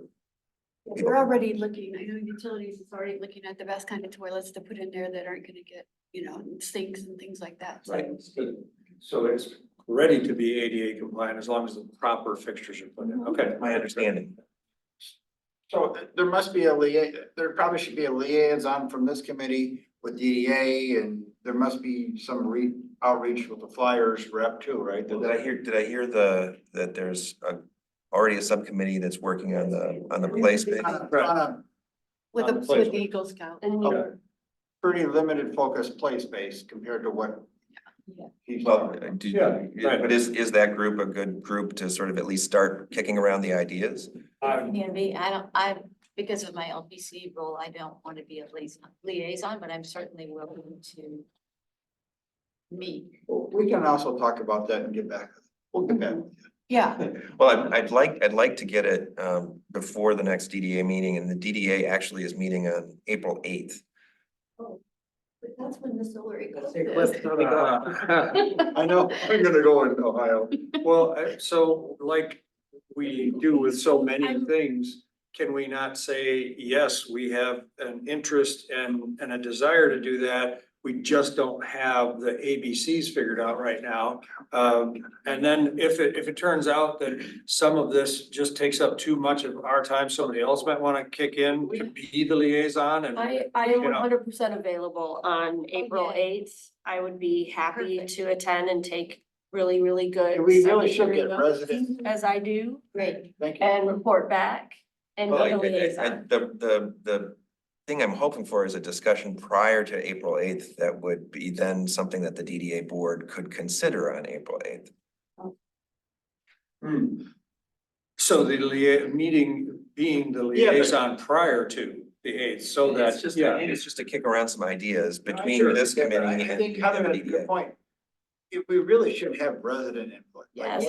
[SPEAKER 5] We're already looking, I know utilities is already looking at the best kind of toilets to put in there that aren't gonna get, you know, sinks and things like that. So-
[SPEAKER 13] Right.
[SPEAKER 7] So it's ready to be ADA compliant as long as the proper fixtures are put in. Okay.
[SPEAKER 13] My understanding.
[SPEAKER 8] So there must be there probably should be a liaison from this committee with DDA, and there must be some outreach with the Flyers rep too, right?
[SPEAKER 13] Did I hear that there's already a subcommittee that's working on the play space?
[SPEAKER 8] On
[SPEAKER 7] Right.
[SPEAKER 8] a
[SPEAKER 5] With
[SPEAKER 7] On
[SPEAKER 5] the,
[SPEAKER 7] the place.
[SPEAKER 5] with the Eagle Scout.
[SPEAKER 7] Yeah.
[SPEAKER 8] pretty limited focus play space compared to what. He's
[SPEAKER 13] Well,
[SPEAKER 8] talking
[SPEAKER 7] right.
[SPEAKER 13] but is that group a good group to sort of at least start kicking around the ideas?
[SPEAKER 3] Because of my LPC role, I don't want to be a liaison, but I'm certainly willing to meet.
[SPEAKER 8] about. We can also talk about that and get back. We'll get back.
[SPEAKER 5] Yeah,
[SPEAKER 13] Well, I'd like to get it before the next DDA meeting, and the DDA actually is meeting on April 8th.
[SPEAKER 5] but that's when the solar eclipse
[SPEAKER 1] Say,
[SPEAKER 5] is.
[SPEAKER 1] Cliff, tell me go.
[SPEAKER 8] I know, I'm gonna go in Ohio.
[SPEAKER 7] Well, so like we do with so many things, can we not say, yes, we have an interest and a desire to do that? We just don't have the ABCs figured out right now. And then if it turns out that some of this just takes up too much of our time, somebody else might want to kick in to be the liaison and.
[SPEAKER 6] I am
[SPEAKER 7] You know.
[SPEAKER 6] 100% available on April
[SPEAKER 5] Okay.
[SPEAKER 6] 8th. I would be happy
[SPEAKER 5] Perfect.
[SPEAKER 6] to attend and take really, really good.
[SPEAKER 8] And we really should
[SPEAKER 6] secondary
[SPEAKER 8] get
[SPEAKER 6] notes,
[SPEAKER 8] resident,
[SPEAKER 6] as I do,
[SPEAKER 3] Great.
[SPEAKER 8] thank you.
[SPEAKER 6] and report back and
[SPEAKER 13] Well,
[SPEAKER 6] be the liaison.
[SPEAKER 13] the thing I'm hoping for is a discussion prior to April 8th that would be then something that the DDA board could consider on April 8th.
[SPEAKER 7] So the meeting being the
[SPEAKER 8] Yeah, but-
[SPEAKER 7] liaison prior to the 8th, so that,
[SPEAKER 13] It's just,
[SPEAKER 7] yeah.
[SPEAKER 13] it's just to kick around some ideas between
[SPEAKER 8] Sure.
[SPEAKER 13] this
[SPEAKER 8] Yeah, but
[SPEAKER 13] committee
[SPEAKER 8] I
[SPEAKER 13] and
[SPEAKER 8] think Heather had a
[SPEAKER 13] DDA.
[SPEAKER 8] good point. If we really should have resident input. Like,
[SPEAKER 6] Yes,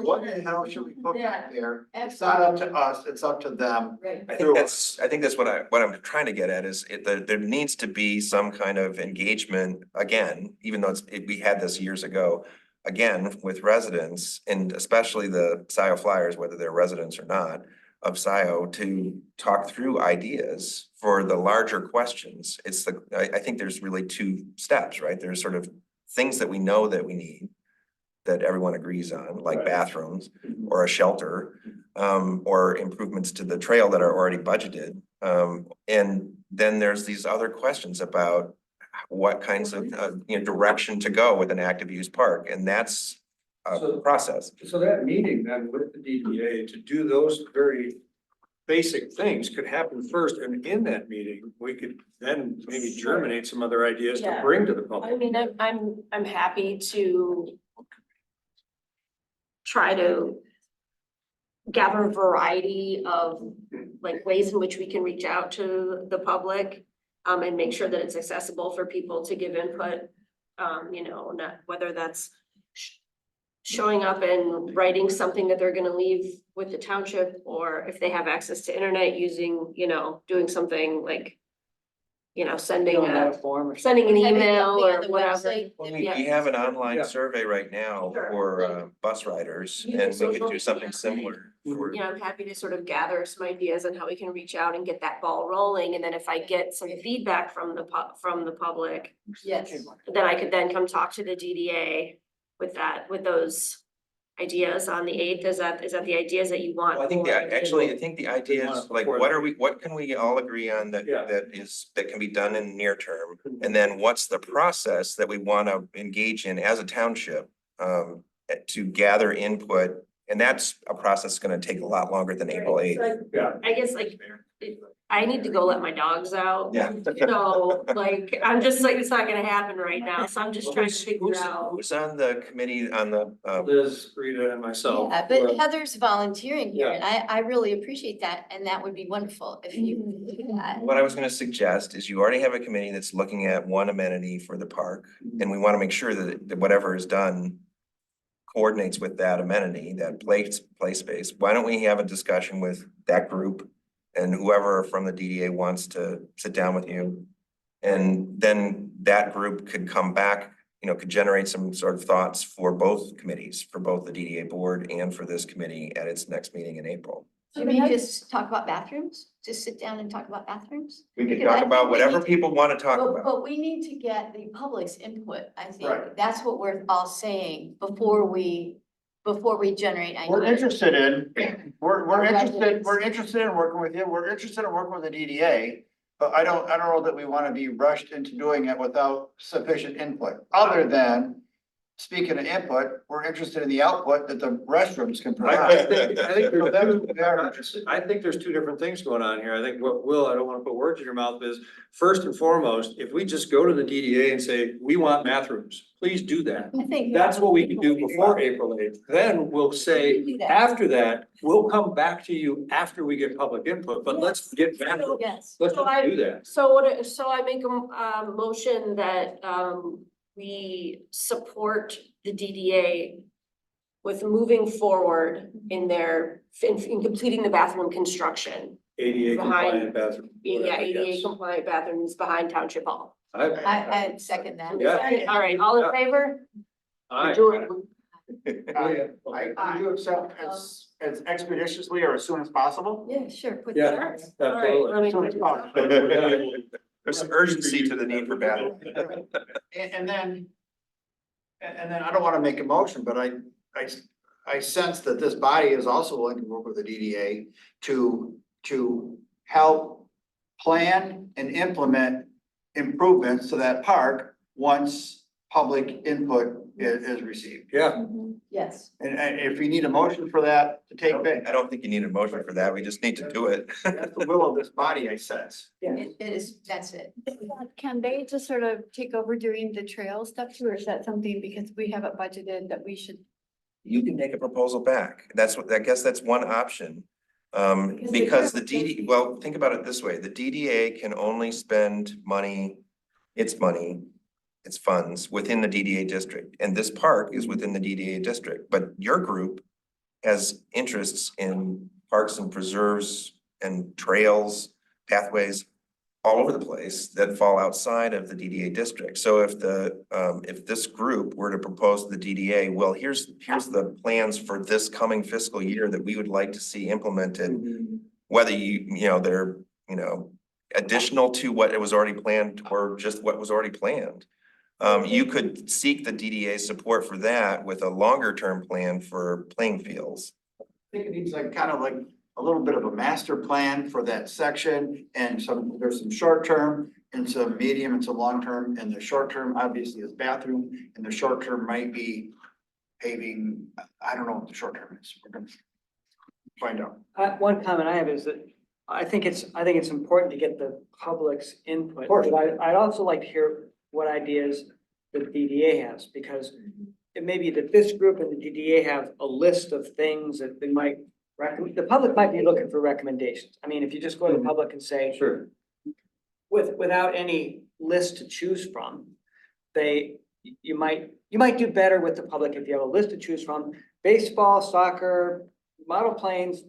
[SPEAKER 8] what the hell should we put
[SPEAKER 3] Yeah.
[SPEAKER 8] back there? It's not up to us, it's up to them.
[SPEAKER 3] Right.
[SPEAKER 13] I think that's what I'm trying to get at is there needs to be some kind of engagement again, even though we had this years ago. Again, with residents and especially the Scio Flyers, whether they're residents or not, of Scio to talk through ideas for the larger questions. I think there's really two steps, right? There's sort of things that we know that we need, that everyone agrees on, like
[SPEAKER 7] Right.
[SPEAKER 13] bathrooms or a shelter, or improvements to the trail that are already budgeted. And then there's these other questions about what kinds of, direction to go with an active use park, and that's a
[SPEAKER 7] So-
[SPEAKER 13] process.
[SPEAKER 7] So that meeting then with the DDA to do those very basic things could happen first, and in that meeting, we could then maybe germinate some other ideas to
[SPEAKER 6] Yeah.
[SPEAKER 7] bring to the
[SPEAKER 6] I
[SPEAKER 7] public.
[SPEAKER 6] mean, I'm happy to try to gather a variety of like ways in which we can reach out to the public and make sure that it's accessible for people to give input. You know, not whether that's showing up and writing something that they're gonna leave with the township, or if they have access to internet using, you know, doing something like, you know, sending
[SPEAKER 1] Filling out
[SPEAKER 6] a,
[SPEAKER 1] a form or
[SPEAKER 6] sending an
[SPEAKER 3] Having
[SPEAKER 6] email
[SPEAKER 3] something on
[SPEAKER 6] or
[SPEAKER 3] the
[SPEAKER 6] whatever.
[SPEAKER 3] website.
[SPEAKER 13] We
[SPEAKER 6] Yeah.
[SPEAKER 13] have an online
[SPEAKER 9] Yeah.
[SPEAKER 13] survey right now
[SPEAKER 6] Sure.
[SPEAKER 13] for bus riders,
[SPEAKER 6] Use the
[SPEAKER 13] and we could
[SPEAKER 6] social
[SPEAKER 13] do something
[SPEAKER 6] media.
[SPEAKER 13] similar for.
[SPEAKER 6] Yeah, I'm happy to sort of gather some ideas on how we can reach out and get that ball rolling, and then if I get some feedback from the public,
[SPEAKER 3] Yes.
[SPEAKER 6] then I could then come talk to the DDA with that, with those ideas on the 8th. Is that the ideas that you want?
[SPEAKER 13] Well, I think
[SPEAKER 6] for-
[SPEAKER 13] actually, I think the idea is like, what can we all agree on that,
[SPEAKER 9] Yeah.
[SPEAKER 13] that can be done in near term? And then what's the process that we want to engage in as a township, to gather input? And that's a process that's going to take a lot longer than April 8th.
[SPEAKER 9] Yeah.
[SPEAKER 6] I guess like, I need to go let my dogs out.
[SPEAKER 13] Yeah.
[SPEAKER 6] So like, I'm just like, it's not gonna happen right now, so I'm just trying to figure out.
[SPEAKER 13] Who's on the committee on the,
[SPEAKER 9] Liz, Rita and myself.
[SPEAKER 3] Yeah, but Heather's volunteering here,
[SPEAKER 9] Yeah.
[SPEAKER 3] and I really appreciate that, and that would be wonderful if you could do that.
[SPEAKER 13] what I was gonna suggest is you already have a committee that's looking at one amenity for the park. And we wanna make sure that whatever is done coordinates with that amenity, that play space. Why don't we have a discussion with that group and whoever from the DDA wants to sit down with you? And then that group could come back, you know, could generate some sort of thoughts for both committees, for both the DDA board and for this committee at its next meeting in April.
[SPEAKER 3] You mean just talk about bathrooms? Just sit down and talk about bathrooms?
[SPEAKER 13] We could
[SPEAKER 3] Because I
[SPEAKER 13] talk about
[SPEAKER 3] think we
[SPEAKER 13] whatever
[SPEAKER 3] need-
[SPEAKER 13] people wanna talk
[SPEAKER 3] But,
[SPEAKER 13] about.
[SPEAKER 3] but we need to get the public's input, I think.
[SPEAKER 8] Right.
[SPEAKER 3] That's what we're all saying before we generate ideas.
[SPEAKER 8] We're interested in, we're
[SPEAKER 3] Our
[SPEAKER 8] interested,
[SPEAKER 3] residents.
[SPEAKER 8] we're interested in working with you, we're interested in working with the DDA. But I don't know that we want to be rushed into doing it without sufficient input, other than, speaking of input, we're interested in the output that the restrooms can
[SPEAKER 9] I
[SPEAKER 8] provide.
[SPEAKER 9] think
[SPEAKER 8] So
[SPEAKER 9] there's
[SPEAKER 8] that's what we are interested.
[SPEAKER 9] I think there's two different things going on here. I think what Will, I don't want to put words in your mouth, is first and foremost, if we just go to the DDA and say, we want bathrooms, please do that.
[SPEAKER 3] I think.
[SPEAKER 9] That's what we can do before April 8th. Then we'll
[SPEAKER 3] We
[SPEAKER 9] say,
[SPEAKER 3] can do that.
[SPEAKER 9] after that, we'll come back to you after we get public input, but let's get bathrooms.
[SPEAKER 3] Yes.
[SPEAKER 9] Let's
[SPEAKER 6] So
[SPEAKER 9] just do that.
[SPEAKER 6] So I make a motion that we support the DDA with moving forward in completing the bathroom construction.
[SPEAKER 9] ADA compliant
[SPEAKER 6] Behind-
[SPEAKER 9] bathroom.
[SPEAKER 6] Yeah,
[SPEAKER 9] whatever,
[SPEAKER 6] ADA
[SPEAKER 9] yes.
[SPEAKER 6] compliant bathrooms behind Township Hall.
[SPEAKER 3] I second that.
[SPEAKER 9] Yeah.
[SPEAKER 6] All right, all in
[SPEAKER 9] Yeah.
[SPEAKER 6] favor?
[SPEAKER 9] Aye.
[SPEAKER 6] Do it.
[SPEAKER 8] I do accept as expeditiously or as soon as possible.
[SPEAKER 3] Yeah, sure. Put
[SPEAKER 9] Yeah.
[SPEAKER 3] that.
[SPEAKER 6] All right, let me-
[SPEAKER 8] As soon as possible.
[SPEAKER 13] There's some urgency to the need for bathrooms.
[SPEAKER 8] And then I don't want to make a motion, but I sense that this body is also willing to work with the DDA to help plan and implement improvements to that park once public input is received.
[SPEAKER 9] Yeah,
[SPEAKER 3] Yes.
[SPEAKER 8] And if you need a motion for that to take,
[SPEAKER 13] I don't think you need a motion for that. We just need to do it.
[SPEAKER 8] that's the will of this body, I sense.
[SPEAKER 3] It is, that's it.
[SPEAKER 5] Can they just sort of take over doing the trail stuff too, or is that something, because we have it budgeted that we should?
[SPEAKER 13] You can make a proposal back. That's what, I guess that's one option. Because the DD, well, think about it this way, the DDA can only spend money, its funds within the DDA district. And this park is within the DDA district, but your group has interests in parks and preserves and trails, pathways all over the place that fall outside of the DDA district. So if if this group were to propose to the DDA, well, here's the plans for this coming fiscal year that we would like to see implemented. Whether they're, additional to what it was already planned or just what was already planned. You could seek the DDA support for that with a longer term plan for playing fields.
[SPEAKER 8] I think it needs like kind of like a little bit of a master plan for that section and there's some short term and some medium and some long term. And the short term obviously is bathroom and the short term might be paving. I don't know what the short term is. We're gonna find out.
[SPEAKER 1] One comment I have is that I think it's important to get the public's input.
[SPEAKER 8] Of course.
[SPEAKER 1] But I'd also like to hear what ideas the DDA has, because it may be that this group and the DDA have a list of things that they might recommend, the public might be looking for recommendations. I mean, if you just go to the public and say,
[SPEAKER 9] Sure.
[SPEAKER 1] without any list to choose from, you might do better with the public if you have a list to choose from. Baseball, soccer, model planes,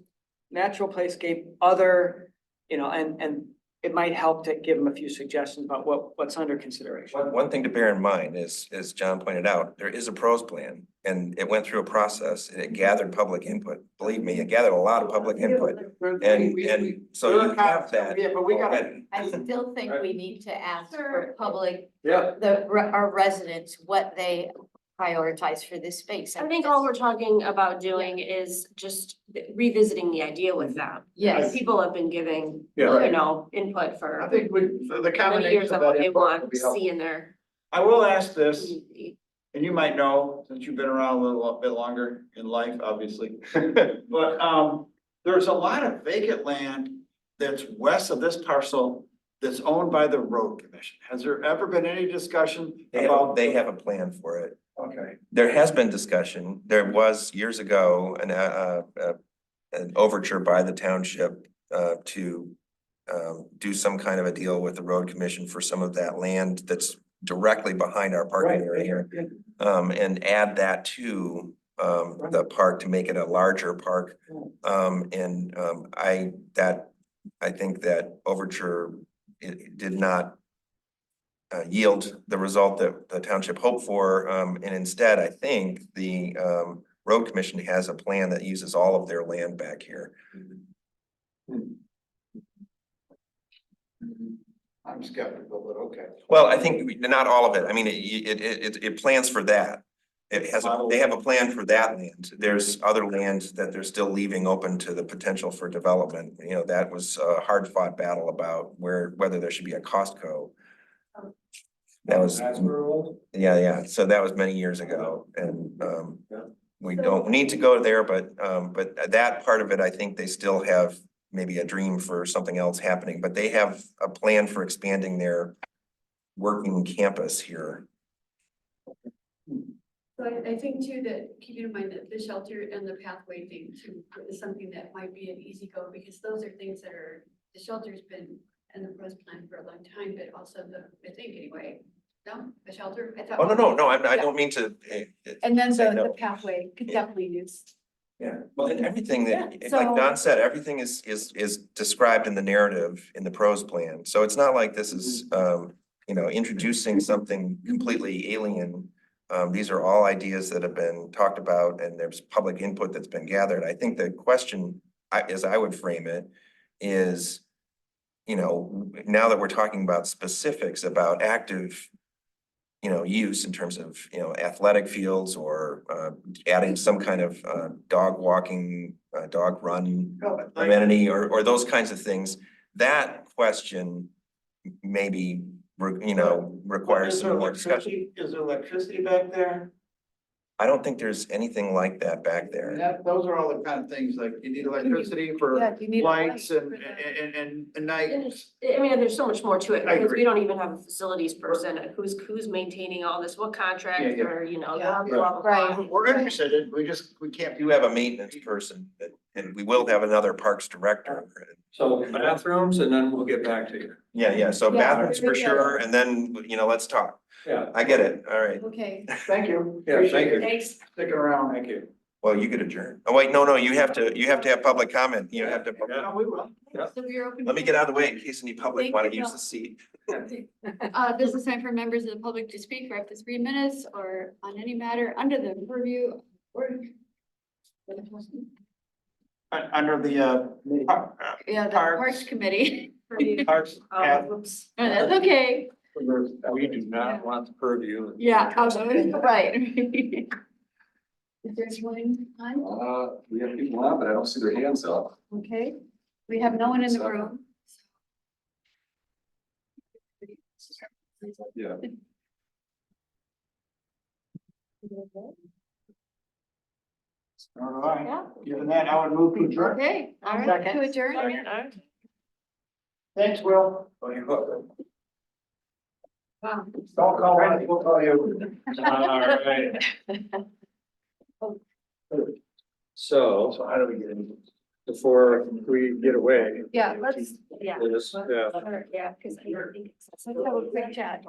[SPEAKER 1] natural playscape, other, and it might help to give them a few suggestions about what's under consideration.
[SPEAKER 13] One thing to bear in mind is, as John pointed out, there is a pros plan and it went through a process and it gathered public input. Believe me, it gathered a lot of public input. And so you have that.
[SPEAKER 8] Yeah, but we gotta.
[SPEAKER 3] I still think we need to ask for public,
[SPEAKER 9] Yeah.
[SPEAKER 3] our residents, what they prioritize for this space.
[SPEAKER 6] I think all we're talking about doing is just revisiting the idea with them.
[SPEAKER 3] Yes.
[SPEAKER 6] People have been giving,
[SPEAKER 9] Yeah.
[SPEAKER 6] input for
[SPEAKER 8] I think the
[SPEAKER 6] many
[SPEAKER 8] combination
[SPEAKER 6] years
[SPEAKER 8] of
[SPEAKER 6] of
[SPEAKER 8] that
[SPEAKER 6] what they
[SPEAKER 8] input
[SPEAKER 6] want
[SPEAKER 8] would be
[SPEAKER 6] to
[SPEAKER 8] helpful.
[SPEAKER 6] see in their
[SPEAKER 8] I will ask this,
[SPEAKER 6] community.
[SPEAKER 8] and you might know, since you've been around a little bit longer in life, obviously. But, there's a lot of vacant land that's west of this parcel that's owned by the road commission. Has there ever been any discussion about?
[SPEAKER 13] They have a plan for it.
[SPEAKER 8] Okay.
[SPEAKER 13] There has been discussion. There was years ago an overture by the township to do some kind of a deal with the road commission for some of that land that's directly behind our parking area here. And add that to the park to make it a larger park. I think that overture, it did not yield the result that the township hoped for. And instead, I think the road commission has a plan that uses all of their land back here.
[SPEAKER 8] I'm skeptical, but okay.
[SPEAKER 13] Well, I think not all of it. I mean, it plans for that. They have a plan for that land. There's other land that they're still leaving open to the potential for development. You know, that was a hard fought battle about whether there should be a Costco. That was, yeah. So that was many years ago and, we don't need to go there, but that part of it, I think they still have maybe a dream for something else happening, but they have a plan for expanding their working campus here.
[SPEAKER 5] So I think too, that keeping in mind that the shelter and the pathway thing too is something that might be an easy go, because those are things that the shelter's been in the pros plan for a long time, but also I think anyway, no, the shelter, I thought.
[SPEAKER 13] Oh, no, I don't mean to.
[SPEAKER 5] And then
[SPEAKER 13] say
[SPEAKER 5] the
[SPEAKER 13] no.
[SPEAKER 5] pathway could definitely use.
[SPEAKER 13] Yeah, well, and everything that,
[SPEAKER 5] Yeah,
[SPEAKER 13] like
[SPEAKER 5] so-
[SPEAKER 13] Don said, everything is described in the narrative in the pros plan. So it's not like this is, introducing something completely alien. These are all ideas that have been talked about and there's public input that's been gathered. I think the question, as I would frame it, is, now that we're talking about specifics about active use in terms of, athletic fields or adding some kind of dog walking, dog run amenity or those kinds of things. That question maybe, requires some more discussion.
[SPEAKER 8] Is there electricity back there?
[SPEAKER 13] I don't think there's anything like that back there.
[SPEAKER 8] Those are all the kind of things like you need electricity for
[SPEAKER 5] Yeah, you need a
[SPEAKER 8] lights
[SPEAKER 5] light
[SPEAKER 8] and
[SPEAKER 5] for that.
[SPEAKER 8] and night.
[SPEAKER 6] There's so much more to it,
[SPEAKER 8] I
[SPEAKER 6] because
[SPEAKER 8] agree.
[SPEAKER 6] we don't even have a facilities person, who's maintaining all this, what contract,
[SPEAKER 8] Yeah.
[SPEAKER 6] or,
[SPEAKER 5] Yeah.
[SPEAKER 6] blah, blah, blah.
[SPEAKER 5] Right.
[SPEAKER 8] We're interested in, we can't.
[SPEAKER 13] You have a maintenance person and we will have another parks director.
[SPEAKER 9] So bathrooms and then we'll get back to you.
[SPEAKER 13] Yeah, so
[SPEAKER 5] Yeah,
[SPEAKER 13] bathrooms for
[SPEAKER 5] yeah.
[SPEAKER 13] sure. And then, let's talk.
[SPEAKER 9] Yeah.
[SPEAKER 13] I get it. All right.
[SPEAKER 5] Okay.
[SPEAKER 8] Thank you.
[SPEAKER 9] Yeah,
[SPEAKER 8] Appreciate
[SPEAKER 9] thank you.
[SPEAKER 8] it.
[SPEAKER 6] Thanks.
[SPEAKER 8] Sticking around.
[SPEAKER 9] Thank you.
[SPEAKER 13] Well, you could adjourn. Oh, wait, no, you have to have public comment. You have to.
[SPEAKER 8] No, we will.
[SPEAKER 5] So we're open.
[SPEAKER 13] Let me get out of the way in case any public
[SPEAKER 5] Thank
[SPEAKER 13] want to
[SPEAKER 5] you,
[SPEAKER 13] use
[SPEAKER 5] Bill.
[SPEAKER 13] the seat.
[SPEAKER 5] This is time for members of the public to speak for up to 3 minutes or on any matter under the purview or.
[SPEAKER 8] Under the,
[SPEAKER 5] Yeah, the
[SPEAKER 8] Parks.
[SPEAKER 5] Parks Committee.
[SPEAKER 8] parks.
[SPEAKER 6] Whoops.
[SPEAKER 5] No, that's okay.
[SPEAKER 9] We do not want the purview.
[SPEAKER 5] Yeah, right. Is there anyone on?
[SPEAKER 4] We have people on, but I don't see their hands up.
[SPEAKER 5] Okay, we have no one in the room.
[SPEAKER 4] Yeah.
[SPEAKER 8] All right. Given that, I would move to adjourn.
[SPEAKER 5] Okay, all right,
[SPEAKER 1] Second.
[SPEAKER 5] to adjourn.
[SPEAKER 6] Alright.
[SPEAKER 8] Thanks, Will.
[SPEAKER 9] Oh, you're welcome.
[SPEAKER 8] Don't call us, we'll call you.
[SPEAKER 9] All right. So
[SPEAKER 8] So how do we get into?
[SPEAKER 9] before we get away,
[SPEAKER 5] Yeah, let's,
[SPEAKER 6] Yeah.
[SPEAKER 9] we'll just,
[SPEAKER 6] Yeah, because I don't think it's.
[SPEAKER 5] let's have a quick chat.